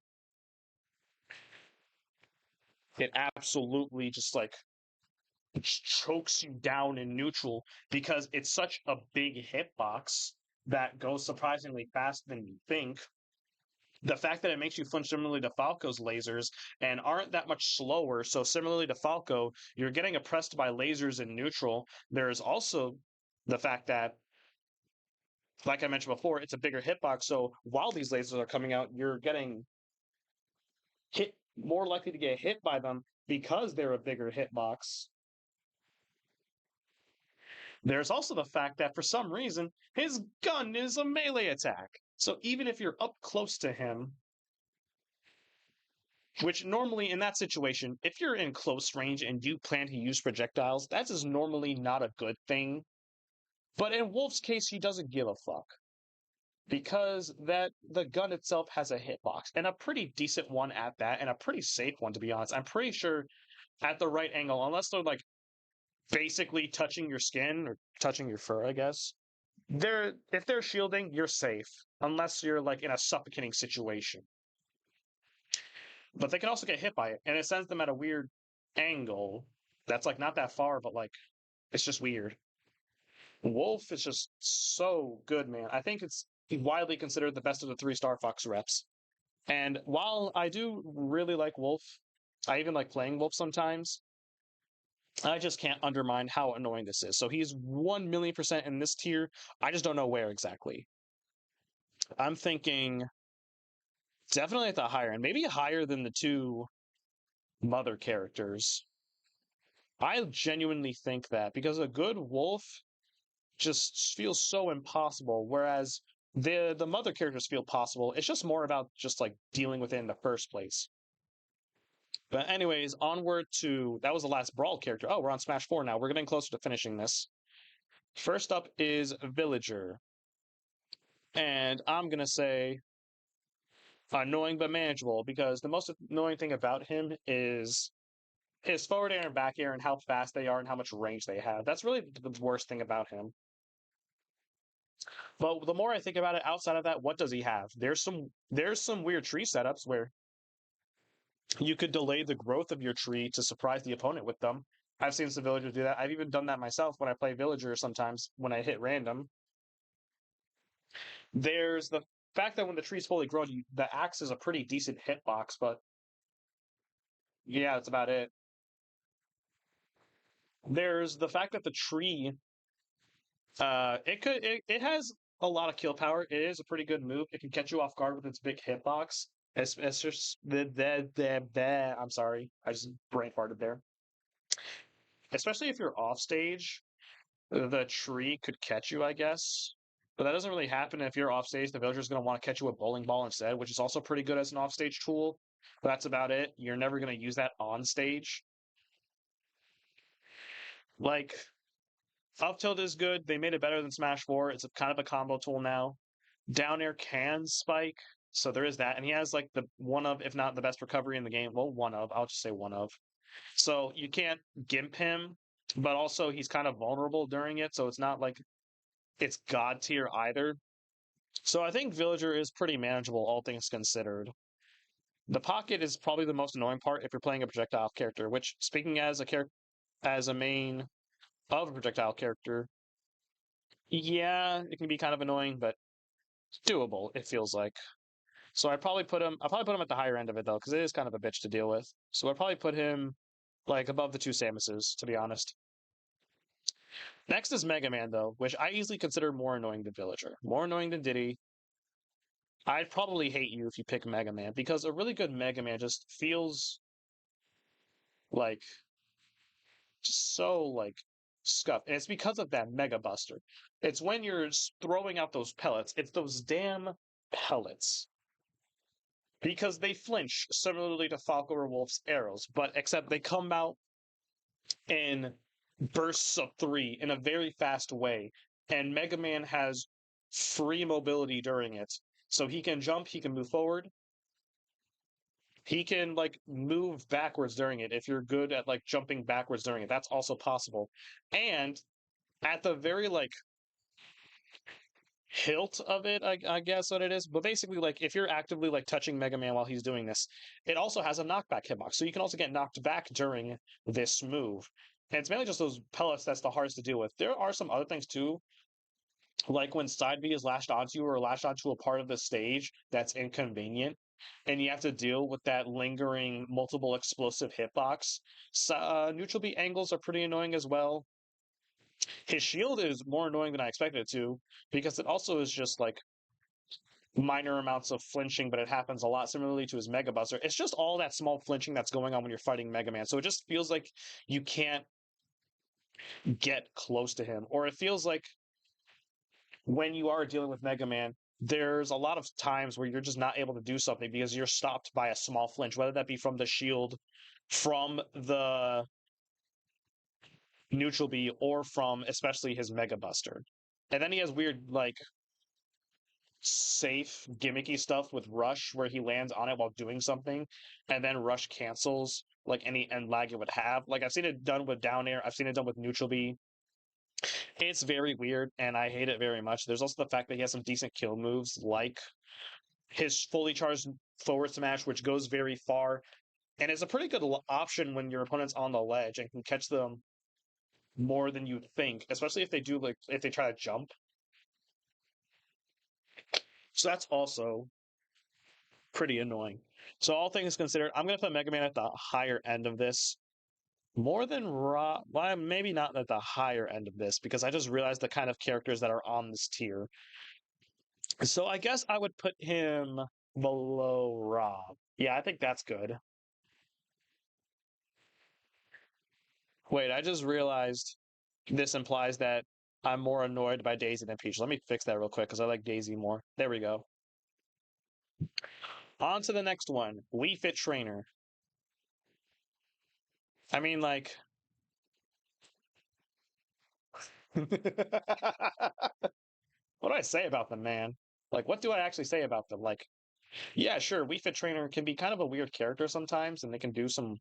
Speaker 1: it absolutely just like chokes you down in neutral because it's such a big hitbox that goes surprisingly fast than you think. The fact that it makes you flinch similarly to Falco's lasers and aren't that much slower. So, similarly to Falco, you're getting oppressed by lasers in neutral. There's also the fact that, like I mentioned before, it's a bigger hitbox. So, while these lasers are coming out, you're getting hit more likely to get hit by them because they're a bigger hitbox. There's also the fact that for some reason, his gun is a melee attack. So even if you're up close to him, which normally in that situation, if you're in close range and you plan to use projectiles, that is normally not a good thing. But in Wolf's case, he doesn't give a fuck because that the gun itself has a hitbox and a pretty decent one at that, and a pretty safe one to be honest. I'm pretty sure at the right angle, unless they're like basically touching your skin or touching your fur, I guess. They're if they're shielding, you're safe unless you're like in a suffocating situation. But they can also get hit by it, and it sends them at a weird angle that's like not that far, but like it's just weird. Wolf is just so good, man. I think it's widely considered the best of the three Star Fox reps. And while I do really like Wolf, I even like playing Wolf sometimes. I just can't undermine how annoying this is. So he's 1,000,000% in this tier. I just don't know where exactly. I'm thinking definitely at the higher end, maybe higher than the two mother characters. I genuinely think that because a good wolf just feels so impossible, whereas the mother characters feel possible. It's just more about just like dealing with it in the first place. But anyways, onward to that was the last brawl character. Oh, we're on Smash 4 now. We're getting closer to finishing this. First up is Villager. And I'm gonna say annoying but manageable because the most annoying thing about him is his forward air and back air and how fast they are and how much range they have. That's really the worst thing about him. But the more I think about it, outside of that, what does he have? There's some weird tree setups where you could delay the growth of your tree to surprise the opponent with them. I've seen some villagers do that. I've even done that myself when I play villager sometimes when I hit random. There's the fact that when the tree's fully grown, the axe is a pretty decent hitbox, but yeah, that's about it. There's the fact that the tree it has a lot of kill power. It is a pretty good move. It can catch you off guard with its big hitbox. It's just the I'm sorry, I just brain farted there. Especially if you're off stage, the tree could catch you, I guess. But that doesn't really happen if you're off stage. The villager's going to want to catch you a bowling ball instead, which is also pretty good as an off stage tool. But that's about it. You're never going to use that on stage. Like Up tilt is good. They made it better than Smash 4. It's a kind of a combo tool now. Down air can spike, so there is that. And he has like the one of, if not the best recovery in the game. Well, one of, I'll just say one of. So you can't gimp him, but also he's kind of vulnerable during it. So it's not like it's god tier either. So I think Villager is pretty manageable, all things considered. The pocket is probably the most annoying part if you're playing a projectile character, which speaking as a character as a main of a projectile character, yeah, it can be kind of annoying, but doable, it feels like. So I'll probably put him at the higher end of it though, because it is kind of a bitch to deal with. So I'd probably put him like above the two Samuses, to be honest. Next is Mega Man though, which I easily consider more annoying than Villager. More annoying than Diddy. I'd probably hate you if you pick Mega Man because a really good Mega Man just feels like just so like scuffed. And it's because of that Mega Buster. It's when you're throwing out those pellets. It's those damn pellets. Because they flinch similarly to Falco or Wolf's arrows, but except they come out in bursts of three in a very fast way. And Mega Man has free mobility during it. So he can jump, he can move forward, he can like move backwards during it if you're good at like jumping backwards during it. That's also possible. And at the very like hilt of it, I guess what it is. But basically, like if you're actively like touching Mega Man while he's doing this, it also has a knockback hitbox. So you can also get knocked back during this move. And it's mainly just those pellets that's the hardest to deal with. There are some other things too, like when side B is lashed onto you or lashed onto a part of the stage that's inconvenient. And you have to deal with that lingering multiple explosive hitbox. So, neutral B angles are pretty annoying as well. His shield is more annoying than I expected it to, because it also is just like minor amounts of flinching, but it happens a lot similarly to his Mega Buster. It's just all that small flinching that's going on when you're fighting Mega Man. So it just feels like you can't get close to him. Or it feels like when you are dealing with Mega Man, there's a lot of times where you're just not able to do something because you're stopped by a small flinch, whether that be from the shield, from the neutral B, or from especially his Mega Buster. And then he has weird, like, safe, gimmicky stuff with Rush where he lands on it while doing something, and then Rush cancels like any end lag it would have. Like I've seen it done with down air, I've seen it done with neutral B. It's very weird, and I hate it very much. There's also the fact that he has some decent kill moves, like his fully charged forward smash, which goes very far, and is a pretty good option when your opponent's on the ledge and can catch them more than you think, especially if they do like if they try to jump. So that's also pretty annoying. So all things considered, I'm gonna put Mega Man at the higher end of this. More than Raw, well, maybe not at the higher end of this because I just realized the kind of characters that are on this tier. So I guess I would put him below Rob. Yeah, I think that's good. Wait, I just realized this implies that I'm more annoyed by Daisy than Peach. Let me fix that real quick because I like Daisy more. There we go. On to the next one. Wii Fit Trainer. I mean, like, what do I say about them, man? Like, what do I actually say about them? Like, yeah, sure, Wii Fit Trainer can be kind of a weird character sometimes, and they can do some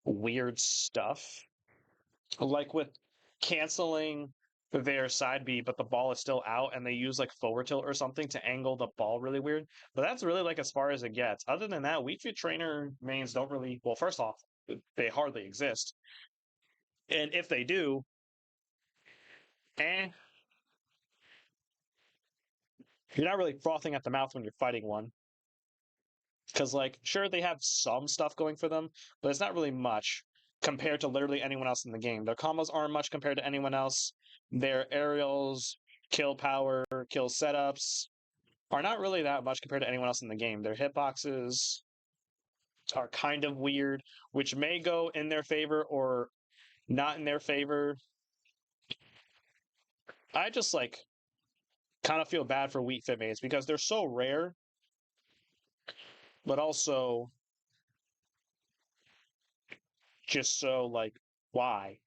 Speaker 1: weird stuff. Like with canceling their side B, but the ball is still out, and they use like forward tilt or something to angle the ball really weird. But that's really like as far as it gets. Other than that, Wii Fit Trainer mains don't really, well, first off, they hardly exist. And if they do, eh, you're not really frothing at the mouth when you're fighting one. Because, like, sure, they have some stuff going for them, but it's not really much compared to literally anyone else in the game. Their combos aren't much compared to anyone else. Their aerials, kill power, kill setups are not really that much compared to anyone else in the game. Their hitboxes are kind of weird, which may go in their favor or not in their favor. I just, like, kind of feel bad for Wheat Fit mates because they're so rare, but also just so, like, why?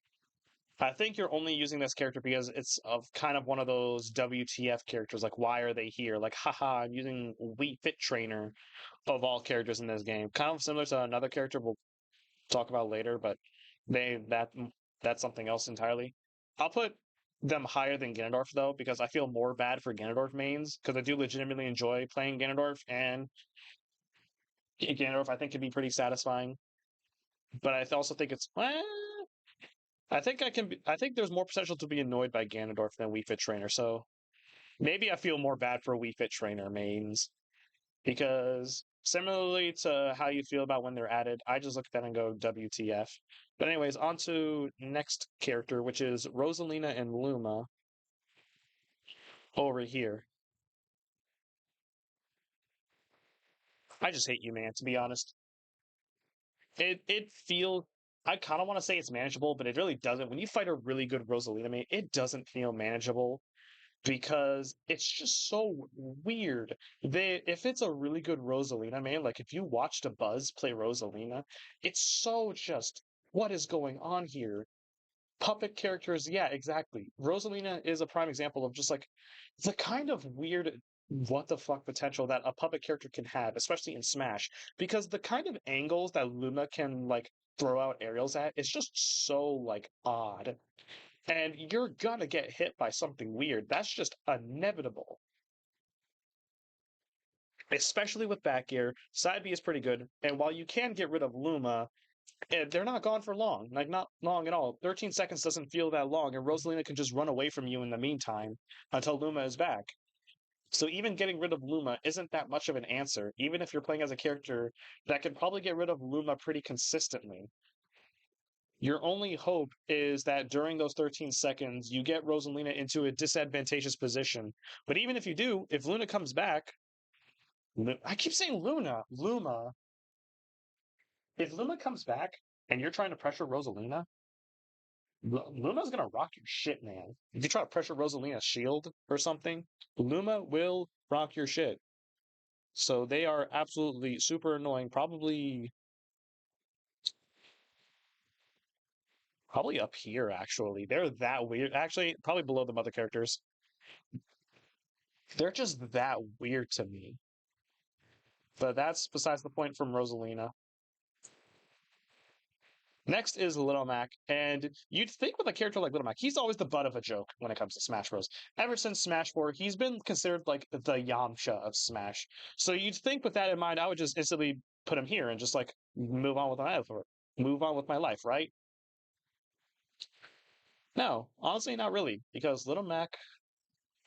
Speaker 1: I think you're only using this character because it's of kind of one of those WTF characters. Like, why are they here? Like, haha, I'm using Wheat Fit Trainer of all characters in this game. Kind of similar to another character we'll talk about later, but they that's something else entirely. I'll put them higher than Ganondorf though, because I feel more bad for Ganondorf mains because I do legitimately enjoy playing Ganondorf, and Ganondorf I think can be pretty satisfying. But I also think it's I think I can be, I think there's more potential to be annoyed by Ganondorf than Wii Fit Trainer. So maybe I feel more bad for Wii Fit Trainer mains because similarly to how you feel about when they're added, I just look at that and go WTF. But anyways, on to next character, which is Rosalina and Luma over here. I just hate you, man, to be honest. It feels I kind of want to say it's manageable, but it really doesn't. When you fight a really good Rosalina main, it doesn't feel manageable because it's just so weird. If it's a really good Rosalina main, like if you watched a Buzz play Rosalina, it's so just what is going on here? Puppet characters, yeah, exactly. Rosalina is a prime example of just like the kind of weird what the fuck potential that a puppet character can have, especially in Smash, because the kind of angles that Luna can like throw out aerials at is just so like odd. And you're gonna get hit by something weird. That's just inevitable. Especially with back air, side B is pretty good. And while you can get rid of Luma, they're not gone for long. Like not long at all. 13 seconds doesn't feel that long, and Rosalina can just run away from you in the meantime until Luma is back. So even getting rid of Luma isn't that much of an answer, even if you're playing as a character that can probably get rid of Luma pretty consistently. Your only hope is that during those 13 seconds, you get Rosalina into a disadvantageous position. But even if you do, if Luna comes back, I keep saying Luma. If Luma comes back and you're trying to pressure Rosalina, Luma's gonna rock your shit, man. If you try to pressure Rosalina's shield or something, Luma will rock your shit. So they are absolutely super annoying. Probably up here, actually. They're that weird. Actually, probably below the other characters. They're just that weird to me. But that's besides the point from Rosalina. Next is Little Mac, and you'd think with a character like Little Mac, he's always the butt of a joke when it comes to Smash Bros. Ever since Smash 4, he's been considered like the Yamcha of Smash. So you'd think with that in mind, I would just instantly put him here and just like move on with my life, right? No, honestly, not really, because Little Mac,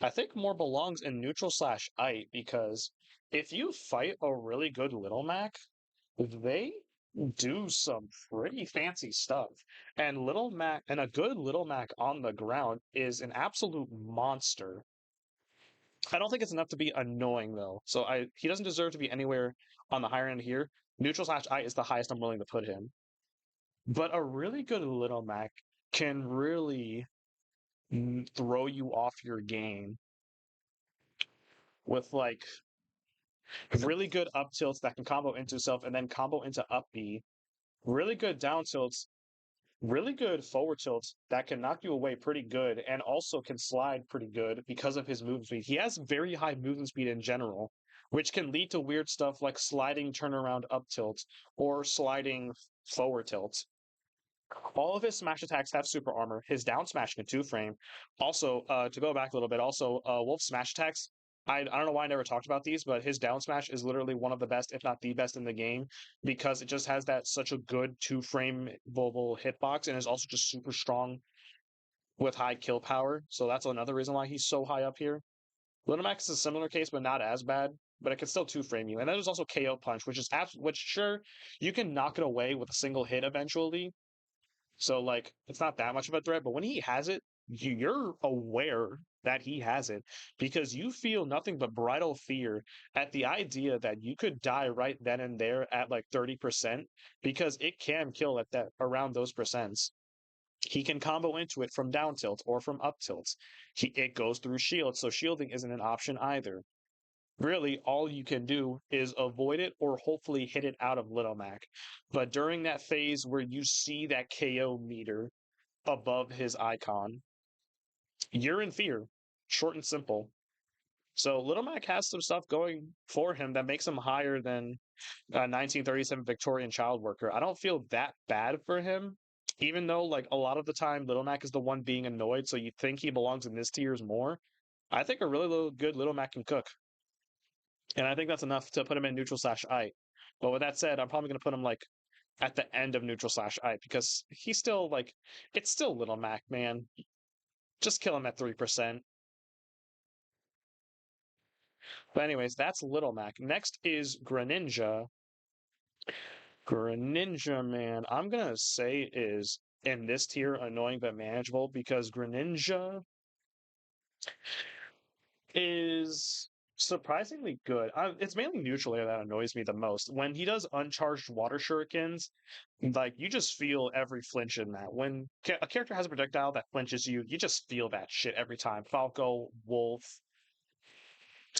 Speaker 1: I think more belongs in neutral slash ite because if you fight a really good Little Mac, they do some pretty fancy stuff. And Little Mac and a good Little Mac on the ground is an absolute monster. I don't think it's enough to be annoying though. So I he doesn't deserve to be anywhere on the higher end here. Neutral slash I is the highest I'm willing to put him. But a really good Little Mac can really throw you off your game with like really good up tilts that can combo into self and then combo into up B. Really good down tilts, really good forward tilts that can knock you away pretty good and also can slide pretty good because of his movement speed. He has very high movement speed in general, which can lead to weird stuff like sliding turnaround up tilts or sliding forward tilts. All of his smash attacks have super armor. His down smash can two frame. Also, to go back a little bit, also Wolf's smash attacks. I don't know why I never talked about these, but his down smash is literally one of the best, if not the best in the game, because it just has that such a good two frame mobile hitbox and is also just super strong with high kill power. So that's another reason why he's so high up here. Linomax is a similar case, but not as bad. But it can still two frame you. And then there's also KO punch, which is which sure you can knock it away with a single hit eventually, so like it's not that much of a threat, but when he has it, you're aware that he has it because you feel nothing but bridal fear at the idea that you could die right then and there at like 30% because it can kill at that around those percents. He can combo into it from down tilt or from up tilts. It goes through shield, so shielding isn't an option either. Really, all you can do is avoid it or hopefully hit it out of Little Mac. But during that phase where you see that KO meter, above his icon. You're in fear, short and simple. So Little Mac has some stuff going for him that makes him higher than a 1937 Victorian child worker. I don't feel that bad for him, even though like a lot of the time Little Mac is the one being annoyed, so you think he belongs in this tiers more. I think a really good Little Mac can cook, and I think that's enough to put him in neutral slash I. But with that said, I'm probably gonna put him like at the end of neutral slash I because he's still like it's still Little Mac, man. Just kill him at 3%. But anyways, that's Little Mac. Next is Greninja. Greninja, man, I'm gonna say is in this tier annoying but manageable because Greninja is surprisingly good. It's mainly neutral air that annoys me the most. When he does uncharged water shurikens, like you just feel every flinch in that. When a character has a projectile that flinches you, you just feel that shit every time. Falco, Wolf,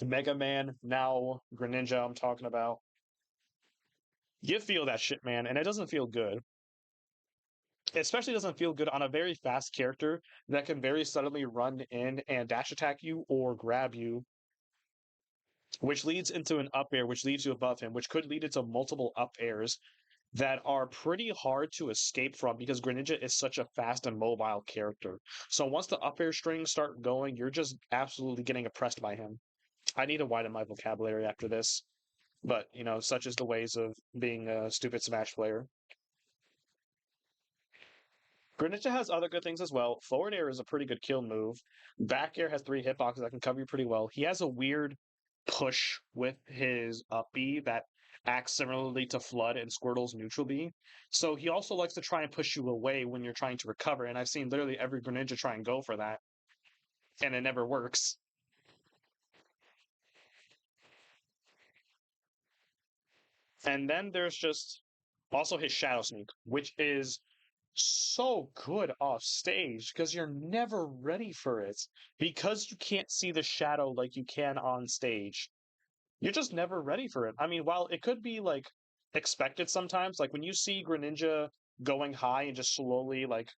Speaker 1: Mega Man, now Greninja, I'm talking about. You feel that shit, man, and it doesn't feel good. It especially doesn't feel good on a very fast character that can very suddenly run in and dash attack you or grab you, which leads into an up air, which leads you above him, which could lead into multiple up airs that are pretty hard to escape from because Greninja is such a fast and mobile character. So once the up air strings start going, you're just absolutely getting oppressed by him. I need to widen my vocabulary after this, but such is the ways of being a stupid Smash player. Greninja has other good things as well. Forward air is a pretty good kill move. Back air has three hitboxes that can cover you pretty well. He has a weird push with his up B that acts similarly to Flood and Squirtle's neutral B. So he also likes to try and push you away when you're trying to recover. And I've seen literally every Greninja try and go for that, and it never works. And then there's just also his Shadow Sneak, which is so good off stage because you're never ready for it because you can't see the shadow like you can on stage. You're just never ready for it. I mean, while it could be like expected sometimes, like when you see Greninja going high and just slowly like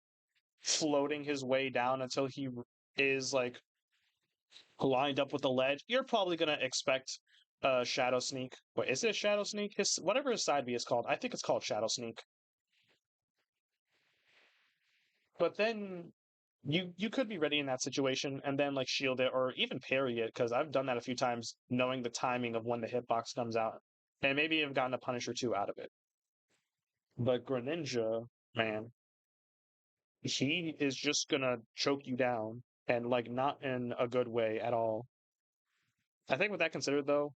Speaker 1: floating his way down until he is like lined up with the ledge, you're probably gonna expect Shadow Sneak. Wait, is it Shadow Sneak? His whatever his side B is called. I think it's called Shadow Sneak. But then you could be ready in that situation and then like shield it or even parry it because I've done that a few times, knowing the timing of when the hitbox comes out, and maybe have gotten a punish or two out of it. But Greninja, man, he is just gonna choke you down and like not in a good way at all. I think with that considered though,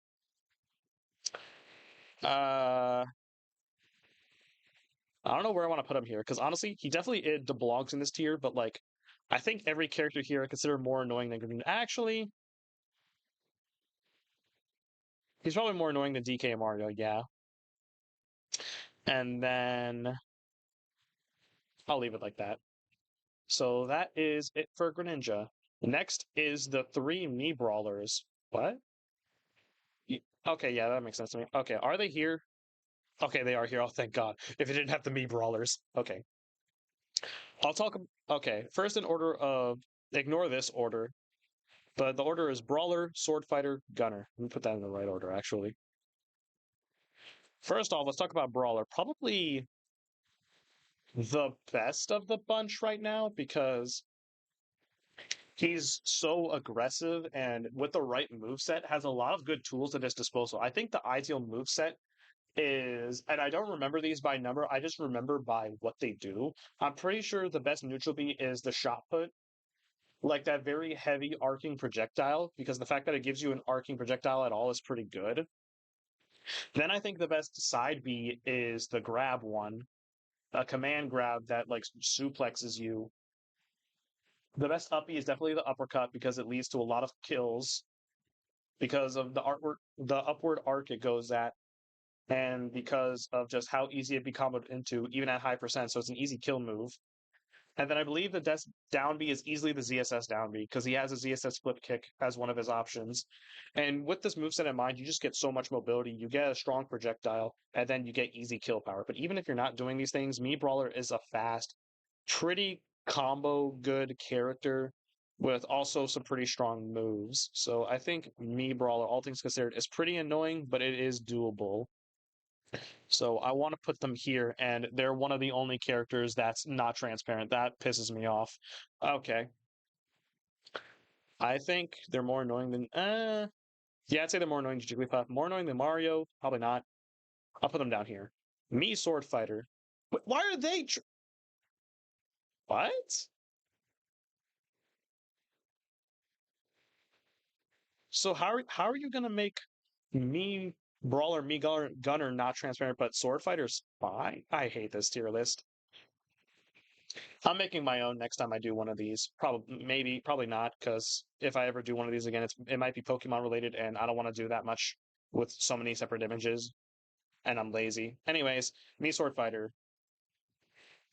Speaker 1: uh, I don't know where I want to put him here because honestly, he definitely it belongs in this tier. But like, I think every character here I consider more annoying than Greninja. Actually, he's probably more annoying than DK and Mario, yeah. And then I'll leave it like that. So that is it for Greninja. Next is the three Mii Brawlers. What? Okay, yeah, that makes sense to me. Okay, are they here? Okay, they are here. Oh, thank God. If it didn't have the Mii Brawlers. Okay. I'll talk. Okay, first in order of. Ignore this order, but the order is Brawler, Sword Fighter, Gunner. Let me put that in the right order, actually. First off, let's talk about Brawler. Probably the best of the bunch right now because he's so aggressive and with the right move set has a lot of good tools at his disposal. I think the ideal move set is, and I don't remember these by number, I just remember by what they do. I'm pretty sure the best neutral B is the shot put, like that very heavy arcing projectile, because the fact that it gives you an arcing projectile at all is pretty good. Then I think the best side B is the grab one, a command grab that like suplexes you. The best up B is definitely the uppercut because it leads to a lot of kills because of the upward arc it goes at, and because of just how easy it be comboed into, even at high percent. So it's an easy kill move. And then I believe the down B is easily the ZSS down B because he has a ZSS flip kick as one of his options. And with this moveset in mind, you just get so much mobility. You get a strong projectile, and then you get easy kill power. But even if you're not doing these things, Mii Brawler is a fast, pretty combo good character with also some pretty strong moves. So I think me Brawler, all things considered, is pretty annoying, but it is doable. So I want to put them here, and they're one of the only characters that's not transparent. That pisses me off. Okay. I think they're more annoying than yeah, I'd say they're more annoying than Jigglypuff. More annoying than Mario? Probably not. I'll put them down here. Me Sword Fighter. Why are they what? So how are you gonna make me Brawler, me Gunner not transparent, but Sword Fighter's fine? I hate this tier list. I'm making my own next time I do one of these. Probably, maybe, probably not, because if I ever do one of these again, it might be Pokemon related, and I don't want to do that much with so many separate images, and I'm lazy. Anyways, me Sword Fighter.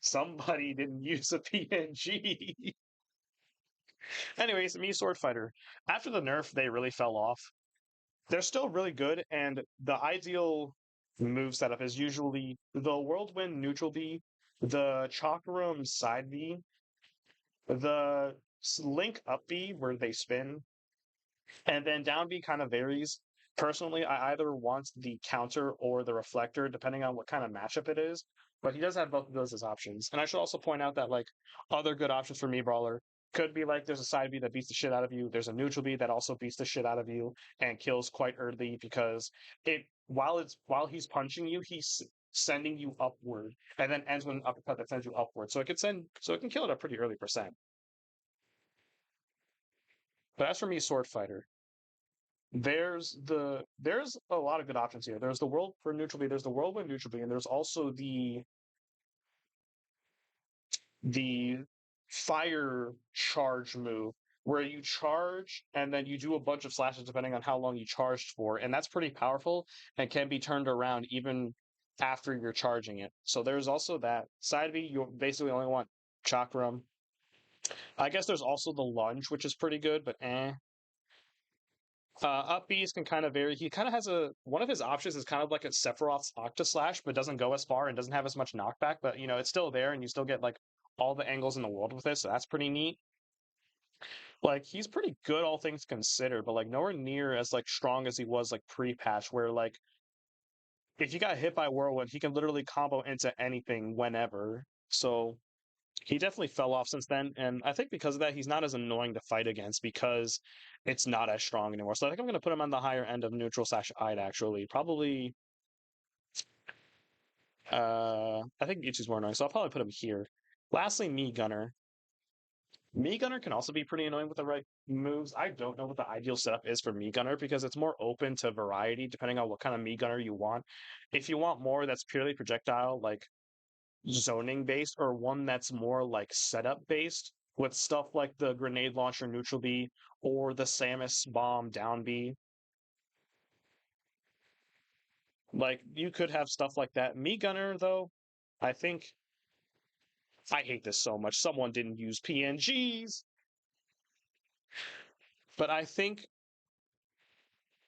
Speaker 1: Somebody didn't use a PNG. Anyways, me Sword Fighter. After the nerf, they really fell off. They're still really good, and the ideal move setup is usually the Whirlwind neutral B, the Chakram side B, the Link up B where they spin, and then down B kind of varies. Personally, I either want the counter or the reflector, depending on what kind of matchup it is. But he does have both of those as options. And I should also point out that like other good options for me brawler could be like there's a side B that beats the shit out of you. There's a neutral B that also beats the shit out of you and kills quite early because while he's punching you, he's sending you upward and then ends with an uppercut that sends you upward. So it can kill at a pretty early percent. But as for me, sword fighter, there's a lot of good options here. There's the world for neutral B, there's the whirlwind neutral B, and there's also the fire charge move where you charge and then you do a bunch of slashes depending on how long you charged for, and that's pretty powerful and can be turned around even after you're charging it. So there's also that. Side B, you basically only want chakram. I guess there's also the lunge, which is pretty good, but eh. Up B's can kind of vary. He kind of has one of his options is kind of like a Sephiroth's Octa Slash, but doesn't go as far and doesn't have as much knockback. But you know, it's still there, and you still get like all the angles in the world with it, so that's pretty neat. Like he's pretty good, all things considered, but like nowhere near as like strong as he was like pre-patch, where like if you got hit by Whirlwind, he can literally combo into anything whenever. So he definitely fell off since then, and I think because of that, he's not as annoying to fight against because it's not as strong anymore. So I think I'm going to put him on the higher end of neutral slash I'd actually. Probably, I think Ichi's more annoying, so I'll probably put him here. Lastly, Me Gunner. Me Gunner can also be pretty annoying with the right moves. I don't know what the ideal setup is for Me Gunner because it's more open to variety depending on what kind of Me Gunner you want. If you want more that's purely projectile, like zoning based, or one that's more like setup based with stuff like the grenade launcher neutral B or the Samus bomb down B. Like you could have stuff like that. Me Gunner though, I think I hate this so much. Someone didn't use PNGs, but I think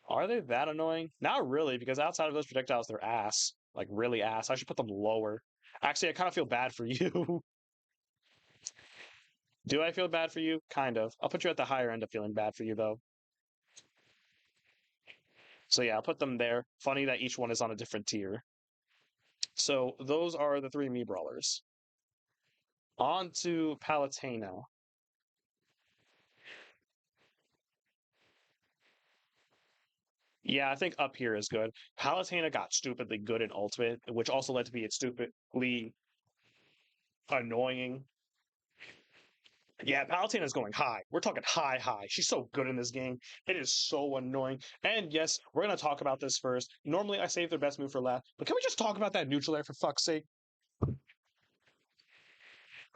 Speaker 1: are they that annoying? Not really, because outside of those projectiles, they're ass. Like really ass. I should put them lower. Actually, I kind of feel bad for you. Do I feel bad for you? Kind of. I'll put you at the higher end of feeling bad for you though. So yeah, I'll put them there. Funny that each one is on a different tier. So those are the three me brawlers. On to Palutena. Yeah, I think up here is good. Palutena got stupidly good in Ultimate, which also led to be it stupidly annoying. Yeah, Palutena's going high. We're talking high, high. She's so good in this game. It is so annoying. And yes, we're going to talk about this first. Normally, I save their best move for last, but can we just talk about that neutral air for fuck's sake?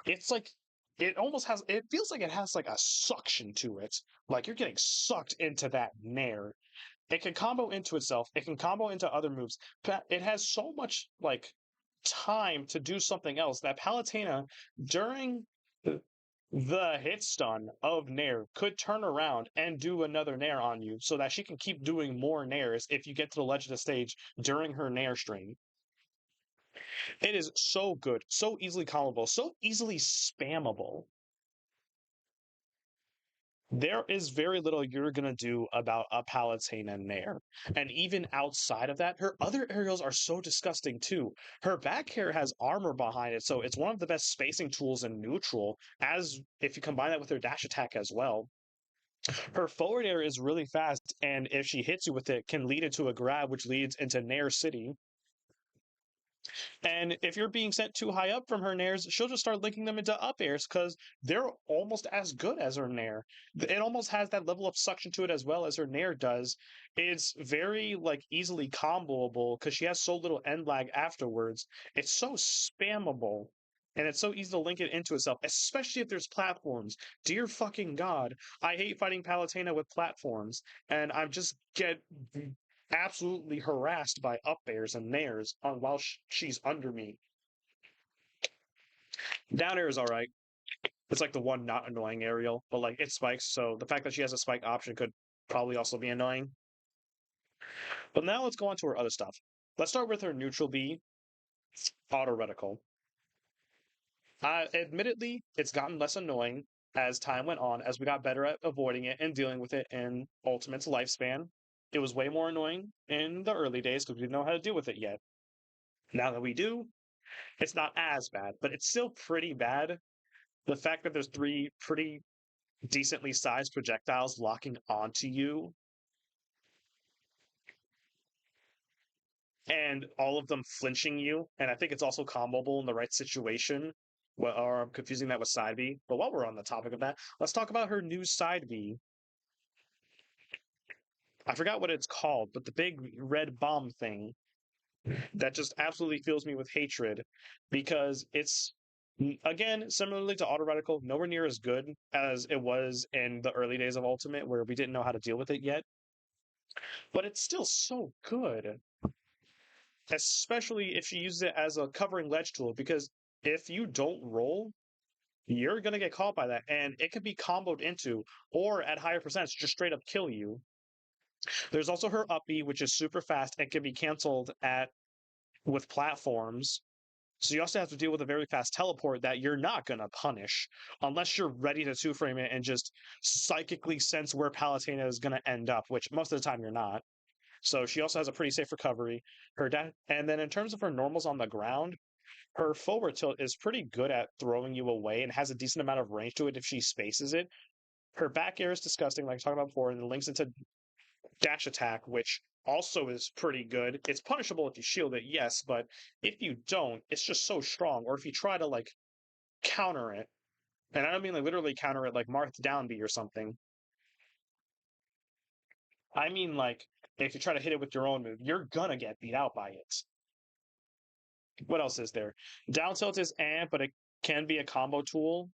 Speaker 1: It's like it almost has it feels like it has like a suction to it. Like you're getting sucked into that nair. It can combo into itself. It can combo into other moves. It has so much like time to do something else that Palutena during the hit stun of Nair could turn around and do another Nair on you so that she can keep doing more Nairs if you get to the ledge of the stage during her Nair string. It is so good, so easily callable, so easily spammable. There is very little you're gonna do about a Palutena Nair. And even outside of that, her other aerials are so disgusting too. Her back hair has armor behind it, so it's one of the best spacing tools in neutral, as if you combine that with her dash attack as well. Her forward air is really fast, and if she hits you with it, can lead into a grab, which leads into Nair City. And if you're being sent too high up from her nairs, she'll just start linking them into up airs because they're almost as good as her nair. It almost has that level of suction to it as well as her nair does. It's very like easily comboable because she has so little end lag afterwards. It's so spammable. And it's so easy to link it into itself, especially if there's platforms. Dear fucking God, I hate fighting Palutena with platforms, and I just get absolutely harassed by up airs and nairs on while she's under me. Down air is all right. It's like the one not annoying aerial, but like it spikes, so the fact that she has a spike option could probably also be annoying. But now let's go on to her other stuff. Let's start with her neutral B, auto reticle. Admittedly, it's gotten less annoying as time went on, as we got better at avoiding it and dealing with it in Ultimate's lifespan. It was way more annoying in the early days because we didn't know how to deal with it yet. Now that we do, it's not as bad, but it's still pretty bad. The fact that there's three pretty decently sized projectiles locking onto you and all of them flinching you, and I think it's also comboable in the right situation. Well, or I'm confusing that with side B. But while we're on the topic of that, let's talk about her new side B. I forgot what it's called, but the big red bomb thing that just absolutely fills me with hatred because it's again similarly to auto reticle, nowhere near as good as it was in the early days of Ultimate where we didn't know how to deal with it yet, but it's still so good, especially if she uses it as a covering ledge tool because if you don't roll, you're going to get caught by that and it can be comboed into or at higher percents just straight up kill you. There's also her up B, which is super fast and can be canceled at with platforms. So you also have to deal with a very fast teleport that you're not going to punish unless you're ready to two frame it and just psychically sense where Palutena is going to end up, which most of the time you're not. So she also has a pretty safe recovery. And then in terms of her normals on the ground, her forward tilt is pretty good at throwing you away and has a decent amount of range to it if she spaces it. Her back air is disgusting, like I talked about before, and it links into dash attack, which also is pretty good. It's punishable if you shield it, yes, but if you don't, it's just so strong. Or if you try to like counter it, and I don't mean like literally counter it like Marth Downby or something. I mean like if you try to hit it with your own move, you're gonna get beat out by it. What else is there? Down tilt is but it can be a combo tool.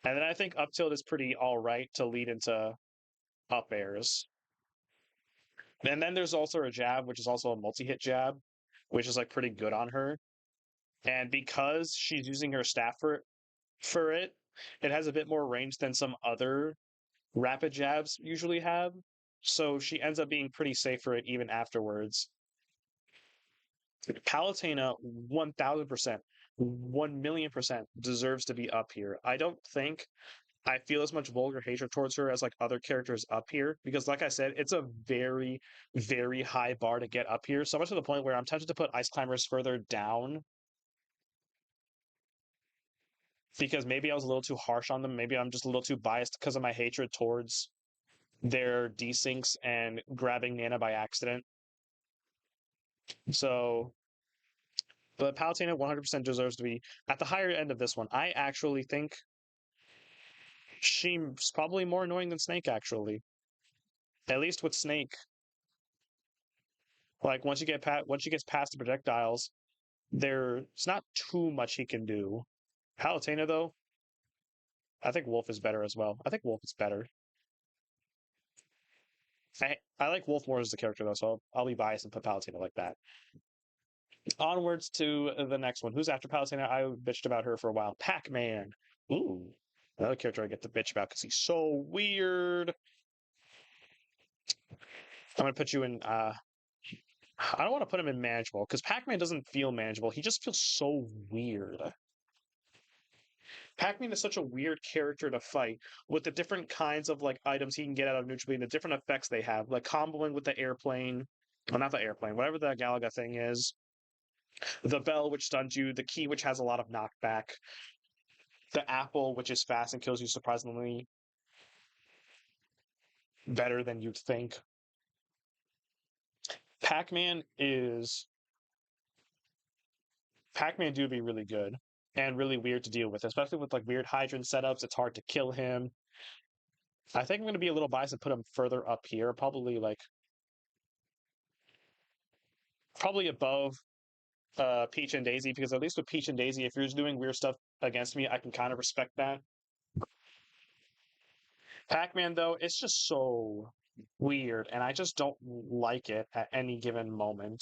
Speaker 1: And then I think up tilt is pretty all right to lead into up airs. And then there's also a jab, which is also a multi-hit jab, which is like pretty good on her. And because she's using her staff for it, it has a bit more range than some other rapid jabs usually have. So she ends up being pretty safe for it even afterwards. Palutena 1000%, 1,000,000% deserves to be up here. I don't think I feel as much vulgar hatred towards her as like other characters up here because, like I said, it's a very, very high bar to get up here. So much to the point where I'm tempted to put Ice Climbers further down because maybe I was a little too harsh on them. Maybe I'm just a little too biased because of my hatred towards their desyncs and grabbing Nana by accident. So, but Palutena 100% deserves to be at the higher end of this one. I actually think she's probably more annoying than Snake, actually. At least with Snake, like once she gets past the projectiles, there's not too much he can do. Palutena, though, I think Wolf is better as well. I think Wolf is better. I like Wolf more as a character though, so I'll be biased and put Palutena like that. Onwards to the next one. Who's after Palutena? I bitched about her for a while. Pac-Man. Ooh, another character I get to bitch about because he's so weird. I'm gonna put you in I don't want to put him in manageable because Pac-Man doesn't feel manageable. He just feels so weird. Pac-Man is such a weird character to fight with the different kinds of like items he can get out of neutral beam, the different effects they have, like comboing with the airplane. Well, not the airplane, whatever the Galaga thing is. The bell, which stuns you, the key, which has a lot of knockback, the apple, which is fast and kills you surprisingly better than you'd think. Pac-Man is Pac-Man do be really good and really weird to deal with, especially with like weird hydrant setups. It's hard to kill him. I think I'm going to be a little biased and put him further up here, probably above Peach and Daisy, because at least with Peach and Daisy, if you're just doing weird stuff against me, I can kind of respect that. Pac-Man though, it's just so weird, and I just don't like it at any given moment.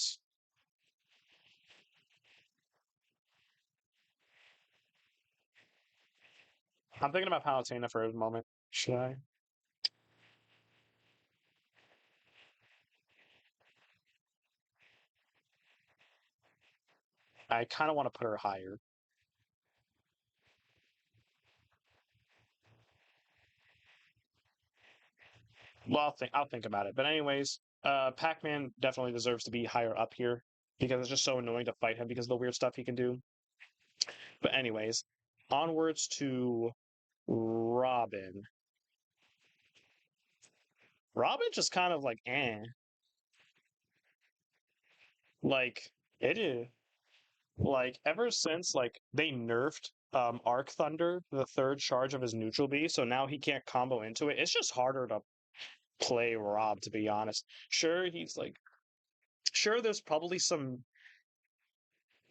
Speaker 1: I'm thinking about Palutena for a moment. Should I? I kind of want to put her higher. Well, I'll think about it. But anyways, Pac-Man definitely deserves to be higher up here because it's just so annoying to fight him because of the weird stuff he can do. But anyways, onwards to Robin. Robin just kind of like like it is like ever since like they nerfed Arc Thunder, the third charge of his neutral B, so now he can't combo into it. It's just harder to play Rob, to be honest. Sure, he's like sure there's probably some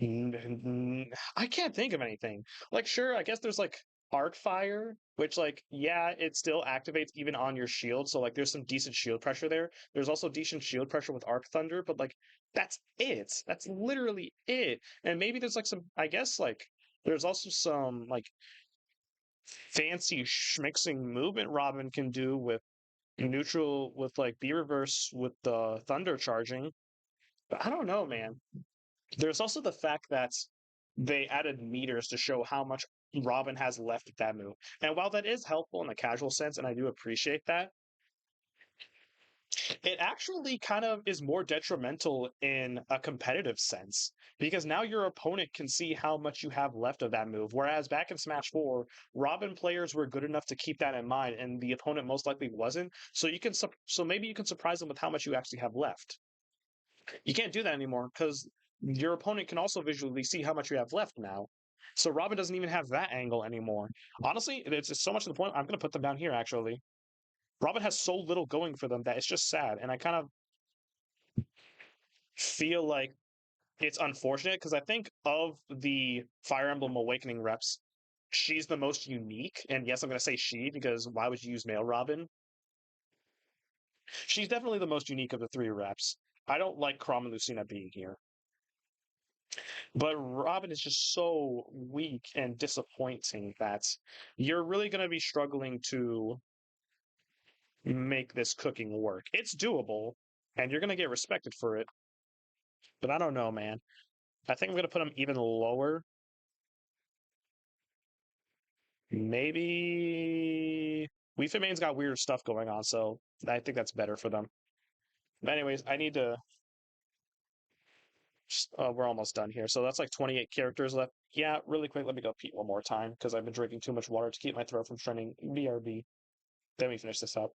Speaker 1: I can't think of anything. Like, sure, I guess there's like arc fire, which like, yeah, it still activates even on your shield. So like, there's some decent shield pressure there. There's also decent shield pressure with arc thunder, but like, that's it. That's literally it. And maybe there's like some, I guess like, there's also some like fancy schmixing movement Robin can do with neutral with like B reverse with the thunder charging. But I don't know, man. There's also the fact that they added meters to show how much Robin has left with that move. And while that is helpful in a casual sense, and I do appreciate that, it actually kind of is more detrimental in a competitive sense because now your opponent can see how much you have left of that move. Whereas back in Smash 4, Robin players were good enough to keep that in mind, and the opponent most likely wasn't. So maybe you can surprise them with how much you actually have left. You can't do that anymore because your opponent can also visually see how much you have left now. So Robin doesn't even have that angle anymore. Honestly, it's so much to the point. I'm going to put them down here, actually. Robin has so little going for them that it's just sad. And I kind of feel like it's unfortunate because I think of the Fire Emblem Awakening reps, she's the most unique. And yes, I'm going to say she because why would you use male Robin? She's definitely the most unique of the three reps. I don't like Chrom and Lucina being here. But Robin is just so weak and disappointing that you're really going to be struggling to make this cooking work. It's doable, and you're going to get respected for it. But I don't know, man. I think I'm going to put him even lower. Maybe Wii Fit Main's got weird stuff going on, so I think that's better for them. But anyways, I need to. We're almost done here, so that's like 28 characters left. Yeah, really quick, let me go pee one more time because I've been drinking too much water to keep my throat from straining. BRB. Then we finish this up.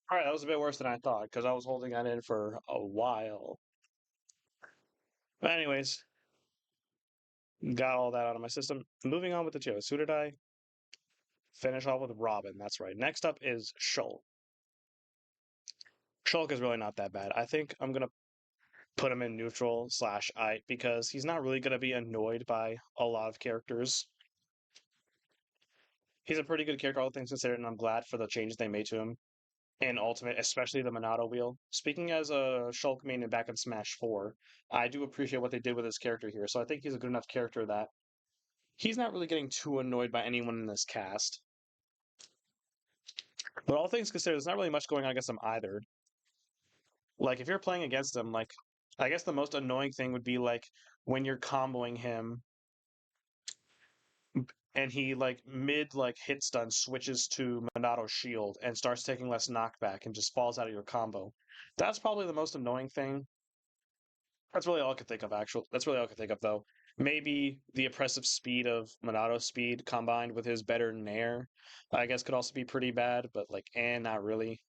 Speaker 1: All right, that was a bit worse than I thought because I was holding that in for a while. But anyways, got all that out of my system. Moving on with the Joes. Who did I finish off with? Robin. That's right. Next up is Shulk. Shulk is really not that bad. I think I'm gonna put him in neutral slash I because he's not really gonna be annoyed by a lot of characters. He's a pretty good character, all things considered, and I'm glad for the changes they made to him in Ultimate, especially the Monado wheel. Speaking as a Shulk main and back in Smash 4, I do appreciate what they did with his character here. So I think he's a good enough character that he's not really getting too annoyed by anyone in this cast. But all things considered, there's not really much going on against him either. Like if you're playing against him, like I guess the most annoying thing would be like when you're comboing him and he like mid like hit stun switches to Monado shield and starts taking less knockback and just falls out of your combo. That's probably the most annoying thing. That's really all I could think of. That's really all I could think of though. Maybe the oppressive speed of Monado's speed combined with his better nair, I guess could also be pretty bad. But like, not really.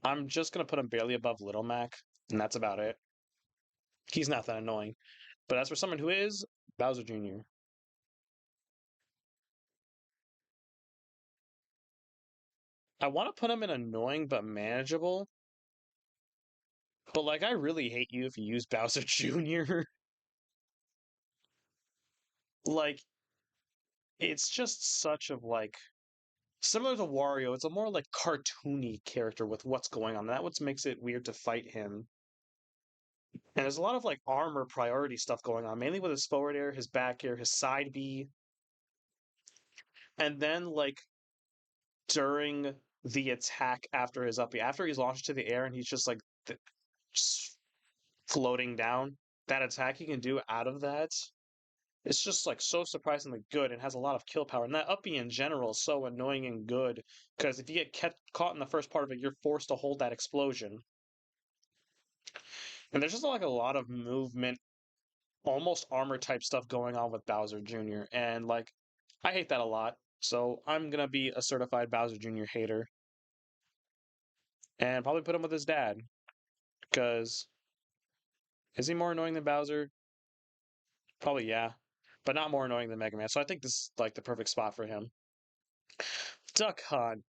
Speaker 1: I'm just gonna put him barely above Little Mac, and that's about it. He's not that annoying. But as for someone who is, Bowser Jr. I want to put him in annoying but manageable. But like, I really hate you if you use Bowser Jr. Like, it's just such of like similar to Wario. It's a more like cartoony character with what's going on. That what makes it weird to fight him. And there's a lot of like armor priority stuff going on, mainly with his forward air, his back air, his side B, and then like during the attack after his up B, after he's launched to the air and he's just like just floating down. That attack he can do out of that, it's just like so surprisingly good and has a lot of kill power. And that up B in general is so annoying and good because if you get caught in the first part of it, you're forced to hold that explosion. And there's just like a lot of movement, almost armor type stuff going on with Bowser Jr. And like, I hate that a lot. So I'm gonna be a certified Bowser Jr. hater and probably put him with his dad because is he more annoying than Bowser? Probably yeah, but not more annoying than Mega Man. So I think this is like the perfect spot for him. Duck Hunt.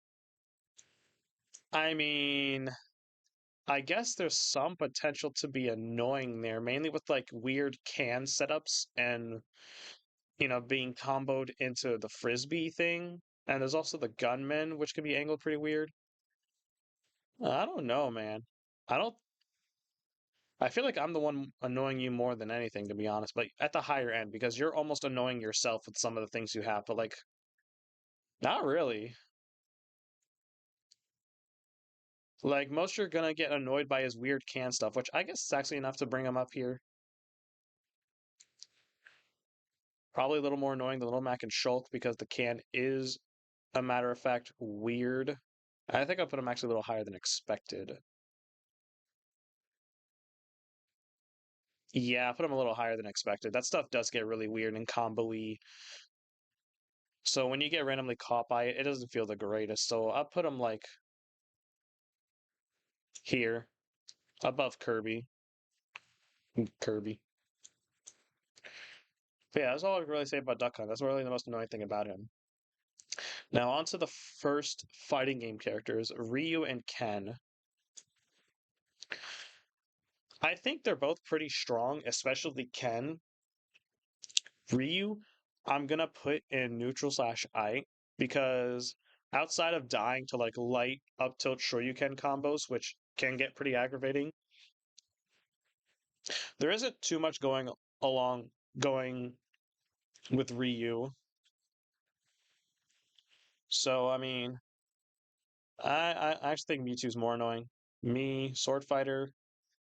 Speaker 1: I mean, I guess there's some potential to be annoying there, mainly with like weird can setups and being comboed into the frisbee thing. And there's also the gunman, which can be angled pretty weird. I don't know, man. I don't. I feel like I'm the one annoying you more than anything, to be honest. But at the higher end, because you're almost annoying yourself with some of the things you have. But like, not really. Like most, you're gonna get annoyed by his weird can stuff, which I guess is actually enough to bring him up here. Probably a little more annoying than Little Mac and Shulk because the can is, a matter of fact, weird. I think I'll put him actually a little higher than expected. Yeah, I put him a little higher than expected. That stuff does get really weird and combo-y. So when you get randomly caught by it, it doesn't feel the greatest. So I'll put him like here, above Kirby. Kirby. But yeah, that's all I can really say about Duck Hunt. That's really the most annoying thing about him. Now on to the first fighting game characters, Ryu and Ken. I think they're both pretty strong, especially Ken. Ryu, I'm gonna put in neutral slash I because outside of dying to like light up tilt Shoryuken combos, which can get pretty aggravating, there isn't too much going with Ryu. So I mean, I actually think Mewtwo's more annoying. Me, Sword Fighter,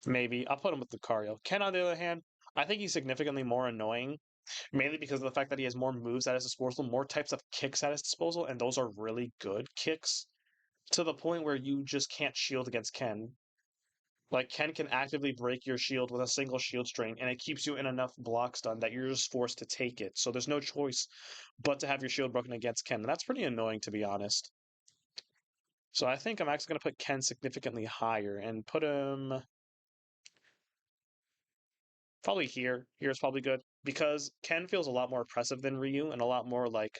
Speaker 1: maybe. I'll put him with Lucario. Ken, on the other hand, I think he's significantly more annoying mainly because of the fact that he has more moves at his disposal, more types of kicks at his disposal, and those are really good kicks to the point where you just can't shield against Ken. Like Ken can actively break your shield with a single shield string, and it keeps you in enough block stun that you're just forced to take it. So there's no choice but to have your shield broken against Ken. And that's pretty annoying, to be honest. So I think I'm actually going to put Ken significantly higher and put him probably here. Here's probably good because Ken feels a lot more oppressive than Ryu and a lot more like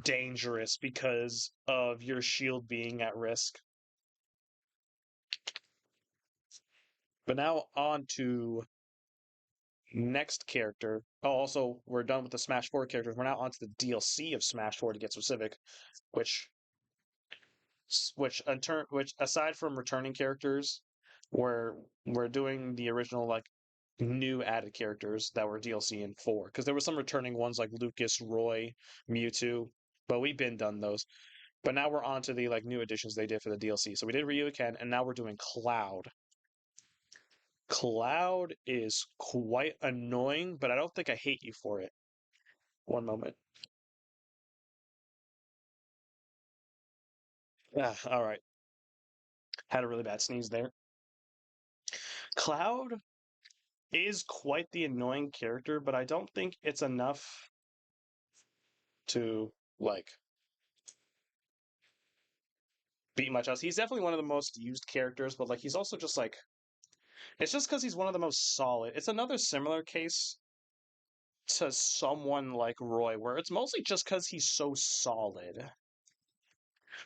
Speaker 1: dangerous because of your shield being at risk. But now on to next character. Oh, also we're done with the Smash 4 characters. We're now on to the DLC of Smash 4 to get specific, which which aside from returning characters, we're doing the original like new added characters that were DLC in 4 because there were some returning ones like Lucas, Roy, Mewtwo, but we've been done those. But now we're on to the like new additions they did for the DLC. So we did Ryu again, and now we're doing Cloud. Cloud is quite annoying, but I don't think I hate you for it. One moment. Ah, all right. Had a really bad sneeze there. Cloud is quite the annoying character, but I don't think it's enough to like beat much else. He's definitely one of the most used characters, but like he's also just like it's just because he's one of the most solid. It's another similar case to someone like Roy, where it's mostly just because he's so solid.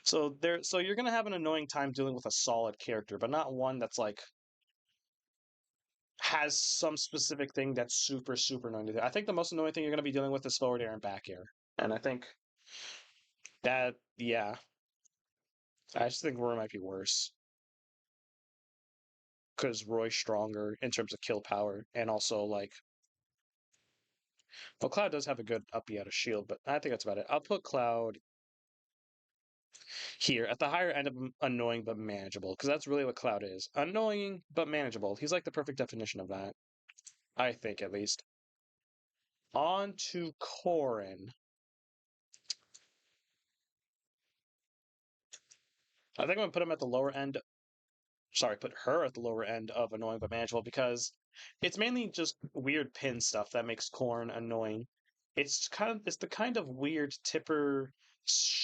Speaker 1: So you're gonna have an annoying time dealing with a solid character, but not one that's like has some specific thing that's super annoying to do. I think the most annoying thing you're gonna be dealing with is forward air and back air, and I think that yeah, I just think Roy might be worse because Roy's stronger in terms of kill power, and also like well, Cloud does have a good uppy out of shield, but I think that's about it. I'll put Cloud here at the higher end of annoying but manageable, because that's really what Cloud is. Annoying but manageable. He's like the perfect definition of that. I think at least. On to Corrin. I think I'm gonna put him at the lower end. Sorry, put her at the lower end of annoying but manageable because it's mainly just weird pin stuff that makes Corn annoying. It's the kind of weird tipper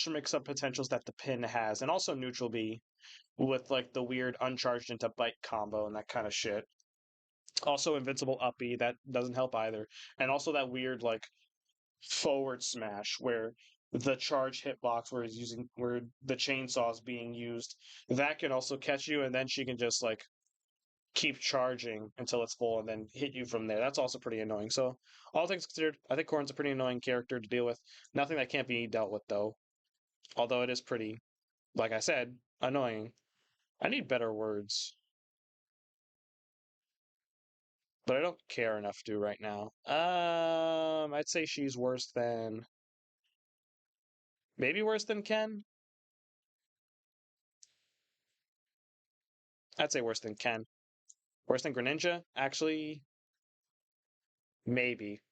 Speaker 1: mix up potentials that the pin has, and also neutral B with like the weird uncharged into bite combo and that kind of shit. Also invincible up B that doesn't help either, and also that weird like forward smash where the charge hitbox where the chainsaw is being used that can also catch you and then she can just like keep charging until it's full and then hit you from there. That's also pretty annoying. So all things considered, I think Corrin's a pretty annoying character to deal with. Nothing that can't be dealt with though, although it is pretty, like I said, annoying. I need better words, but I don't care enough to right now. I'd say she's worse than maybe worse than Ken. I'd say worse than Ken. Worse than Greninja? Actually, maybe.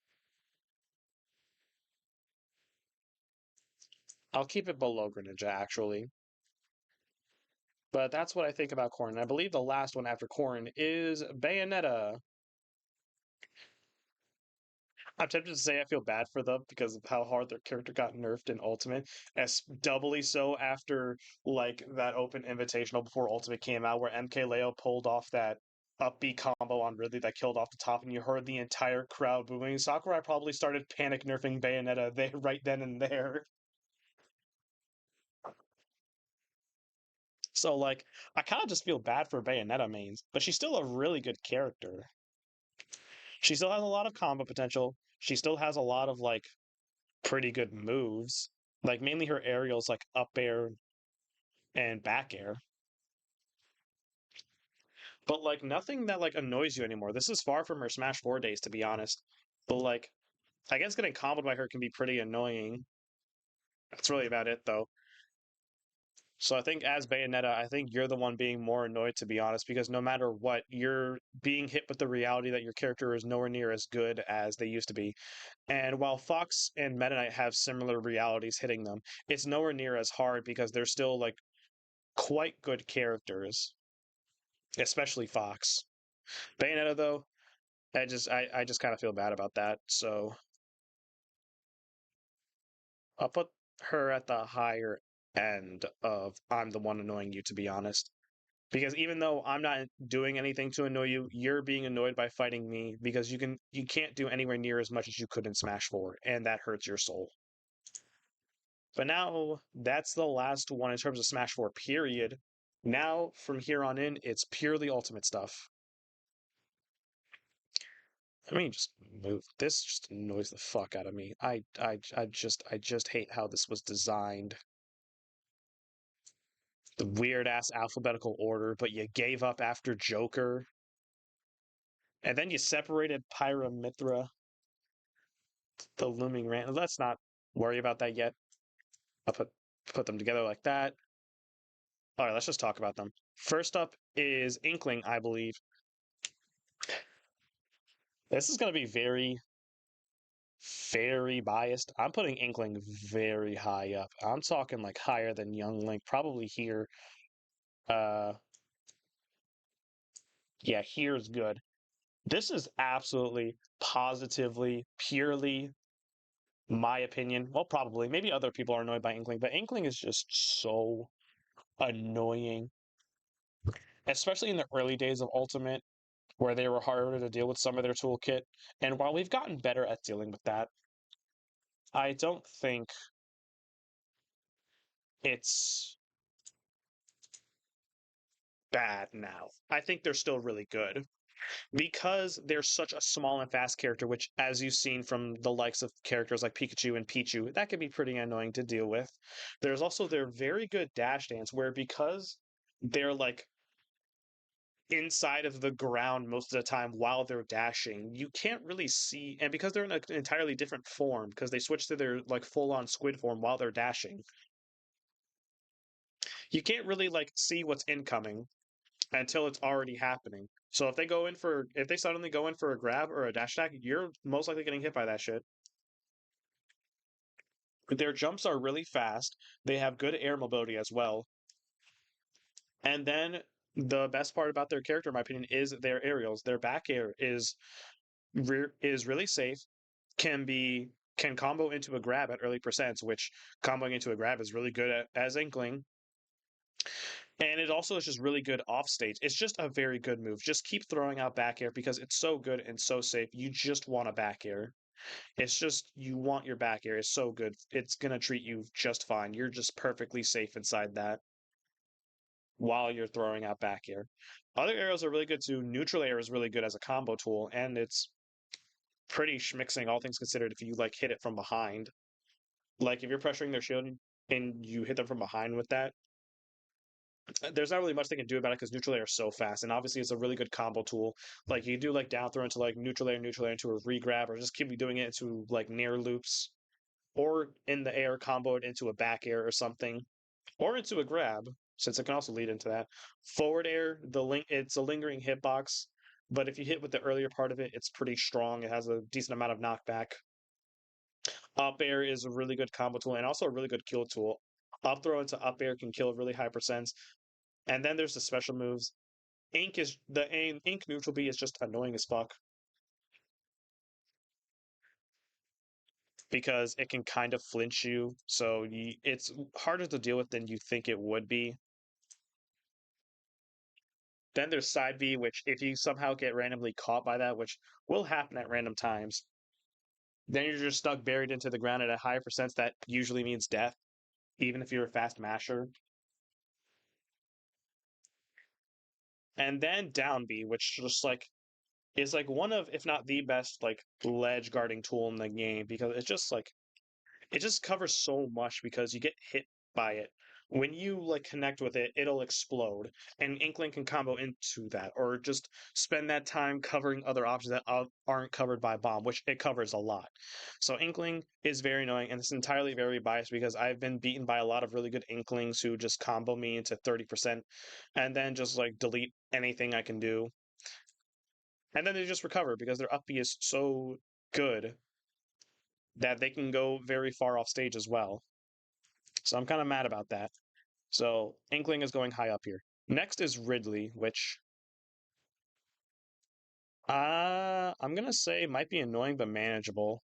Speaker 1: I'll keep it below Greninja, actually. But that's what I think about Corrin. I believe the last one after Corrin is Bayonetta. I'm tempted to say I feel bad for them because of how hard their character got nerfed in Ultimate, as doubly so after like that open invitational before Ultimate came out, where MKLeo pulled off that up B combo on Ridley that killed off the top, and you heard the entire crowd booing. Sakurai probably started panic nerfing Bayonetta right then and there. So like, I kind of just feel bad for Bayonetta mains, but she's still a really good character. She still has a lot of combo potential. She still has a lot of like pretty good moves. Like mainly her aerials like up air and back air. But like nothing that like annoys you anymore. This is far from her Smash 4 days to be honest. But like I guess getting comboed by her can be pretty annoying. That's really about it though. So I think as Bayonetta, I think you're the one being more annoyed to be honest, because no matter what, you're being hit with the reality that your character is nowhere near as good as they used to be. And while Fox and Meta Knight have similar realities hitting them, it's nowhere near as hard because they're still like quite good characters, especially Fox. Bayonetta though, I just kind of feel bad about that. So I'll put her at the higher end of I'm the one annoying you, to be honest. Because even though I'm not doing anything to annoy you, you're being annoyed by fighting me because you can't do anywhere near as much as you could in Smash 4, and that hurts your soul. But now that's the last one in terms of Smash 4, period. Now from here on in, it's purely ultimate stuff. I mean, just move. This just annoys the fuck out of me. I just hate how this was designed. The weird ass alphabetical order, but you gave up after Joker, and then you separated Pyramithra, the looming rant. Let's not worry about that yet. I'll put them together like that. All right, let's just talk about them. First up is Inkling, I believe. This is going to be very, very biased. I'm putting Inkling very high up. I'm talking like higher than Young Link, probably here. Uh, yeah, here's good. This is absolutely, positively, purely my opinion. Well, probably. Maybe other people are annoyed by Inkling, but Inkling is just so annoying, especially in the early days of Ultimate, where they were harder to deal with some of their toolkit. And while we've gotten better at dealing with that, I don't think it's bad now. I think they're still really good because they're such a small and fast character, which, as you've seen from the likes of characters like Pikachu and Pichu, that can be pretty annoying to deal with. There's also their very good dash dance, where because they're like inside of the ground most of the time while they're dashing, you can't really see, and because they're in an entirely different form, because they switch to their like full-on squid form while they're dashing, you can't really like see what's incoming until it's already happening. So if they suddenly go in for a grab or a dash attack, you're most likely getting hit by that shit. Their jumps are really fast. They have good air mobility as well. And then the best part about their character, in my opinion, is their aerials. Their back air is really safe. Can combo into a grab at early percents, which comboing into a grab is really good at, as Inkling. And it also is just really good off stage. It's just a very good move. Just keep throwing out back air because it's so good and so safe. You just want a back air. It's just you want your back air. It's so good. It's gonna treat you just fine. You're just perfectly safe inside that while you're throwing out back air. Other arrows are really good too. Neutral air is really good as a combo tool, and it's pretty schmixing all things considered if you like hit it from behind. Like if you're pressuring their shield and you hit them from behind with that, there's not really much they can do about it because neutral air is so fast, and obviously it's a really good combo tool. Like you do like down throw into like neutral air into a regrab, or just keep doing it into like near loops, or in the air combo it into a back air or something, or into a grab, since it can also lead into that. Forward air, it's a lingering hitbox, but if you hit with the earlier part of it, it's pretty strong. It has a decent amount of knockback. Up air is a really good combo tool and also a really good kill tool. Up throw into up air can kill really high percents. And then there's the special moves. Ink neutral B is just annoying as fuck because it can kind of flinch you, so it's harder to deal with than you think it would be. Then there's side B, which if you somehow get randomly caught by that, which will happen at random times, then you're just stuck buried into the ground at a higher percent. That usually means death, even if you're a fast masher. And then down B, which just like is like one of, if not the best, like ledge guarding tool in the game because it's just like it just covers so much because you get hit by it. When you like connect with it, it'll explode, and Inkling can combo into that, or just spend that time covering other options that aren't covered by bomb, which it covers a lot. So Inkling is very annoying, and it's entirely very biased because I've been beaten by a lot of really good Inklings who just combo me into 30%, and then just like delete anything I can do, and then they just recover because their up B is so good that they can go very far off stage as well. So I'm kind of mad about that. So Inkling is going high up here. Next is Ridley, which I'm gonna say might be annoying but manageable.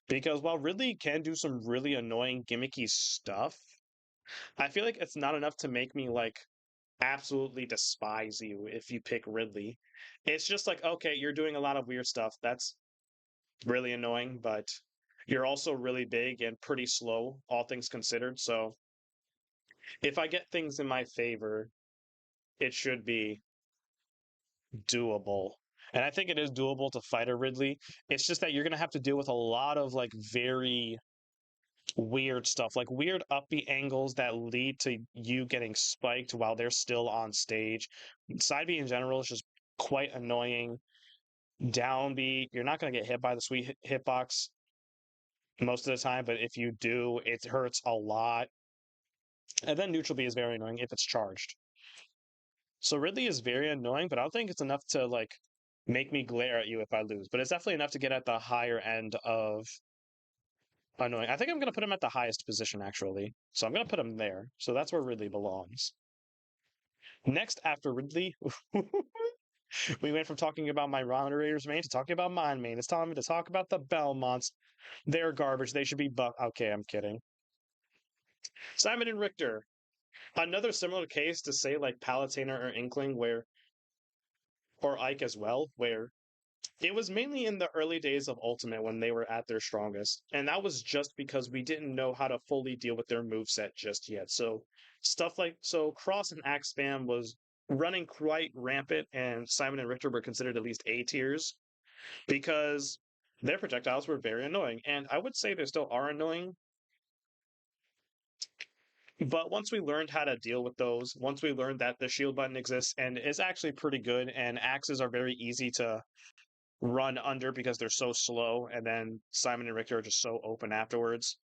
Speaker 1: Because while Ridley can do some really annoying gimmicky stuff, I feel like it's not enough to make me like absolutely despise you if you pick Ridley. It's just like, okay, you're doing a lot of weird stuff. That's really annoying, but you're also really big and pretty slow, all things considered. So if I get things in my favor, it should be doable. And I think it is doable to fight a Ridley. It's just that you're going to have to deal with a lot of like very weird stuff, like weird upbeat angles that lead to you getting spiked while they're still on stage. Side B in general is just quite annoying. Downbeat, you're not going to get hit by the sweet hitbox most of the time, but if you do, it hurts a lot. And then neutral B is very annoying if it's charged. So Ridley is very annoying, but I don't think it's enough to like make me glare at you if I lose. But it's definitely enough to get at the higher end of annoying. I think I'm going to put him at the highest position, actually. So I'm going to put him there. So that's where Ridley belongs. Next, after Ridley, we went from talking about my Moderator's main to talking about mine main. It's time to talk about the Belmonts. They're garbage. They should be Okay, I'm kidding. Simon and Richter. Another similar case to say like Palutena or Inkling, or Ike as well, where it was mainly in the early days of Ultimate when they were at their strongest, and that was just because we didn't know how to fully deal with their moveset just yet. So Cross and Axe Spam was running quite rampant, and Simon and Richter were considered at least A tiers because their projectiles were very annoying. And I would say they still are annoying, but once we learned how to deal with those, once we learned that the shield button exists and is actually pretty good, and axes are very easy to run under because they're so slow, and then Simon and Richter are just so open afterwards.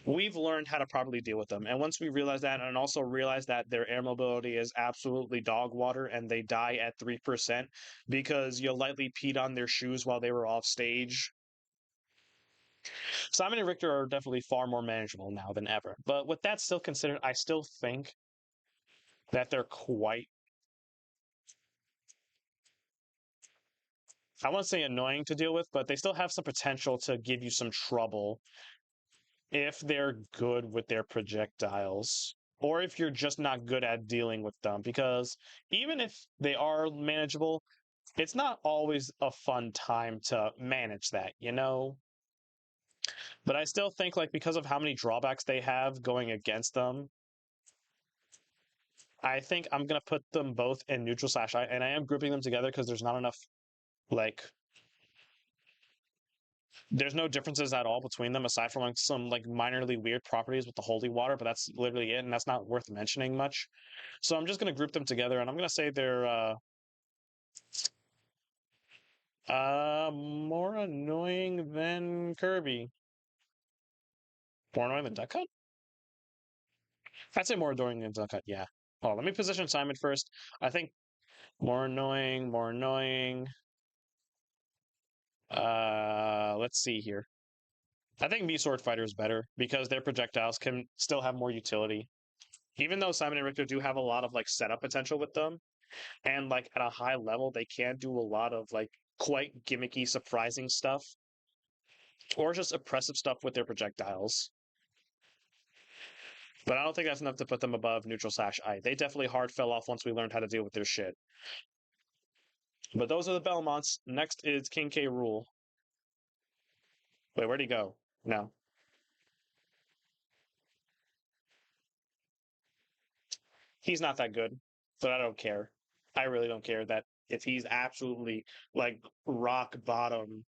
Speaker 1: We've learned how to properly deal with them. And once we realize that, and also realize that their air mobility is absolutely dog water and they die at 3% because you lightly peed on their shoes while they were off stage, Simon and Richter are definitely far more manageable now than ever. But with that still considered, I still think that they're quite, I won't say annoying to deal with, but they still have some potential to give you some trouble if they're good with their projectiles, or if you're just not good at dealing with them. Because even if they are manageable, it's not always a fun time to manage that, you know? But I still think, like, because of how many drawbacks they have going against them, I think I'm going to put them both in neutral slash I, and I am grouping them together because there's not enough, like, there's no differences at all between them aside from like some like minorly weird properties with the holy water, but that's literally it, and that's not worth mentioning much. So I'm just going to group them together, and I'm going to say they're more annoying than Kirby. More annoying than Duck Hunt? I'd say more annoying than Duck Hunt. Yeah. Oh, let me position Simon first. I think more annoying, more annoying. Let's see here. I think Me Sword Fighter is better because their projectiles can still have more utility. Even though Simon and Richter do have a lot of like setup potential with them, and like at a high level, they can do a lot of like quite gimmicky, surprising stuff, or just oppressive stuff with their projectiles. But I don't think that's enough to put them above neutral slash I. They definitely hard fell off once we learned how to deal with their shit. But those are the Belmonts. Next is King K. Rool. Wait, where'd he go? No. He's not that good, but I don't care. I really don't care that if he's absolutely like rock bottom,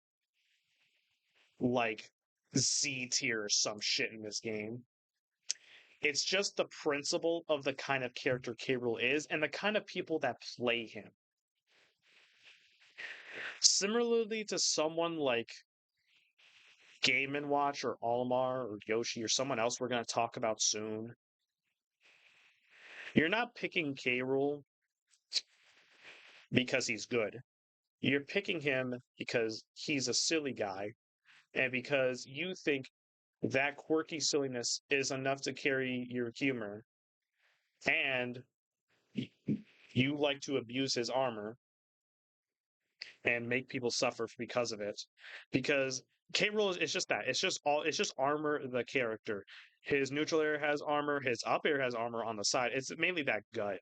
Speaker 1: like Z tier or some shit in this game. It's just the principle of the kind of character K. Rool is and the kind of people that play him. Similarly to someone like Game and Watch or Almar or Yoshi or someone else we're going to talk about soon, you're not picking K. Rool because he's good. You're picking him because he's a silly guy and because you think that quirky silliness is enough to carry your humor, and you like to abuse his armor, and make people suffer because of it. Because K. Rool is just that. It's just armor the character. His neutral air has armor, his up air has armor on the side. It's mainly that gut.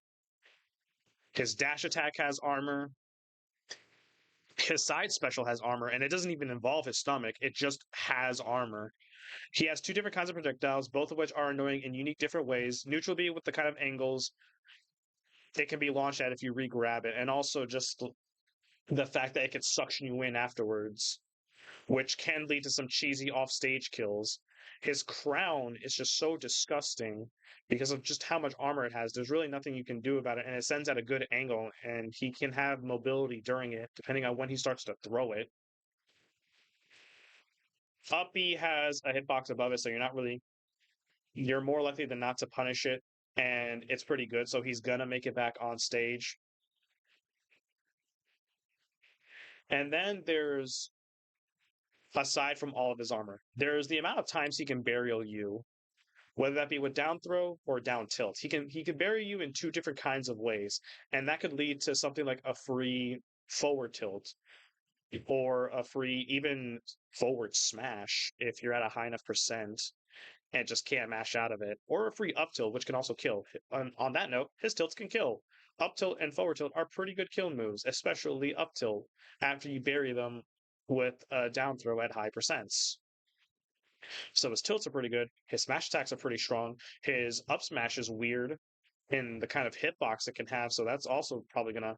Speaker 1: His dash attack has armor. His side special has armor, and it doesn't even involve his stomach. It just has armor. He has two different kinds of projectiles, both of which are annoying in unique different ways. Neutral B with the kind of angles it can be launched at if you re-grab it, and also just the fact that it could suction you in afterwards, which can lead to some cheesy off-stage kills. His crown is just so disgusting because of just how much armor it has. There's really nothing you can do about it, and it sends at a good angle, and he can have mobility during it, depending on when he starts to throw it. Up B has a hitbox above it, so you're more likely than not to punish it, and it's pretty good, so he's gonna make it back on stage. And then there's, aside from all of his armor, there's the amount of times he can burial you, whether that be with down throw or down tilt. He can bury you in two different kinds of ways, and that could lead to something like a free forward tilt or a free even forward smash if you're at a high enough percent and just can't mash out of it, or a free up tilt, which can also kill. On that note, his tilts can kill. Up tilt and forward tilt are pretty good kill moves, especially up tilt after you bury them with a down throw at high percents. So his tilts are pretty good. His smash attacks are pretty strong. His up smash is weird in the kind of hitbox it can have, so that's also probably gonna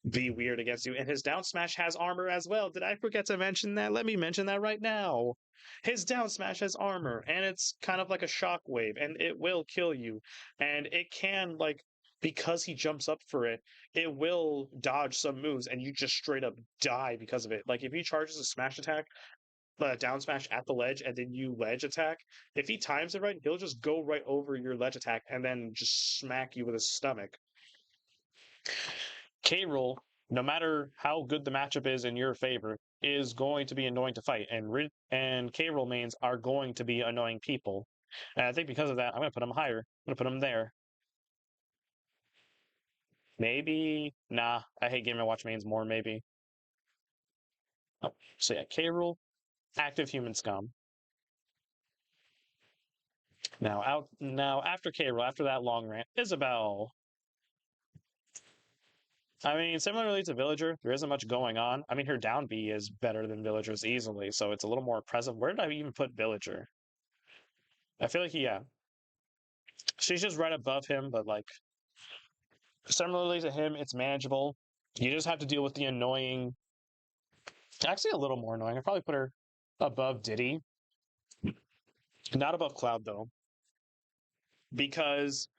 Speaker 1: be weird against you. And his down smash has armor as well. Did I forget to mention that? Let me mention that right now. His down smash has armor, and it's kind of like a shockwave, and it will kill you. And it can, like, because he jumps up for it, it will dodge some moves, and you just straight up die because of it. Like, if he charges a smash attack, down smash at the ledge, and then you ledge attack, if he times it right, he'll just go right over your ledge attack and then just smack you with his stomach. K. Rool, no matter how good the matchup is in your favor, is going to be annoying to fight, and K. Rool mains are going to be annoying people. And I think because of that, I'm going to put him higher. I'm going to put him there. Maybe, nah, I hate Game & Watch mains more, maybe. Oh, so yeah, K. Rool, active human scum. Now after K. Rool, after that long rant, Isabelle. I mean, similarly to Villager, there isn't much going on. I mean, her down B is better than Villager's easily, so it's a little more impressive. Where did I even put Villager? I feel like yeah, she's just right above him, but like similarly to him, it's manageable. You just have to deal with the annoying, actually a little more annoying. I probably put her above Diddy, not above Cloud though, because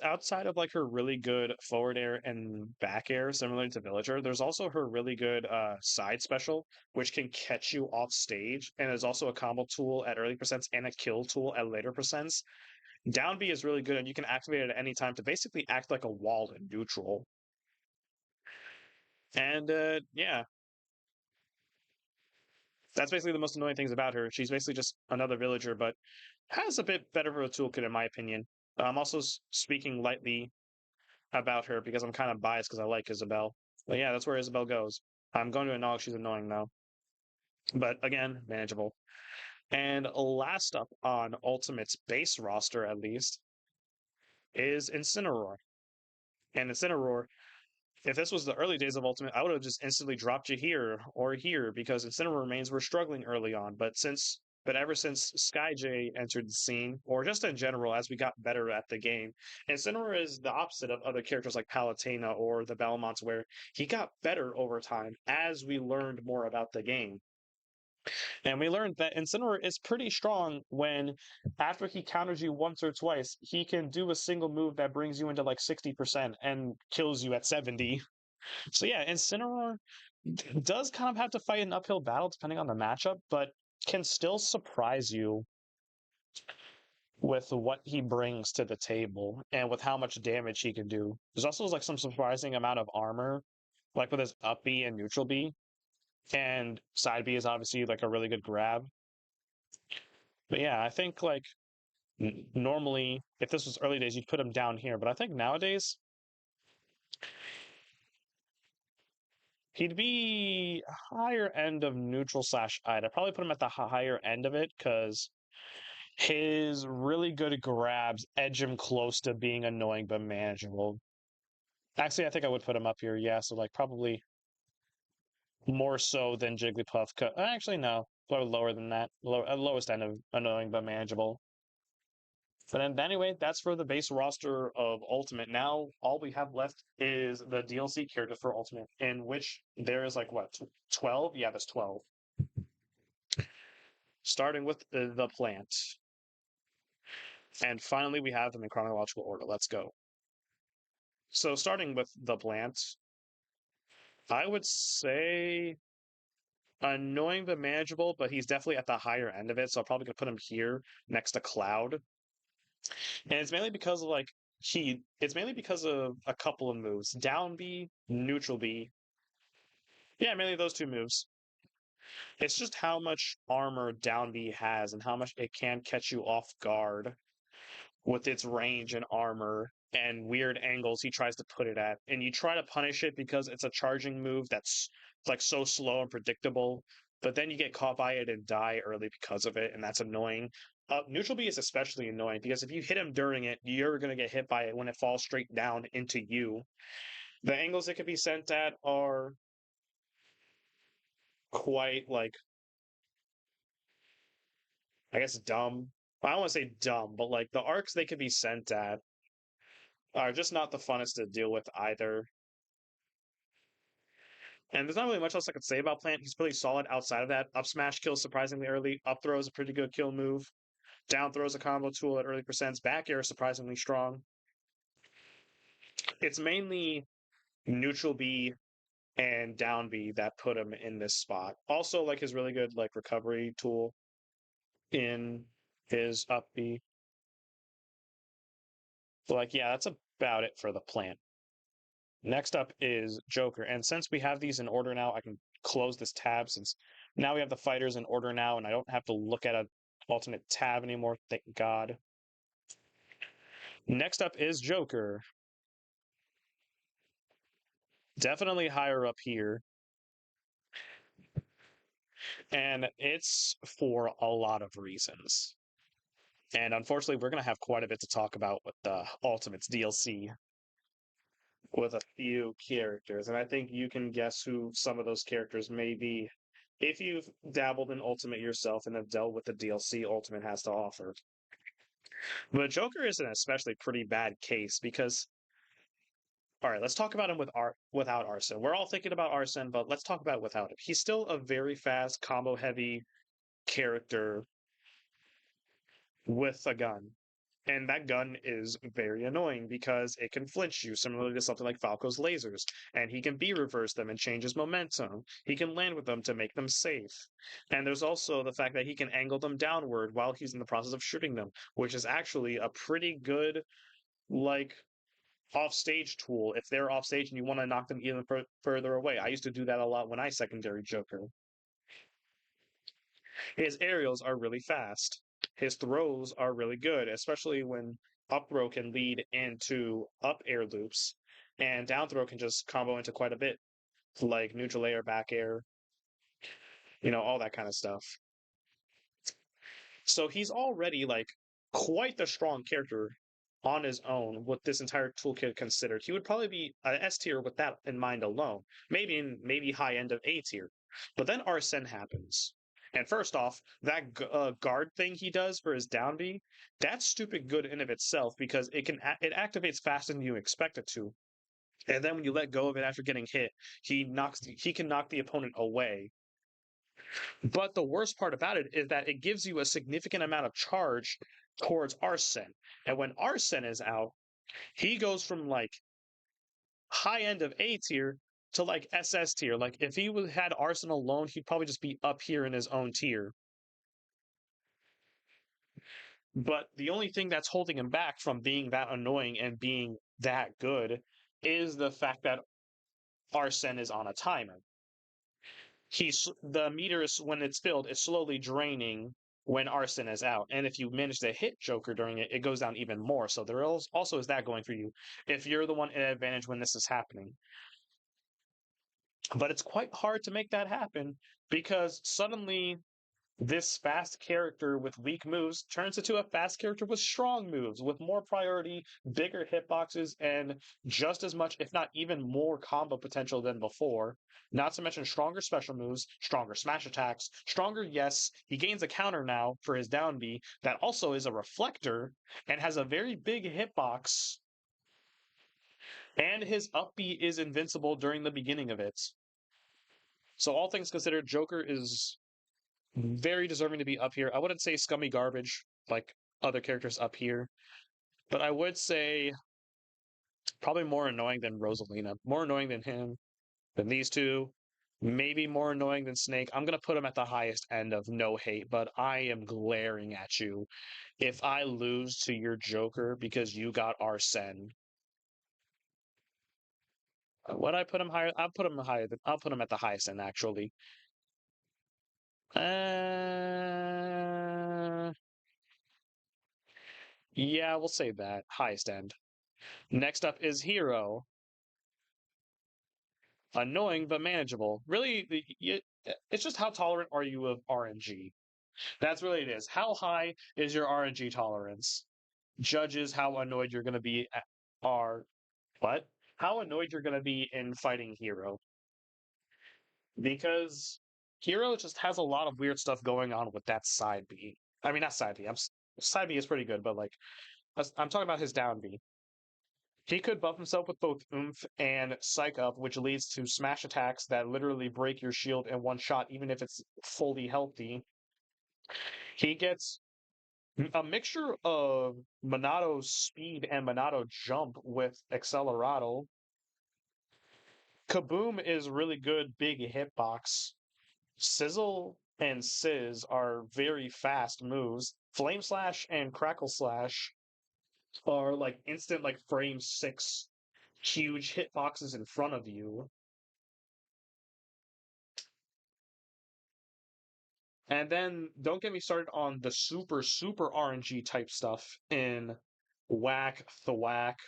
Speaker 1: outside of like her really good forward air and back air, similar to Villager, there's also her really good side special, which can catch you off stage, and is also a combo tool at early percents and a kill tool at later percents. Down B is really good, and you can activate it at any time to basically act like a wall in neutral. And yeah, that's basically the most annoying things about her. She's basically just another villager, but has a bit better of a toolkit in my opinion. I'm also speaking lightly about her because I'm kind of biased because I like Isabelle. But yeah, that's where Isabelle goes. I'm going to acknowledge she's annoying though, but again, manageable. And last up on Ultimate's base roster, at least, is Incineroar. And Incineroar, if this was the early days of Ultimate, I would have just instantly dropped you here or here because Incineroar remains were struggling early on. But ever since SkyJ entered the scene, or just in general, as we got better at the game, Incineroar is the opposite of other characters like Palutena or the Belmonts, where he got better over time as we learned more about the game. And we learned that Incineroar is pretty strong when, after he counters you once or twice, he can do a single move that brings you into like 60% and kills you at 70. So yeah, Incineroar does kind of have to fight an uphill battle depending on the matchup, but can still surprise you with what he brings to the table and with how much damage he can do. There's also like some surprising amount of armor, like with his up B and neutral B, and side B is obviously like a really good grab. But yeah, I think like normally, if this was early days, you'd put him down here. But I think nowadays, He'd be higher end of neutral slash I'd probably put him at the higher end of it because his really good grabs edge him close to being annoying but manageable. Actually, I think I would put him up here. Yeah, so like probably more so than Jigglypuff. Actually, no, probably lower than that. Lowest end of annoying but manageable. But then, anyway, that's for the base roster of Ultimate. Now, all we have left is the DLC characters for Ultimate, in which there is like what, 12? Yeah, there's 12. Starting with the plant. And finally, we have them in chronological order. Let's go. So, starting with the plant, I would say annoying but manageable, but he's definitely at the higher end of it. So, I'm probably going to put him here next to Cloud. And it's mainly because of it's mainly because of a couple of moves. Down B, neutral B. Yeah, mainly those two moves. It's just how much armor down B has and how much it can catch you off guard with its range and armor and weird angles he tries to put it at. And you try to punish it because it's a charging move that's like so slow and predictable, but then you get caught by it and die early because of it, and that's annoying. Neutral B is especially annoying because if you hit him during it, you're going to get hit by it when it falls straight down into you. The angles it can be sent at are quite like, I guess, dumb. I don't want to say dumb, but like the arcs they could be sent at are just not the funnest to deal with either. And there's not really much else I could say about Plant. He's pretty solid outside of that. Up smash kills surprisingly early. Up throw is a pretty good kill move. Down throw is a combo tool at early percents. Back air is surprisingly strong. It's mainly neutral B and down B that put him in this spot. Also, like his really good like recovery tool in his up B. So like yeah, that's about it for the Plant. Next up is Joker. And since we have these in order now, I can close this tab since now we have the fighters in order now, and I don't have to look at an alternate tab anymore. Thank God. Next up is Joker. Definitely higher up here. And it's for a lot of reasons. And unfortunately, we're going to have quite a bit to talk about with the Ultimates DLC with a few characters. And I think you can guess who some of those characters may be if you've dabbled in Ultimate yourself and have dealt with the DLC Ultimate has to offer. But Joker is an especially pretty bad case because, all right, let's talk about him without Arson. We're all thinking about Arson, but let's talk about it without him. He's still a very fast, combo heavy character with a gun. And that gun is very annoying because it can flinch you, similarly to something like Falco's lasers. And he can B reverse them and change his momentum. He can land with them to make them safe. And there's also the fact that he can angle them downward while he's in the process of shooting them, which is actually a pretty good, like, off-stage tool if they're off-stage and you want to knock them even further away. I used to do that a lot when I secondary Joker. His aerials are really fast. His throws are really good, especially when up throw can lead into up air loops, and down throw can just combo into quite a bit, like neutral air, back air, all that kind of stuff. So he's already like quite the strong character on his own with this entire toolkit considered. He would probably be an S tier with that in mind alone, maybe high end of A tier. But then Arsene happens. And first off, that guard thing he does for his down B, that's stupid good in of itself because it activates faster than you expect it to. And then when you let go of it after getting hit, he can knock the opponent away. But the worst part about it is that it gives you a significant amount of charge towards Arsene. And when Arsene is out, he goes from like high end of A tier to like SS tier. Like if he had Arsene alone, he'd probably just be up here in his own tier. But the only thing that's holding him back from being that annoying and being that good is the fact that Arsene is on a timer. The meter is when it's filled is slowly draining when Arsene is out, and if you manage to hit Joker during it, it goes down even more. So there also is that going for you if you're the one at advantage when this is happening. But it's quite hard to make that happen because suddenly this fast character with weak moves turns into a fast character with strong moves, with more priority, bigger hitboxes, and just as much, if not even more, combo potential than before. Not to mention stronger special moves, stronger smash attacks, stronger, yes, he gains a counter now for his down B that also is a reflector and has a very big hitbox, and his up B is invincible during the beginning of it. So, all things considered, Joker is very deserving to be up here. I wouldn't say scummy garbage like other characters up here, but I would say probably more annoying than Rosalina, more annoying than him, than these two, maybe more annoying than Snake. I'm gonna put him at the highest end of no hate, but I am glaring at you. If I lose to your Joker because you got Arsene, would I put him higher? I'll put him higher. I'll put him at the highest end actually. Uh, yeah, we'll say that highest end. Next up is Hero. Annoying but manageable. Really, it's just how tolerant are you of RNG? That's really it is. How high is your RNG tolerance? Judges how annoyed you're going to be are what? How annoyed you're going to be in fighting Hero because Hero just has a lot of weird stuff going on with that side B. I mean, not side B. Side B is pretty good, but like I'm talking about his down B. He could buff himself with both Oomph and Psych Up, which leads to smash attacks that literally break your shield in one shot, even if it's fully healthy. He gets a mixture of Monado speed and Monado jump with Accelerado. Kaboom is really good big hitbox. Sizzle and Sizz are very fast moves. Flame Slash and Crackle Slash are like instant like frame six huge hitboxes in front of you. And then don't get me started on the super RNG type stuff in Whack, Thwack,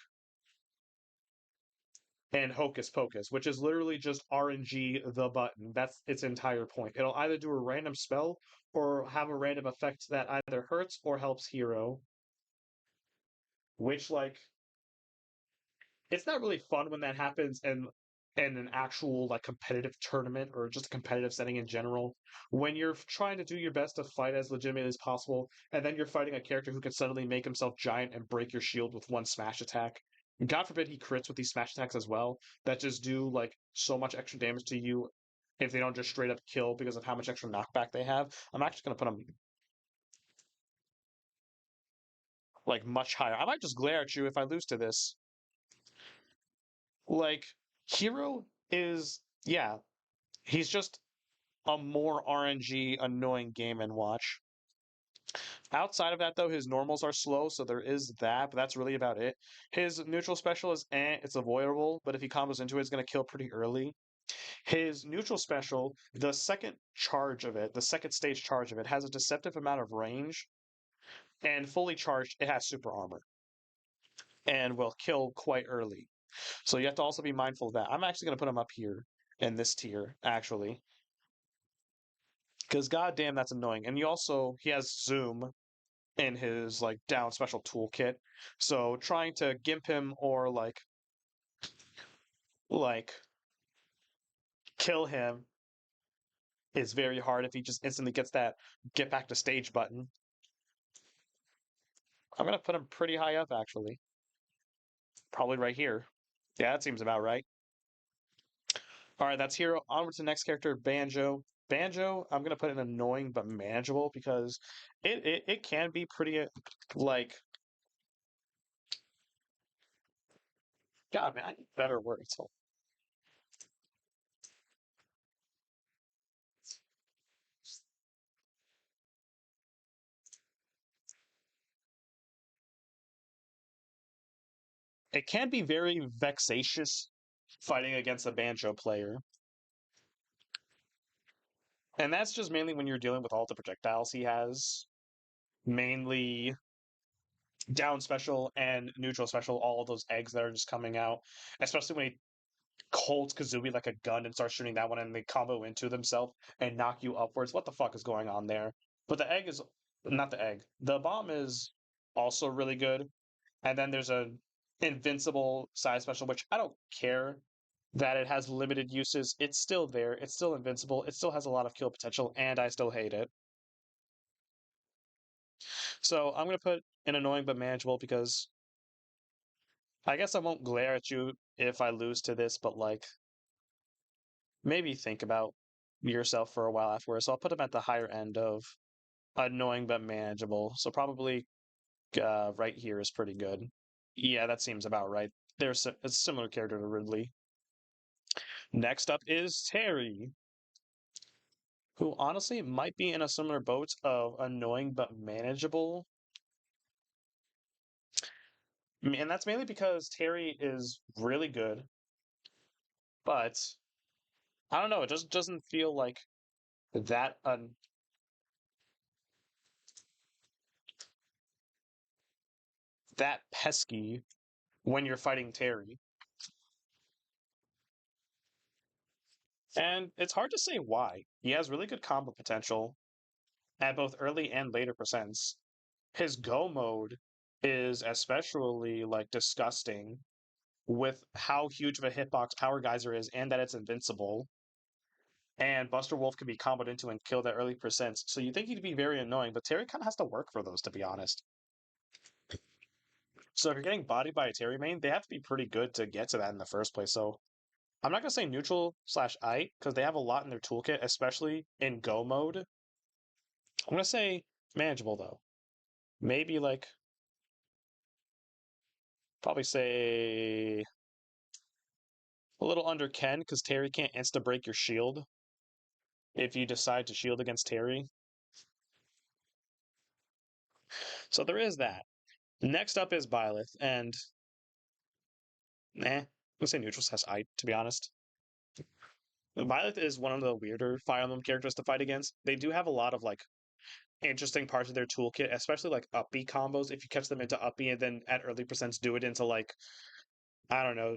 Speaker 1: and Hocus Pocus, which is literally just RNG the button. That's its entire point. It'll either do a random spell or have a random effect that either hurts or helps hero, which like it's not really fun when that happens in an actual like competitive tournament or just a competitive setting in general. When you're trying to do your best to fight as legitimately as possible, and then you're fighting a character who can suddenly make himself giant and break your shield with one smash attack. God forbid he crits with these smash attacks as well, that just do like so much extra damage to you if they don't just straight up kill because of how much extra knockback they have. I'm actually gonna put them like much higher. I might just glare at you if I lose to this. Like, Hero is, yeah, he's just a more RNG annoying game and watch. Outside of that, though, his normals are slow, so there is that, but that's really about it. His neutral special is it's avoidable, but if he combos into it, it's going to kill pretty early. His neutral special, the second charge of it, the second stage charge of it, has a deceptive amount of range, and fully charged, it has super armor and will kill quite early. So you have to also be mindful of that. I'm actually going to put him up here in this tier, actually, because goddamn, that's annoying. And he has Zoom in his like down special toolkit, so trying to gimp him or like kill him is very hard if he just instantly gets that get back to stage button. I'm gonna put him pretty high up actually, probably right here. Yeah, that seems about right. All right, that's Hero. Onward to the next character, Banjo. Banjo, I'm gonna put in annoying but manageable because it can be pretty like God, man, I need better words. It can be very vexatious fighting against a Banjo player. And that's just mainly when you're dealing with all the projectiles he has. Mainly down special and neutral special, all of those eggs that are just coming out. Especially when he Colt Kazooie like a gun and start shooting that one and they combo into themselves and knock you upwards. What the fuck is going on there? But the egg is not the egg. The bomb is also really good. And then there's a invincible side special, which I don't care that it has limited uses. It's still there. It's still invincible. It still has a lot of kill potential, and I still hate it. So I'm gonna put an annoying but manageable because I guess I won't glare at you if I lose to this, but like maybe think about yourself for a while afterwards. So I'll put them at the higher end of annoying but manageable. So probably right here is pretty good. Yeah, that seems about right. There's a similar character to Ridley. Next up is Terry, who honestly might be in a similar boat of annoying but manageable. And that's mainly because Terry is really good, but I don't know, it just doesn't feel like that that pesky when you're fighting Terry. And it's hard to say why. He has really good combo potential at both early and later percents. His go mode is especially like disgusting with how huge of a hitbox Power Geyser is and that it's invincible. And Buster Wolf can be comboed into and killed at early percents. So you think he'd be very annoying, but Terry kind of has to work for those, to be honest. So if you're getting bodied by a Terry main, they have to be pretty good to get to that in the first place. So I'm not gonna say neutral slash I because they have a lot in their toolkit, especially in go mode. I'm gonna say manageable though. Maybe like probably say a little under Ken because Terry can't insta break your shield if you decide to shield against Terry. So there is that. Next up is Byleth, and I'm gonna say neutral slash I to be honest. Byleth is one of the weirder Fire Emblem characters to fight against. They do have a lot of like interesting parts of their toolkit, especially like up B combos. If you catch them into up B and then at early percents do it into like I don't know,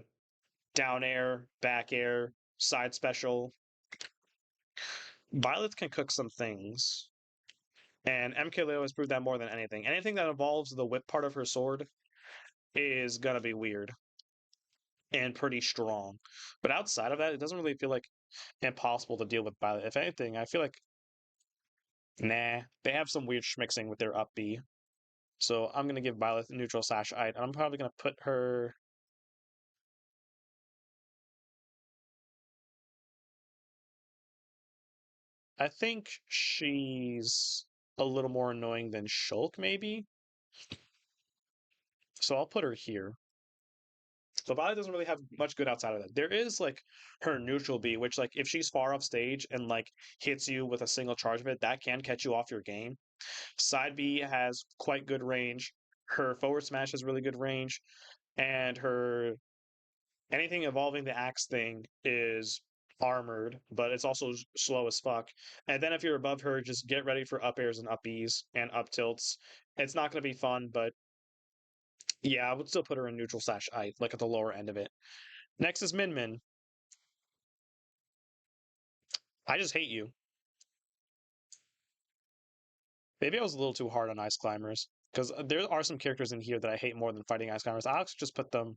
Speaker 1: down air, back air, side special. Violet can cook some things, and MKLeo has proved that more than anything. Anything that involves the whip part of her sword is gonna be weird and pretty strong. But outside of that, it doesn't really feel like impossible to deal with Violet. If anything, I feel like nah, they have some weird schmixing with their up B. So I'm gonna give Violet neutral slash I. I'm probably gonna put her. I think she's a little more annoying than Shulk, maybe. So I'll put her here. So Violet doesn't really have much good outside of that. There is like her neutral B, which like if she's far off stage and like hits you with a single charge of it, that can catch you off your game. Side B has quite good range. Her forward smash has really good range, and her anything involving the axe thing is armored, but it's also slow as fuck. And then if you're above her, just get ready for up airs and up Bs and up tilts. It's not going to be fun, but yeah, I would still put her in neutral slash I, like at the lower end of it. Next is Min Min. I just hate you. Maybe I was a little too hard on ice climbers because there are some characters in here that I hate more than fighting ice climbers. I'll just put them.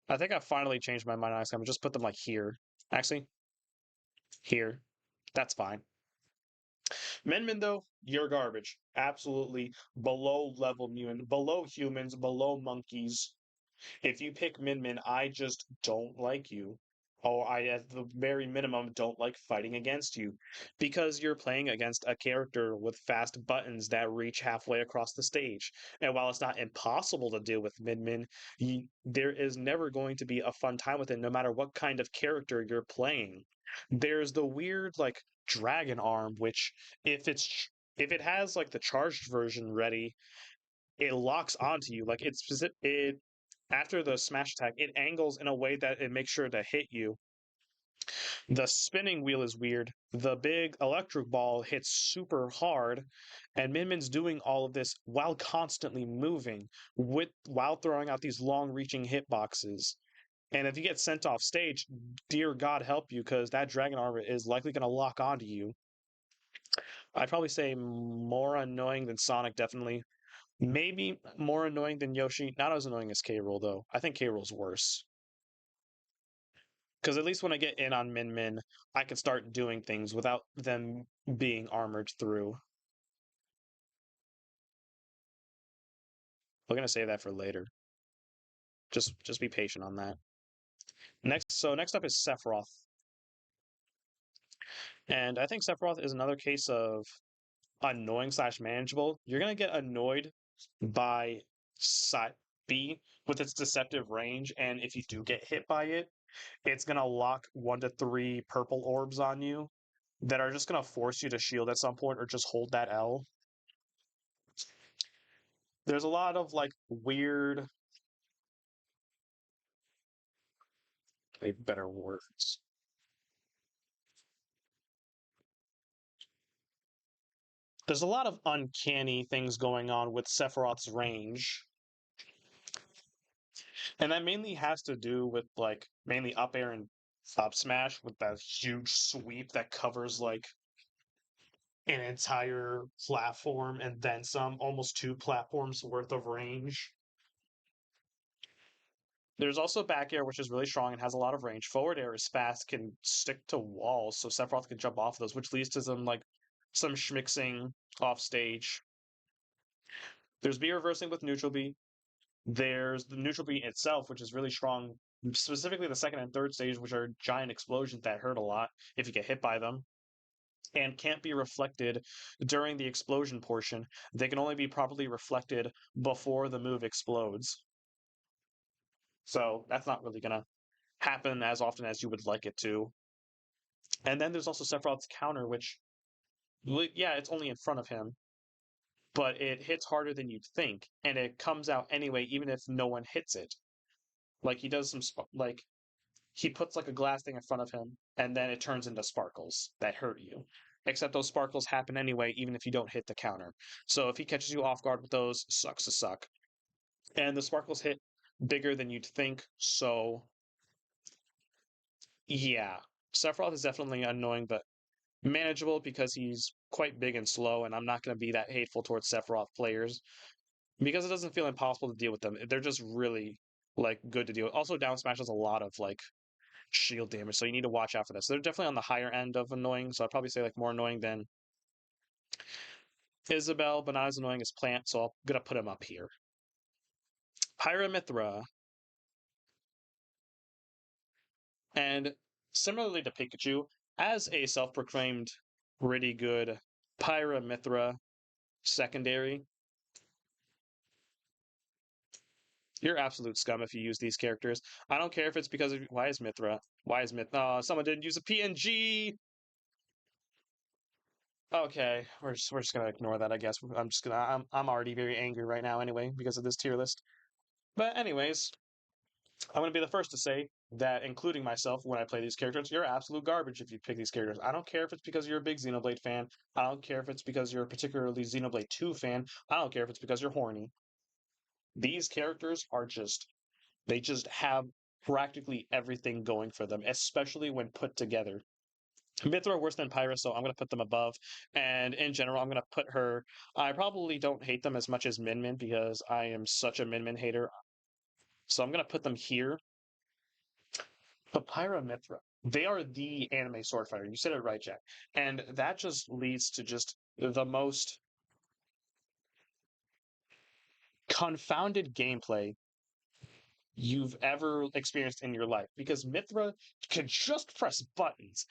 Speaker 1: I think I finally changed my mind on ice climbers. Just put them like here. Actually, here. That's fine. Min Min, though, you're garbage. Absolutely below level mutant, below humans, below monkeys. If you pick Min Min, I just don't like you. Or I, at the very minimum, don't like fighting against you. Because you're playing against a character with fast buttons that reach halfway across the stage. And while it's not impossible to deal with Min Min, there is never going to be a fun time with it, no matter what kind of character you're playing. There's the weird, like, dragon arm, which, if it has, like, the charged version ready, it locks onto you. Like it after the smash attack, it angles in a way that it makes sure to hit you. The spinning wheel is weird. The big electric ball hits super hard, and Min Min's doing all of this while constantly moving, while throwing out these long-reaching hitboxes. And if you get sent off stage, dear God help you, because that dragon armor is likely going to lock onto you. I'd probably say more annoying than Sonic, definitely. Maybe more annoying than Yoshi. Not as annoying as K. Rool, though. I think K. Rool's worse. Because at least when I get in on Min Min, I can start doing things without them being armored through. We're gonna save that for later. Just be patient on that. Next up is Sephiroth, and I think Sephiroth is another case of annoying slash manageable. You're gonna get annoyed by Side B with its deceptive range, and if you do get hit by it, it's gonna lock 1 to 3 purple orbs on you that are just gonna force you to shield at some point or just hold that L. There's a lot of like weird, better words. There's a lot of uncanny things going on with Sephiroth's range. And that mainly has to do with like mainly up air and up smash with that huge sweep that covers like an entire platform and then some, almost 2 platforms worth of range. There's also back air, which is really strong and has a lot of range. Forward air is fast, can stick to walls, so Sephiroth can jump off those, which leads to some schmixing off stage. There's B reversing with neutral B. There's the neutral B itself, which is really strong, specifically the second and third stage, which are giant explosions that hurt a lot if you get hit by them, and can't be reflected during the explosion portion. They can only be properly reflected before the move explodes. So that's not really going to happen as often as you would like it to. And then there's also Sephiroth's counter, which, yeah, it's only in front of him, but it hits harder than you'd think, and it comes out anyway, even if no one hits it. Like he does like he puts like a glass thing in front of him, and then it turns into sparkles that hurt you. Except those sparkles happen anyway, even if you don't hit the counter. So if he catches you off guard with those, sucks to suck. And the sparkles hit bigger than you'd think, so yeah. Sephiroth is definitely annoying, but manageable because he's quite big and slow, and I'm not going to be that hateful towards Sephiroth players because it doesn't feel impossible to deal with them. They're just really like good to deal with. Also, down smash has a lot of like shield damage, so you need to watch out for this. So they're definitely on the higher end of annoying, so I'd probably say like more annoying than Isabelle, but not as annoying as Plant, so I'm gonna put him up here. Pyramithra, and similarly to Pikachu, as a self-proclaimed pretty good Pyramithra secondary, you're absolute scum if you use these characters. I don't care if it's because of why is Mithra? Why is Mithra? Oh, someone didn't use a PNG. Okay, we're just gonna ignore that, I guess. I'm already very angry right now anyway because of this tier list. But anyways, I'm gonna be the first to say that, including myself, when I play these characters, you're absolute garbage if you pick these characters. I don't care if it's because you're a big Xenoblade fan. I don't care if it's because you're a particularly Xenoblade 2 fan. I don't care if it's because you're horny. These characters are they just have practically everything going for them, especially when put together. Mithra are worse than Pyrrha, so I'm going to put them above. And in general, I'm going to put her. I probably don't hate them as much as Min Min because I am such a Min Min hater. So I'm going to put them here. But Pyrrha Mithra, they are the anime sword fighter. You said it right, Jack. And that just leads to just the most confounded gameplay you've ever experienced in your life because Mithra can just press buttons.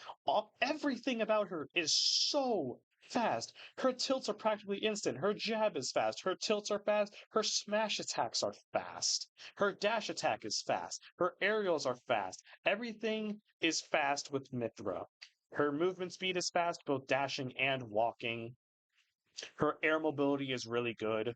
Speaker 1: Everything about her is so fast. Her tilts are practically instant. Her jab is fast. Her tilts are fast. Her smash attacks are fast. Her dash attack is fast. Her aerials are fast. Everything is fast with Mithra. Her movement speed is fast, both dashing and walking. Her air mobility is really good.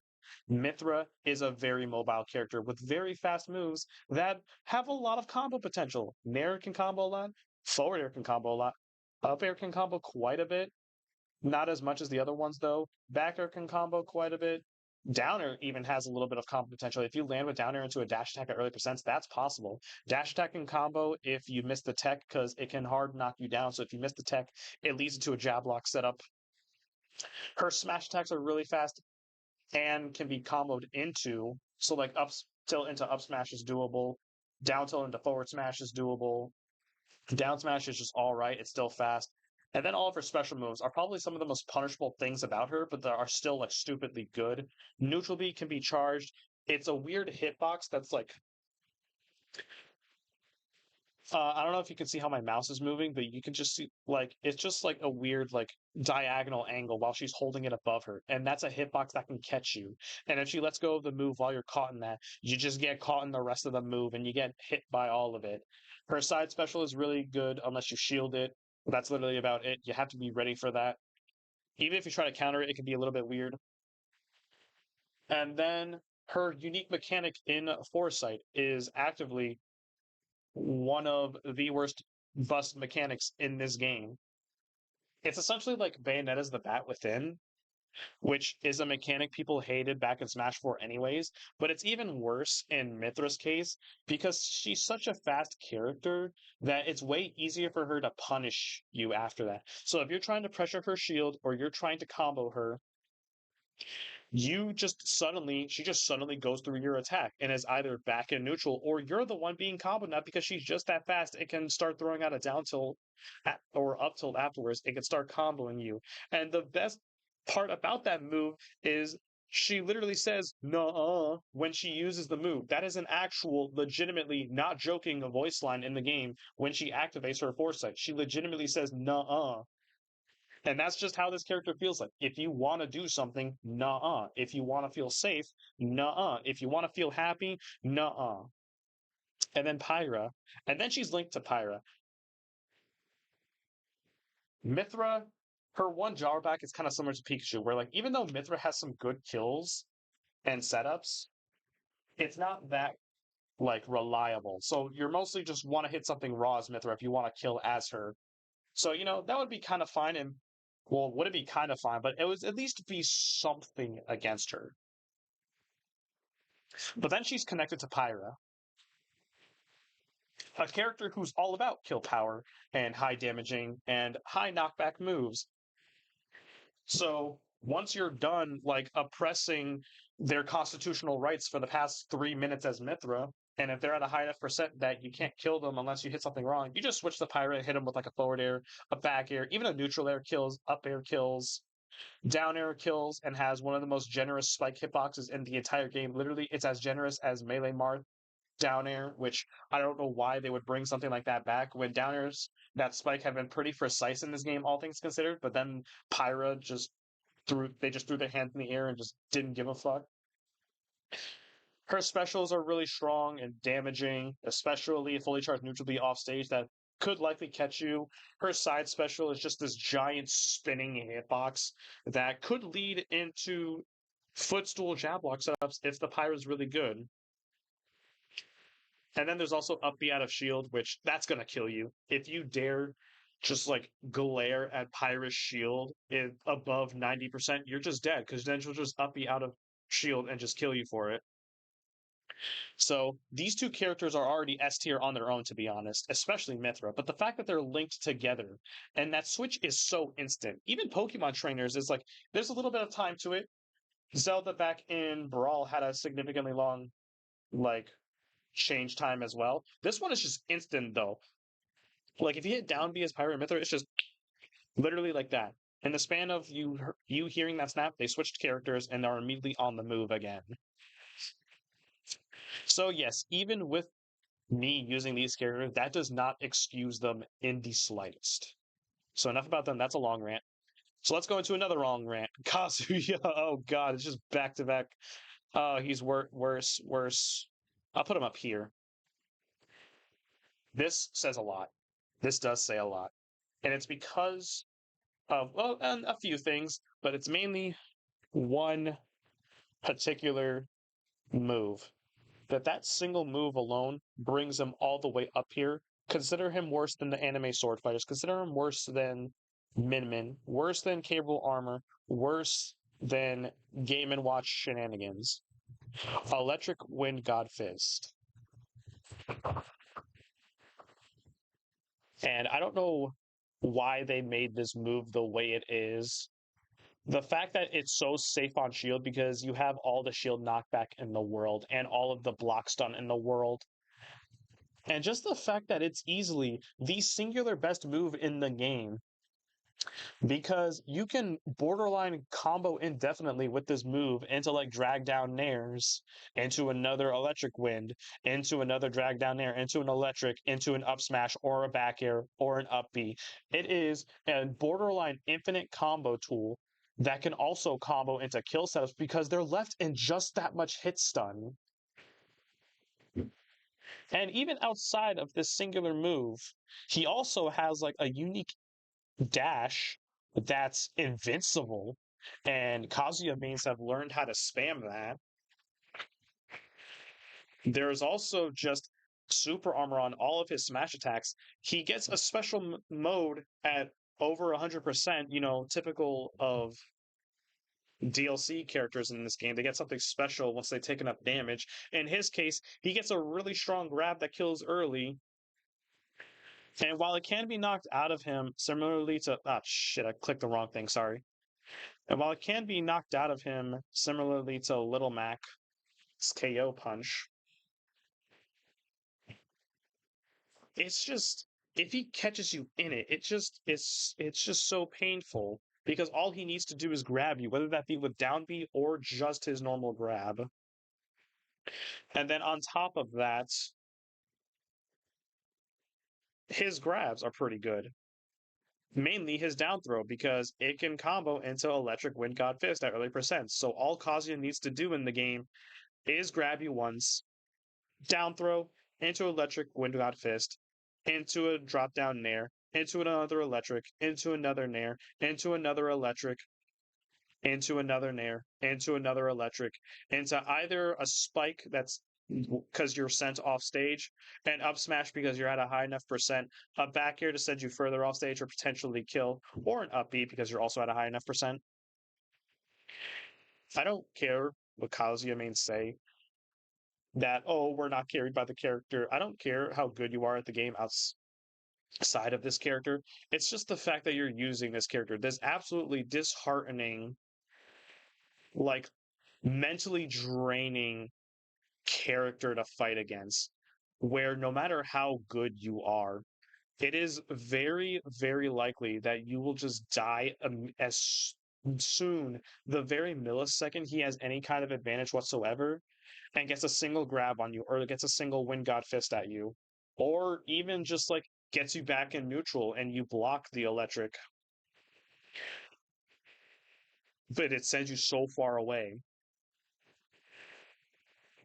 Speaker 1: Mithra is a very mobile character with very fast moves that have a lot of combo potential. Nair can combo a lot, forward air can combo a lot, up air can combo quite a bit. Not as much as the other ones though. Back air can combo quite a bit. Downer even has a little bit of combo potential. If you land with Downer into a dash attack at early percents, that's possible. Dash attack can combo if you miss the tech because it can hard knock you down. So if you miss the tech, it leads into a jab lock setup. Her smash attacks are really fast and can be comboed into. So like up tilt into up smash is doable. Down tilt into forward smash is doable. Down smash is just all right. It's still fast. And then all of her special moves are probably some of the most punishable things about her, but they are still like stupidly good. Neutral B can be charged. It's a weird hitbox that's like I don't know if you can see how my mouse is moving, but you can just see like it's just like a weird like diagonal angle while she's holding it above her, and that's a hitbox that can catch you. And if she lets go of the move while you're caught in that, you just get caught in the rest of the move, and you get hit by all of it. Her side special is really good unless you shield it. That's literally about it. You have to be ready for that. Even if you try to counter it, it can be a little bit weird. And then her unique mechanic in Foresight is actively one of the worst bust mechanics in this game. It's essentially like Bayonetta's the Bat Within, which is a mechanic people hated back in Smash 4 anyways, but it's even worse in Mithra's case because she's such a fast character that it's way easier for her to punish you after that. So if you're trying to pressure her shield or you're trying to combo her, she just suddenly goes through your attack and is either back in neutral or you're the one being comboed now because she's just that fast. It can start throwing out a down tilt or up tilt afterwards. It can start comboing you. And the best part about that move is she literally says "nuh-uh" when she uses the move. That is an actual, legitimately not joking voice line in the game when she activates her foresight. She legitimately says "nuh-uh." And that's just how this character feels like. If you want to do something, nah. If you want to feel safe, nah. If you want to feel happy, nah. And then Pyra. And then she's linked to Pyra. Mithra, her one drawback is kind of similar to Pikachu, where like even though Mithra has some good kills and setups, it's not that like reliable. So you're mostly just want to hit something raw as Mithra if you want to kill as her. So, that would be kind of fine. And, well, would it be kind of fine? But it would at least be something against her. But then she's connected to Pyra, a character who's all about kill power and high damaging and high knockback moves. So once you're done, like, oppressing their constitutional rights for the past 3 minutes as Mithra, and if they're at a high enough percent that you can't kill them unless you hit something wrong, you just switch the Pyra, hit them with like a forward air, a back air, even a neutral air kills, up air kills, down air kills, and has one of the most generous spike hitboxes in the entire game. Literally, it's as generous as Melee Marth down air, which I don't know why they would bring something like that back when down airs that spike have been pretty precise in this game, all things considered. But then Pyra just threw their hands in the air and just didn't give a fuck. Her specials are really strong and damaging, especially fully charged neutral B off stage that could likely catch you. Her side special is just this giant spinning hitbox that could lead into footstool jab lock setups if the Pyra is really good. And then there's also up B out of shield, which that's gonna kill you. If you dare just like glare at Pyra's shield above 90%, you're just dead because then she'll just up B out of shield and just kill you for it. So these two characters are already S tier on their own, to be honest, especially Mithra. But the fact that they're linked together and that switch is so instant, even Pokemon trainers is like, there's a little bit of time to it. Zelda back in Brawl had a significantly long, like, change time as well. This one is just instant, though. Like, if you hit down B as Pyro and Mithra, it's just literally like that. In the span of you hearing that snap, they switched characters and are immediately on the move again. So yes, even with me using these characters, that does not excuse them in the slightest. So enough about them. That's a long rant. So let's go into another long rant. Kazuya, oh god, it's just back to back. Oh, he's worse, worse. I'll put him up here. This says a lot. This does say a lot. And it's because of, well, and a few things, but it's mainly one particular move. That single move alone brings him all the way up here. Consider him worse than the anime sword fighters. Consider him worse than Min Min, worse than Capable Armor, worse Then Game and Watch Shenanigans. Electric Wind God Fist. And I don't know why they made this move the way it is. The fact that it's so safe on shield because you have all the shield knockback in the world and all of the block stun in the world. And just the fact that it's easily the singular best move in the game because you can borderline combo indefinitely with this move into like drag down nairs, into another electric wind, into another drag down nair, into an electric, into an up smash or a back air or an up B. It is a borderline infinite combo tool that can also combo into kill setups because they're left in just that much hit stun. And even outside of this singular move, he also has like a unique dash that's invincible, and Kazuya mains have learned how to spam that. There's also just super armor on all of his smash attacks. He gets a special mode at over 100%, typical of DLC characters in this game. They get something special once they take enough damage. In his case, he gets a really strong grab that kills early. And while it can be knocked out of him, similarly to shit, I clicked the wrong thing, sorry. And while it can be knocked out of him, similarly to Little Mac's KO punch, it's just if he catches you in it, it's just so painful because all he needs to do is grab you, whether that be with down B or just his normal grab. And then on top of that, his grabs are pretty good. Mainly his down throw because it can combo into Electric Wind God Fist at early percents. So all Kazuya needs to do in the game is grab you once, down throw into electric wind god fist, into a drop down nair, into another electric, into another nair, into another electric, into another nair, into another electric, into either a spike that's because you're sent off stage, an up smash because you're at a high enough percent, a back air to send you further off stage or potentially kill, or an up B because you're also at a high enough percent. I don't care what Kazuya mains say that, oh, we're not carried by the character. I don't care how good you are at the game outside of this character. It's just the fact that you're using this character. This absolutely disheartening, like mentally draining character to fight against, where no matter how good you are, it is very, very likely that you will just die as soon, the very millisecond he has any kind of advantage whatsoever and gets a single grab on you or gets a single wind god fist at you or even just like gets you back in neutral and you block the electric but it sends you so far away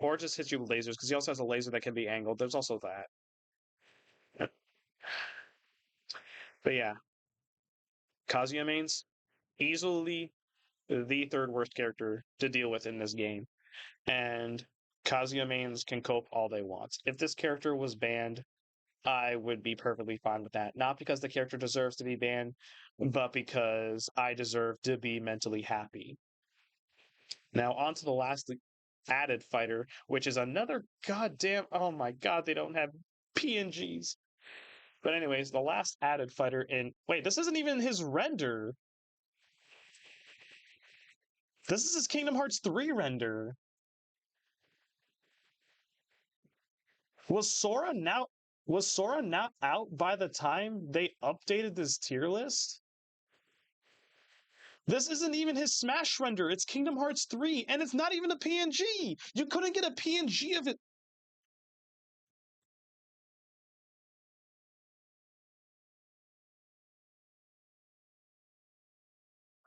Speaker 1: or just hits you with lasers because he also has a laser that can be angled. There's also that. But yeah, Kazuya mains easily the third worst character to deal with in this game, and Kazuya mains can cope all they want. If this character was banned, I would be perfectly fine with that. Not because the character deserves to be banned, but because I deserve to be mentally happy. Now, on to the last added fighter, which is another goddamn. Oh my god, they don't have PNGs. But, anyways, the last added fighter in. Wait, this isn't even his render. This is his Kingdom Hearts 3 render. Was Sora now was Sora not out by the time they updated this tier list? This isn't even his Smash render. It's Kingdom Hearts 3, and it's not even a PNG. You couldn't get a PNG of it.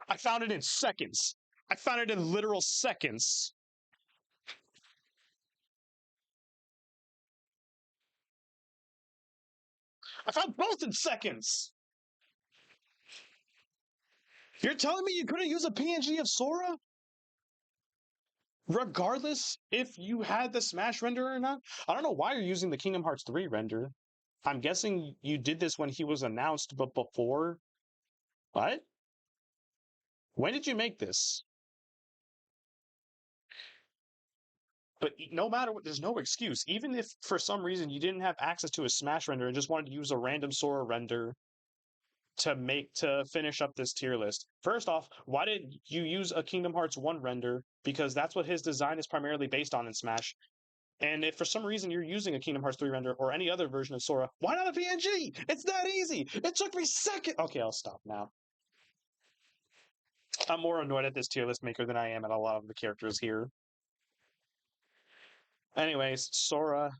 Speaker 1: I found it in seconds. I found it in literal seconds. I found both in seconds. You're telling me you couldn't use a PNG of Sora? Regardless if you had the Smash render or not? I don't know why you're using the Kingdom Hearts 3 render. I'm guessing you did this when he was announced, but before. What? When did you make this? But no matter what, there's no excuse. Even if for some reason you didn't have access to a Smash render and just wanted to use a random Sora render to finish up this tier list. First off, why did you use a Kingdom Hearts 1 render? Because that's what his design is primarily based on in Smash. And if for some reason you're using a Kingdom Hearts 3 render or any other version of Sora, why not a PNG? It's that easy. It took me seconds. Okay, I'll stop now. I'm more annoyed at this tier list maker than I am at a lot of the characters here. Anyways, Sora,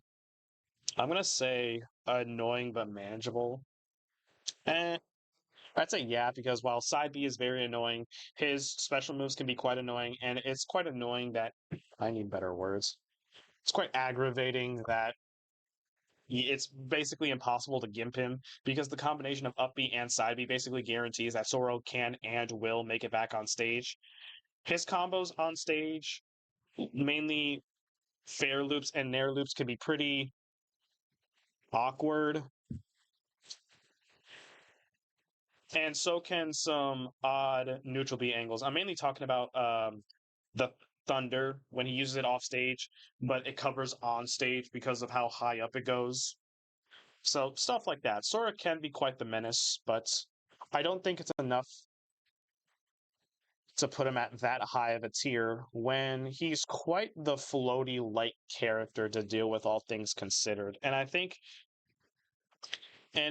Speaker 1: I'm gonna say annoying but manageable. Eh, I'd say yeah, because while side B is very annoying, his special moves can be quite annoying, and it's quite annoying that I need better words. It's quite aggravating that it's basically impossible to gimp him because the combination of up B and side B basically guarantees that Sora can and will make it back on stage. His combos on stage, mainly fair loops and nair loops, can be pretty awkward, and so can some odd neutral B angles. I'm mainly talking about the thunder when he uses it off stage, but it covers on stage because of how high up it goes. So stuff like that. Sora can be quite the menace, but I don't think it's enough to put him at that high of a tier when he's quite the floaty light character to deal with, all things considered. And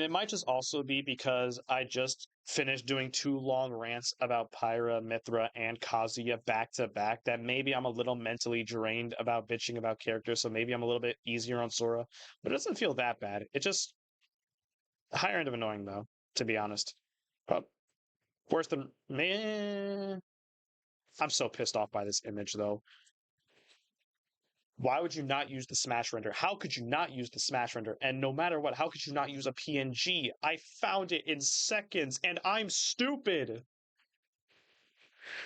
Speaker 1: it might just also be because I just finished doing two long rants about Pyra, Mithra, and Kazuya back to back that maybe I'm a little mentally drained about bitching about characters, so maybe I'm a little bit easier on Sora, but it doesn't feel that bad. It just higher end of annoying though, to be honest. But worse than man. I'm so pissed off by this image though. Why would you not use the Smash render? How could you not use the Smash render? And no matter what, how could you not use a PNG? I found it in seconds, and I'm stupid.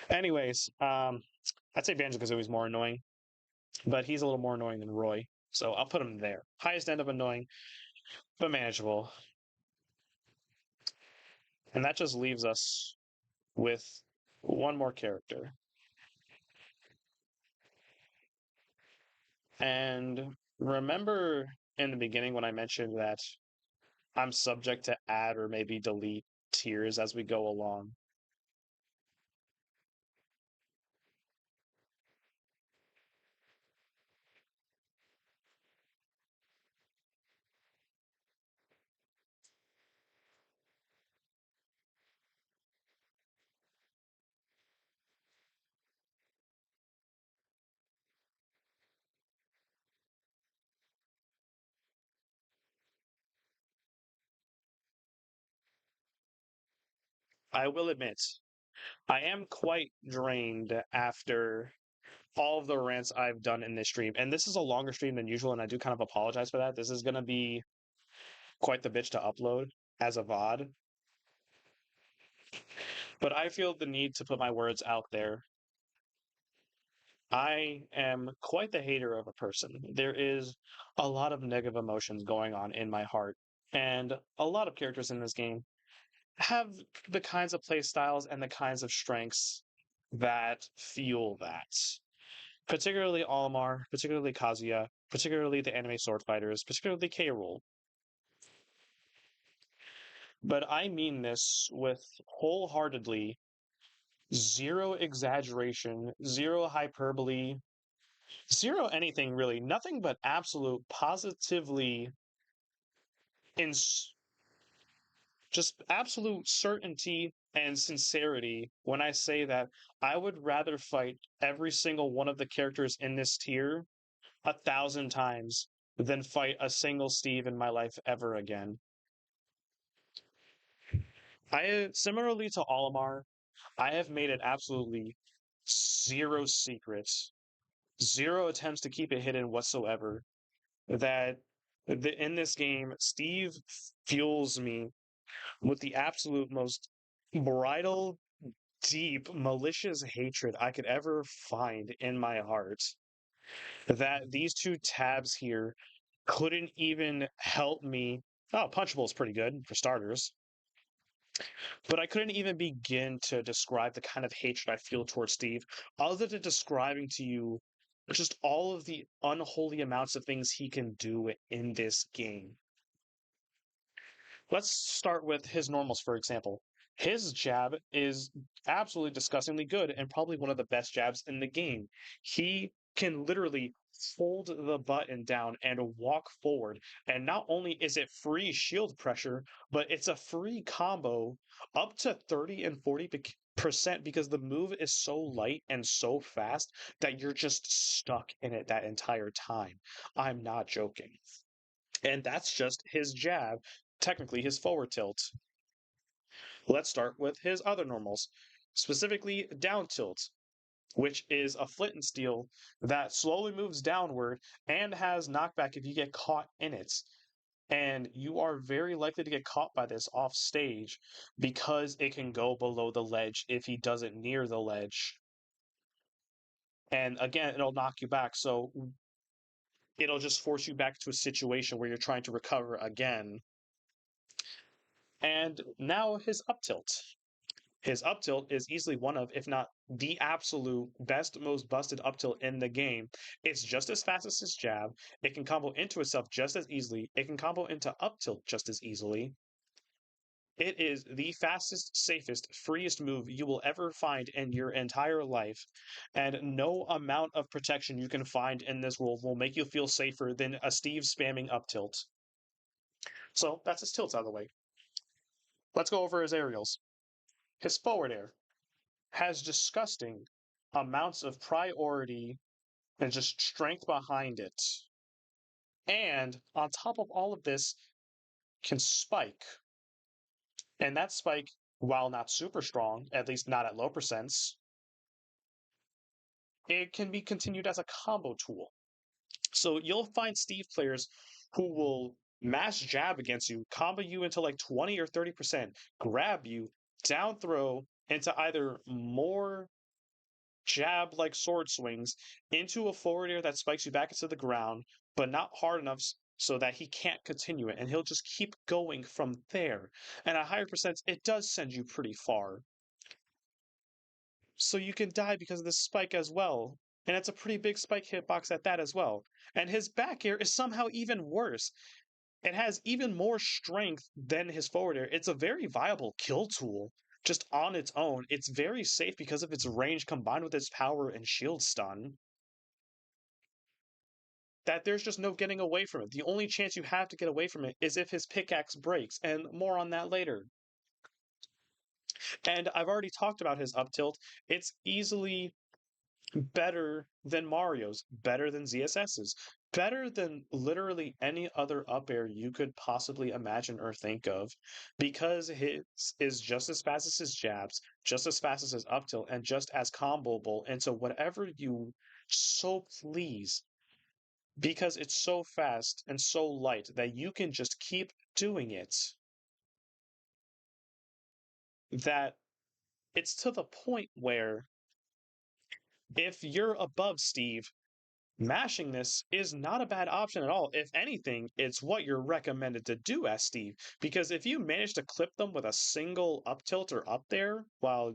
Speaker 1: Anyways, I'd say Banjo-Kazooie is more annoying, but he's a little more annoying than Roy, so I'll put him there. Highest end of annoying, but manageable. And that just leaves us with one more character. And remember in the beginning when I mentioned that I'm subject to add or maybe delete tiers as we go along? I will admit, I am quite drained after all of the rants I've done in this stream. And this is a longer stream than usual, and I do kind of apologize for that. This is going to be quite the bitch to upload as a VOD. But I feel the need to put my words out there. I am quite the hater of a person. There is a lot of negative emotions going on in my heart. And a lot of characters in this game have the kinds of play styles and the kinds of strengths that fuel that. Particularly Olimar, particularly Kazuya, particularly the anime sword fighters, particularly K. Rool. But I mean this with wholeheartedly zero exaggeration, zero hyperbole, zero anything really, nothing but absolute positively in just absolute certainty and sincerity when I say that I would rather fight every single one of the characters in this tier 1,000 times than fight a single Steve in my life ever again. Similarly to Olimar, I have made it absolutely zero secrets, zero attempts to keep it hidden whatsoever, that in this game, Steve fuels me with the absolute most bridal, deep, malicious hatred I could ever find in my heart. That these two tabs here couldn't even help me. Oh, Punchable is pretty good for starters. But I couldn't even begin to describe the kind of hatred I feel towards Steve, other than describing to you Just all of the unholy amounts of things he can do in this game. Let's start with his normals, for example. His jab is absolutely disgustingly good and probably one of the best jabs in the game. He can literally hold the button down and walk forward. And not only is it free shield pressure, but it's a free combo up to 30 and 40% because the move is so light and so fast that you're just stuck in it that entire time. I'm not joking. And that's just his jab, technically his forward tilt. Let's start with his other normals, specifically down tilt, which is a flint and steel that slowly moves downward and has knockback if you get caught in it. And you are very likely to get caught by this off stage because it can go below the ledge if he does it near the ledge. And again, it'll knock you back. So it'll just force you back to a situation where you're trying to recover again. And now his up tilt. His up tilt is easily one of, if not the absolute best, most busted up tilt in the game. It's just as fast as his jab. It can combo into itself just as easily. It can combo into up tilt just as easily. It is the fastest, safest, freest move you will ever find in your entire life. And no amount of protection you can find in this world will make you feel safer than a Steve spamming up tilt. So that's his tilts out of the way. Let's go over his aerials. His forward air has disgusting amounts of priority and just strength behind it. And on top of all of this, can spike. And that spike, while not super strong, at least not at low percents, it can be continued as a combo tool. So you'll find Steve players who will mash jab against you, combo you into like 20 or 30%, grab you, down throw into either more jab like sword swings into a forward air that spikes you back into the ground, but not hard enough so that he can't continue it. And he'll just keep going from there. And at higher percents, it does send you pretty far. So you can die because of this spike as well. And it's a pretty big spike hitbox at that as well. And his back air is somehow even worse. It has even more strength than his forward air. It's a very viable kill tool just on its own. It's very safe because of its range combined with its power and shield stun. That there's just no getting away from it. The only chance you have to get away from it is if his pickaxe breaks, and more on that later. And I've already talked about his up tilt. It's easily better than Mario's, better than ZSS's, better than literally any other up air you could possibly imagine or think of, because his is just as fast as his jabs, just as fast as his up tilt, and just as comboable into whatever you so please, because it's so fast and so light that you can just keep doing it. That it's to the point where if you're above Steve, mashing this is not a bad option at all. If anything, it's what you're recommended to do as Steve. Because if you manage to clip them with a single up tilt or up there while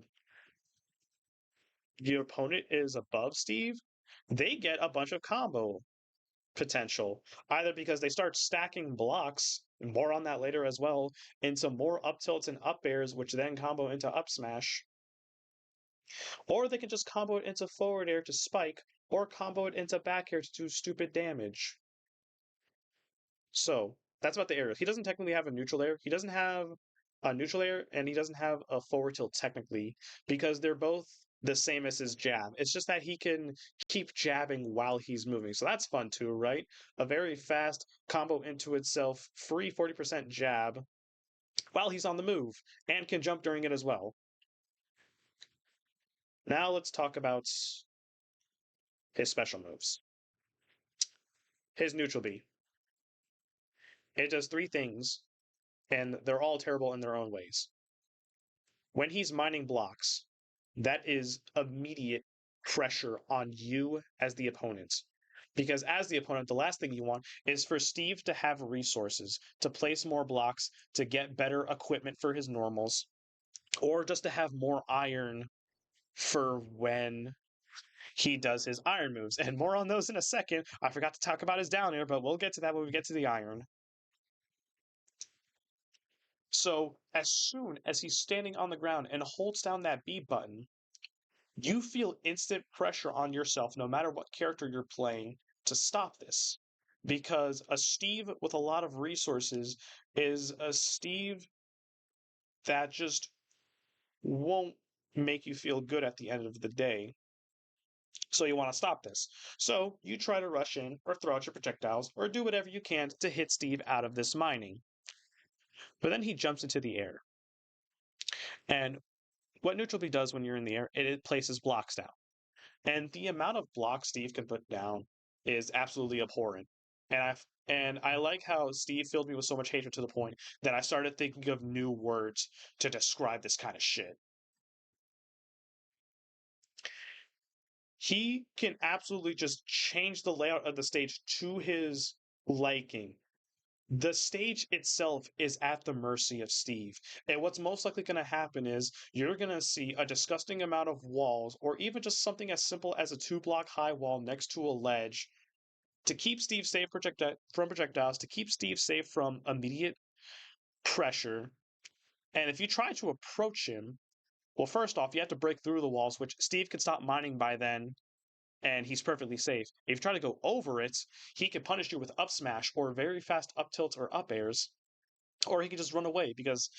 Speaker 1: your opponent is above Steve, they get a bunch of combo potential. Either because they start stacking blocks, and more on that later as well, into more up tilts and up airs, which then combo into up smash, or they can just combo it into forward air to spike, or combo it into back air to do stupid damage. So that's about the aerial. He doesn't technically have a neutral air. He doesn't have a neutral air, and he doesn't have a forward tilt technically, because they're both the same as his jab. It's just that he can keep jabbing while he's moving. So that's fun too, right? A very fast combo into itself, free 40% jab while he's on the move, and can jump during it as well. Now let's talk about his special moves. His neutral B. It does three things, and they're all terrible in their own ways. When he's mining blocks, that is immediate pressure on you as the opponent. Because as the opponent, the last thing you want is for Steve to have resources to place more blocks, to get better equipment for his normals, or just to have more iron for when he does his iron moves, and more on those in a second. I forgot to talk about his down air, but we'll get to that when we get to the iron. So, as soon as he's standing on the ground and holds down that B button, you feel instant pressure on yourself, no matter what character you're playing, to stop this. Because a Steve with a lot of resources is a Steve that just won't make you feel good at the end of the day. So you want to stop this. So you try to rush in or throw out your projectiles or do whatever you can to hit Steve out of this mining. But then he jumps into the air. And what Neutral B does when you're in the air, it places blocks down. And the amount of blocks Steve can put down is absolutely abhorrent. And I like how Steve filled me with so much hatred to the point that I started thinking of new words to describe this kind of shit. He can absolutely just change the layout of the stage to his liking. The stage itself is at the mercy of Steve. And what's most likely going to happen is you're going to see a disgusting amount of walls, or even just something as simple as a 2 block high wall next to a ledge to keep Steve safe from projectiles, to keep Steve safe from immediate pressure. And if you try to approach him, well, first off, you have to break through the walls, which Steve can stop mining by then, and he's perfectly safe. If you try to go over it, he can punish you with up smash or very fast up tilts or up airs, or he can just run away because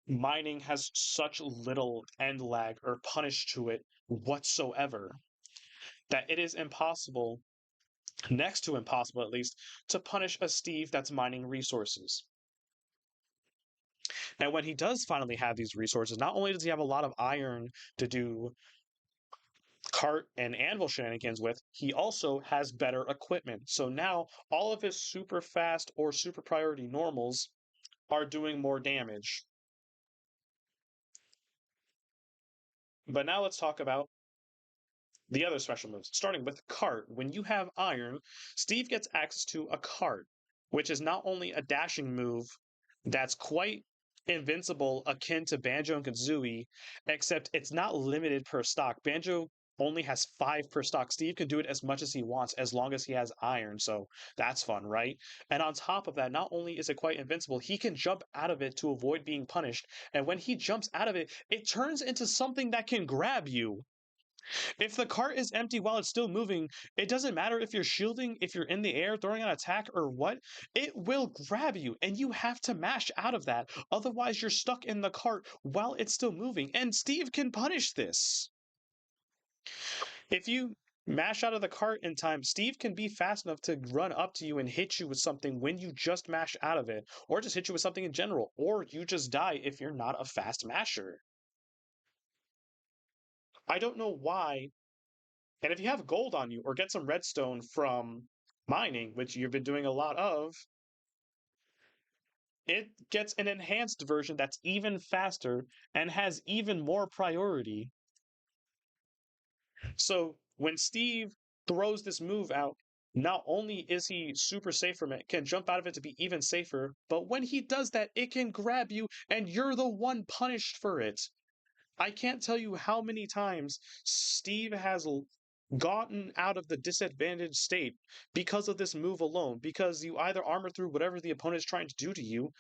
Speaker 1: mining has such little end lag or punish to it whatsoever that it is impossible, next to impossible at least, to punish a Steve that's mining resources. And when he does finally have these resources, not only does he have a lot of iron to do cart and anvil shenanigans with, he also has better equipment. So now all of his super fast or super priority normals are doing more damage. But now let's talk about the other special moves, starting with cart. When you have iron, Steve gets access to a cart, which is not only a dashing move that's quite invincible, akin to Banjo and Kazooie, except it's not limited per stock. Banjo only has 5 per stock. Steve can do it as much as he wants as long as he has iron, so that's fun, right? And on top of that, not only is it quite invincible, he can jump out of it to avoid being punished. And when he jumps out of it, it turns into something that can grab you. If the cart is empty while it's still moving, it doesn't matter if you're shielding, if you're in the air, throwing an attack, or what, it will grab you, and you have to mash out of that. Otherwise, you're stuck in the cart while it's still moving, and Steve can punish this. If you mash out of the cart in time, Steve can be fast enough to run up to you and hit you with something when you just mash out of it, or just hit you with something in general, or you just die if you're not a fast masher. I don't know why. And if you have gold on you or get some redstone from mining, which you've been doing a lot of, it gets an enhanced version that's even faster and has even more priority. So when Steve throws this move out, not only is he super safe from it, can jump out of it to be even safer, but when he does that, it can grab you and you're the one punished for it. I can't tell you how many times Steve has gotten out of the disadvantaged state because of this move alone, because you either armor through whatever the opponent is trying to do to you,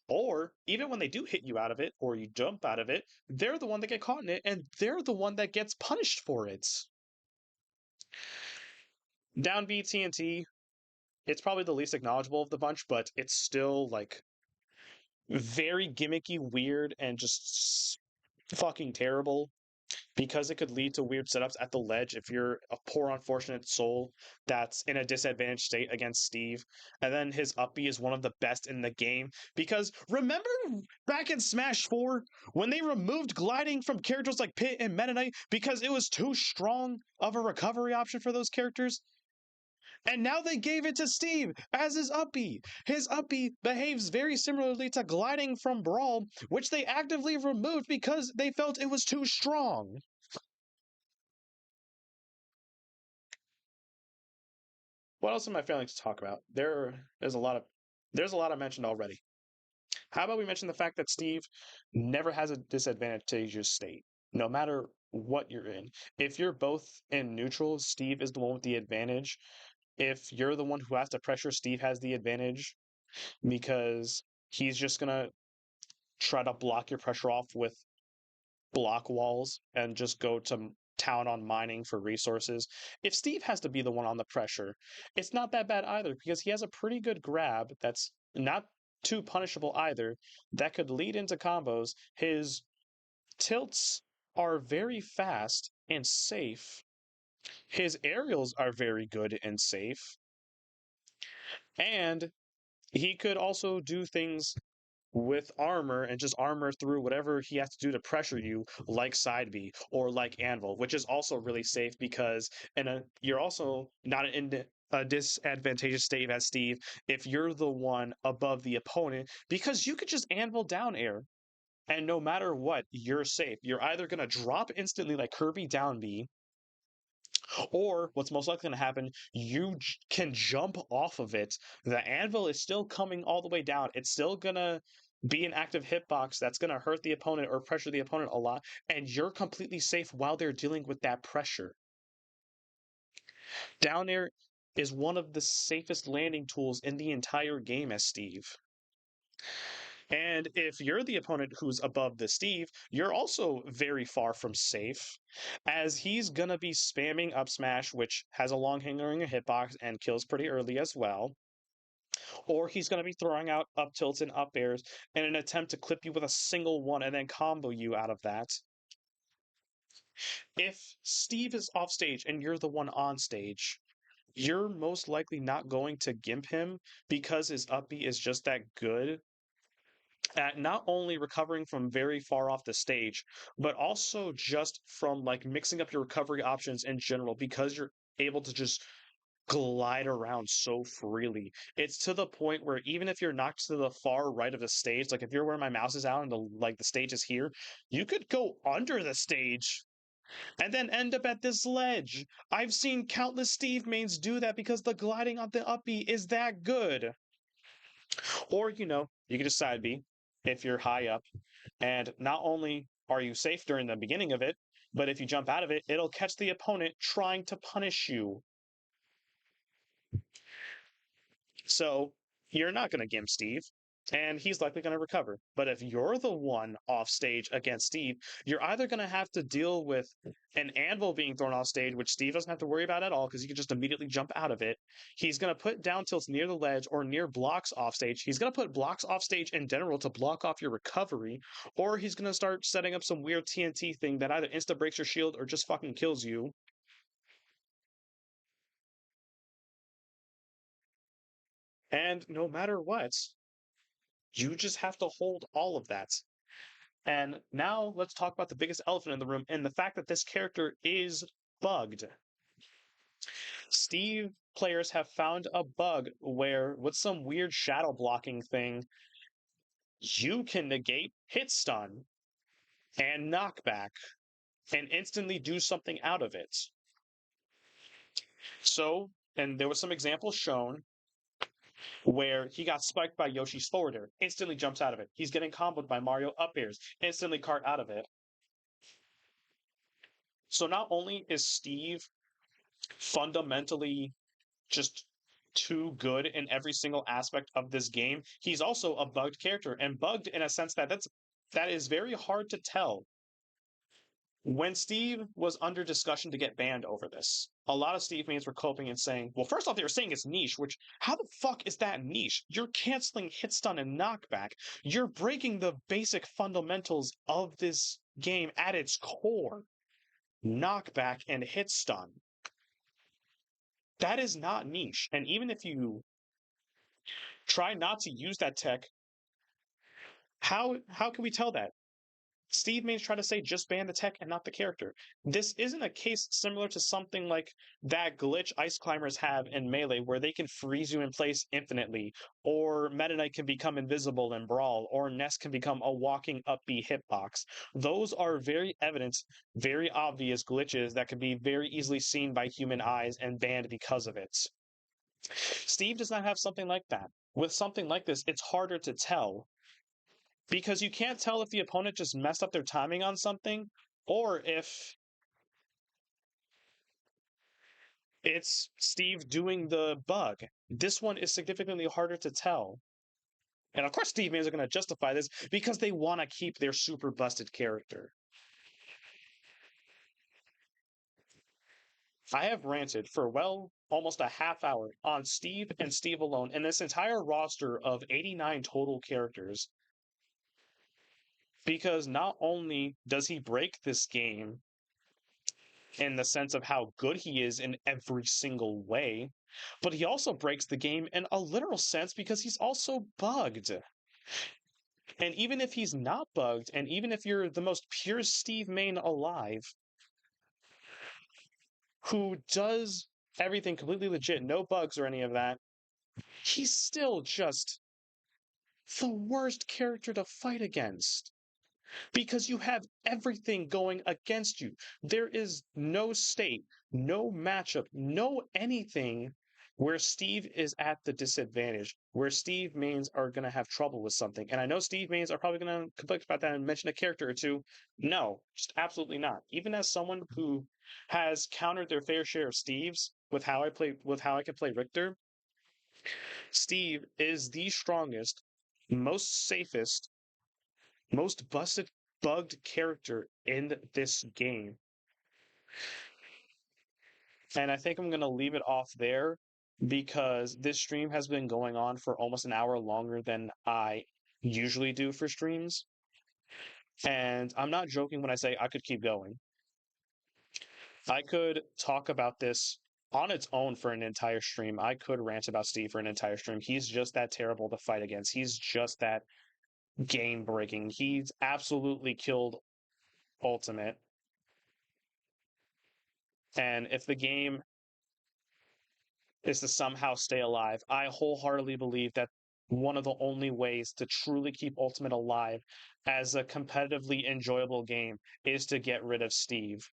Speaker 1: or even when they do hit you out of it or you jump out of it, they're the one that get caught in it and they're the one that gets punished for it. Down B TNT, it's probably the least acknowledgeable of the bunch, but it's still like very gimmicky, weird, and just fucking terrible because it could lead to weird setups at the ledge if you're a poor, unfortunate soul that's in a disadvantaged state against Steve. And then his up B is one of the best in the game. Because remember back in Smash 4 when they removed gliding from characters like Pit and Meta Knight because it was too strong of a recovery option for those characters? And now they gave it to Steve as his up B. His up B behaves very similarly to gliding from Brawl, which they actively removed because they felt it was too strong. What else am I failing to talk about? There's a lot I mentioned already. How about we mention the fact that Steve never has a disadvantageous state? No matter what you're in. If you're both in neutral, Steve is the one with the advantage. If you're the one who has to pressure, Steve has the advantage because he's just gonna try to block your pressure off with block walls and just go to town on mining for resources. If Steve has to be the one on the pressure, it's not that bad either because he has a pretty good grab that's not too punishable either that could lead into combos. His tilts are very fast and safe. His aerials are very good and safe. And he could also do things with armor and just armor through whatever he has to do to pressure you, like side B or like anvil, which is also really safe because you're also not in a disadvantageous state as Steve if you're the one above the opponent because you could just anvil down air. And no matter what, you're safe. You're either going to drop instantly like Kirby down B, or what's most likely going to happen, you can jump off of it. The anvil is still coming all the way down. It's still going to be an active hitbox that's going to hurt the opponent or pressure the opponent a lot, and you're completely safe while they're dealing with that pressure. Down air is one of the safest landing tools in the entire game as Steve. And if you're the opponent who's above the Steve, you're also very far from safe, as he's gonna be spamming up smash, which has a long lingering hitbox and kills pretty early as well. Or he's gonna be throwing out up tilts and up airs in an attempt to clip you with a single one and then combo you out of that. If Steve is off stage and you're the one on stage, you're most likely not going to gimp him because his up B is just that good at not only recovering from very far off the stage, but also just from like mixing up your recovery options in general because you're able to just glide around so freely. It's to the point where even if you're knocked to the far right of the stage, like if you're where my mouse is out and the stage is here, you could go under the stage and then end up at this ledge. I've seen countless Steve mains do that because the gliding on the up B is that good. Or, you can just side B if you're high up. And not only are you safe during the beginning of it, but if you jump out of it, it'll catch the opponent trying to punish you. So you're not going to gimp Steve, and he's likely going to recover. But if you're the one off stage against Steve, you're either going to have to deal with an anvil being thrown off stage, which Steve doesn't have to worry about at all because he can just immediately jump out of it. He's going to put down tilts near the ledge or near blocks off stage. He's going to put blocks off stage in general to block off your recovery, or he's going to start setting up some weird TNT thing that either insta breaks your shield or just fucking kills you. And no matter what, you just have to hold all of that. And now let's talk about the biggest elephant in the room and the fact that this character is bugged. Steve players have found a bug where, with some weird shadow blocking thing, you can negate hit stun and knockback and instantly do something out of it. So, and there was some examples shown where he got spiked by Yoshi's forward air, instantly jumps out of it. He's getting comboed by Mario up airs, instantly cart out of it. So not only is Steve fundamentally just too good in every single aspect of this game, he's also a bugged character, and bugged in a sense that is very hard to tell. When Steve was under discussion to get banned over this, a lot of Steve mains were coping and saying, well, first off, they were saying it's niche, which, how the fuck is that niche? You're canceling hit stun and knockback. You're breaking the basic fundamentals of this game at its core. Knockback and hit stun. That is not niche. And even if you try not to use that tech, how can we tell that? Steve mains try to say just ban the tech and not the character. This isn't a case similar to something like that glitch Ice Climbers have in Melee where they can freeze you in place infinitely, or Meta Knight can become invisible in Brawl, or Ness can become a walking up B hitbox. Those are very evident, very obvious glitches that can be very easily seen by human eyes and banned because of it. Steve does not have something like that. With something like this, it's harder to tell because you can't tell if the opponent just messed up their timing on something or if It's Steve doing the bug. This one is significantly harder to tell. And of course, Steve Mans are going to justify this because they want to keep their super busted character. I have ranted for, well, almost a half hour on Steve and Steve alone and this entire roster of 89 total characters because not only does he break this game in the sense of how good he is in every single way, but he also breaks the game in a literal sense because he's also bugged. And even if he's not bugged, and even if you're the most pure Steve Main alive, who does everything completely legit, no bugs or any of that, he's still just the worst character to fight against because you have everything going against you. There is no state, no matchup, no anything where Steve is at the disadvantage, where Steve mains are going to have trouble with something. And I know Steve mains are probably going to conflict about that and mention a character or two. No, just absolutely not. Even as someone who has countered their fair share of Steves with how I can play Richter, Steve is the strongest, most safest, most busted, bugged character in this game. And I think I'm going to leave it off there because this stream has been going on for almost an hour longer than I usually do for streams. And I'm not joking when I say I could keep going. I could talk about this on its own for an entire stream. I could rant about Steve for an entire stream. He's just that terrible to fight against. He's just that game breaking. He's absolutely killed Ultimate. And if the game is to somehow stay alive, I wholeheartedly believe that one of the only ways to truly keep Ultimate alive as a competitively enjoyable game is to get rid of Steve.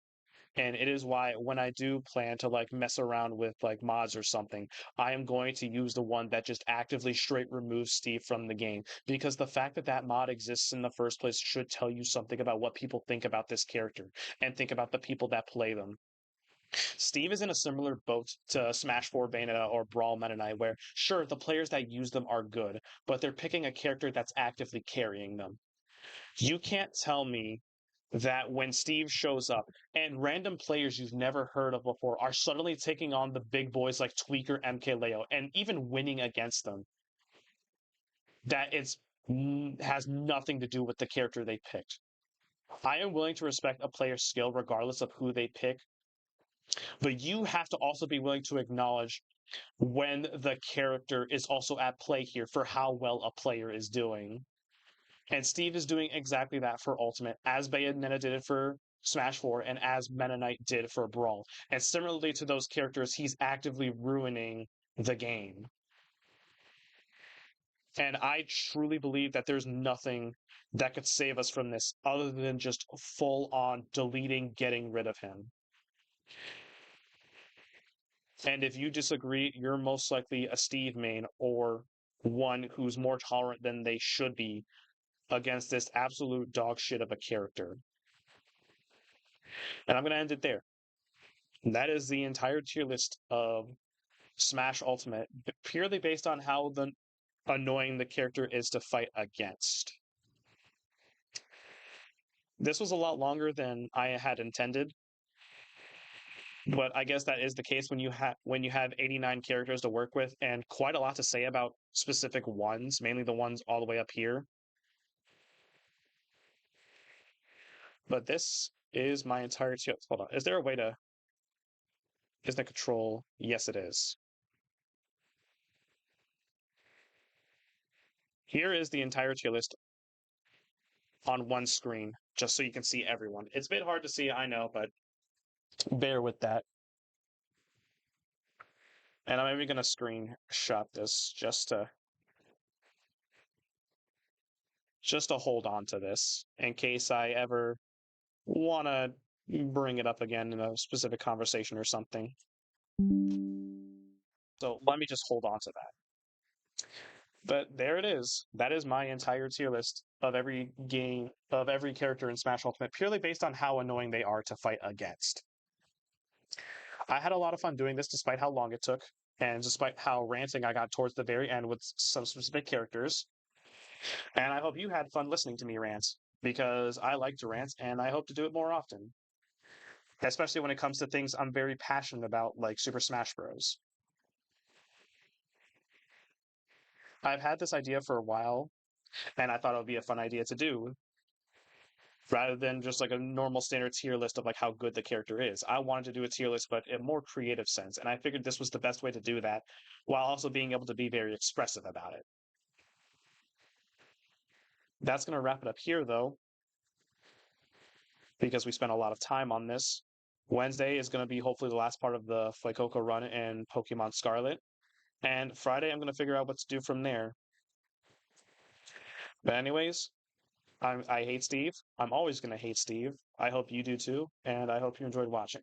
Speaker 1: And it is why when I do plan to like mess around with like mods or something, I am going to use the one that just actively straight removes Steve from the game. Because the fact that that mod exists in the first place should tell you something about what people think about this character and think about the people that play them. Steve is in a similar boat to Smash 4 Bayonetta or Brawl Meta Knight, where sure, the players that use them are good, but they're picking a character that's actively carrying them. You can't tell me that when Steve shows up and random players you've never heard of before are suddenly taking on the big boys like Tweaker, MKLeo, and even winning against them, that it's has nothing to do with the character they picked. I am willing to respect a player's skill regardless of who they pick, but you have to also be willing to acknowledge when the character is also at play here for how well a player is doing. And Steve is doing exactly that for Ultimate, as Bayonetta did it for Smash 4 and as Meta Knight did for Brawl. And similarly to those characters, he's actively ruining the game. And I truly believe that there's nothing that could save us from this other than just full on deleting, getting rid of him. And if you disagree, you're most likely a Steve main or one who's more tolerant than they should be against this absolute dog shit of a character. And I'm going to end it there. That is the entire tier list of Smash Ultimate, purely based on how annoying the character is to fight against. This was a lot longer than I had intended, but I guess that is the case when you have 89 characters to work with and quite a lot to say about specific ones, mainly the ones all the way up here. But this is my entire tier. Hold on. Is there a way to isn't it control? Yes, it is. Here is the entire tier list on one screen, just so you can see everyone. It's a bit hard to see, I know, but bear with that. And I'm even going to screenshot this just to hold on to this in case I ever want to bring it up again in a specific conversation or something. So let me just hold on to that. But there it is. That is my entire tier list of every game, of every character in Smash Ultimate, purely based on how annoying they are to fight against. I had a lot of fun doing this despite how long it took, and despite how ranting I got towards the very end with some specific characters. And I hope you had fun listening to me rant, because I like to rant and I hope to do it more often, especially when it comes to things I'm very passionate about, like Super Smash Bros. I've had this idea for a while, and I thought it would be a fun idea to do, rather than just like a normal standard tier list of like how good the character is. I wanted to do a tier list, but in a more creative sense, and I figured this was the best way to do that, while also being able to be very expressive about it. That's going to wrap it up here, though, because we spent a lot of time on this. Wednesday is going to be hopefully the last part of the Fuecoco run in Pokemon Scarlet. And Friday, I'm going to figure out what to do from there. But, anyways, I hate Steve. I'm always going to hate Steve. I hope you do too. And I hope you enjoyed watching.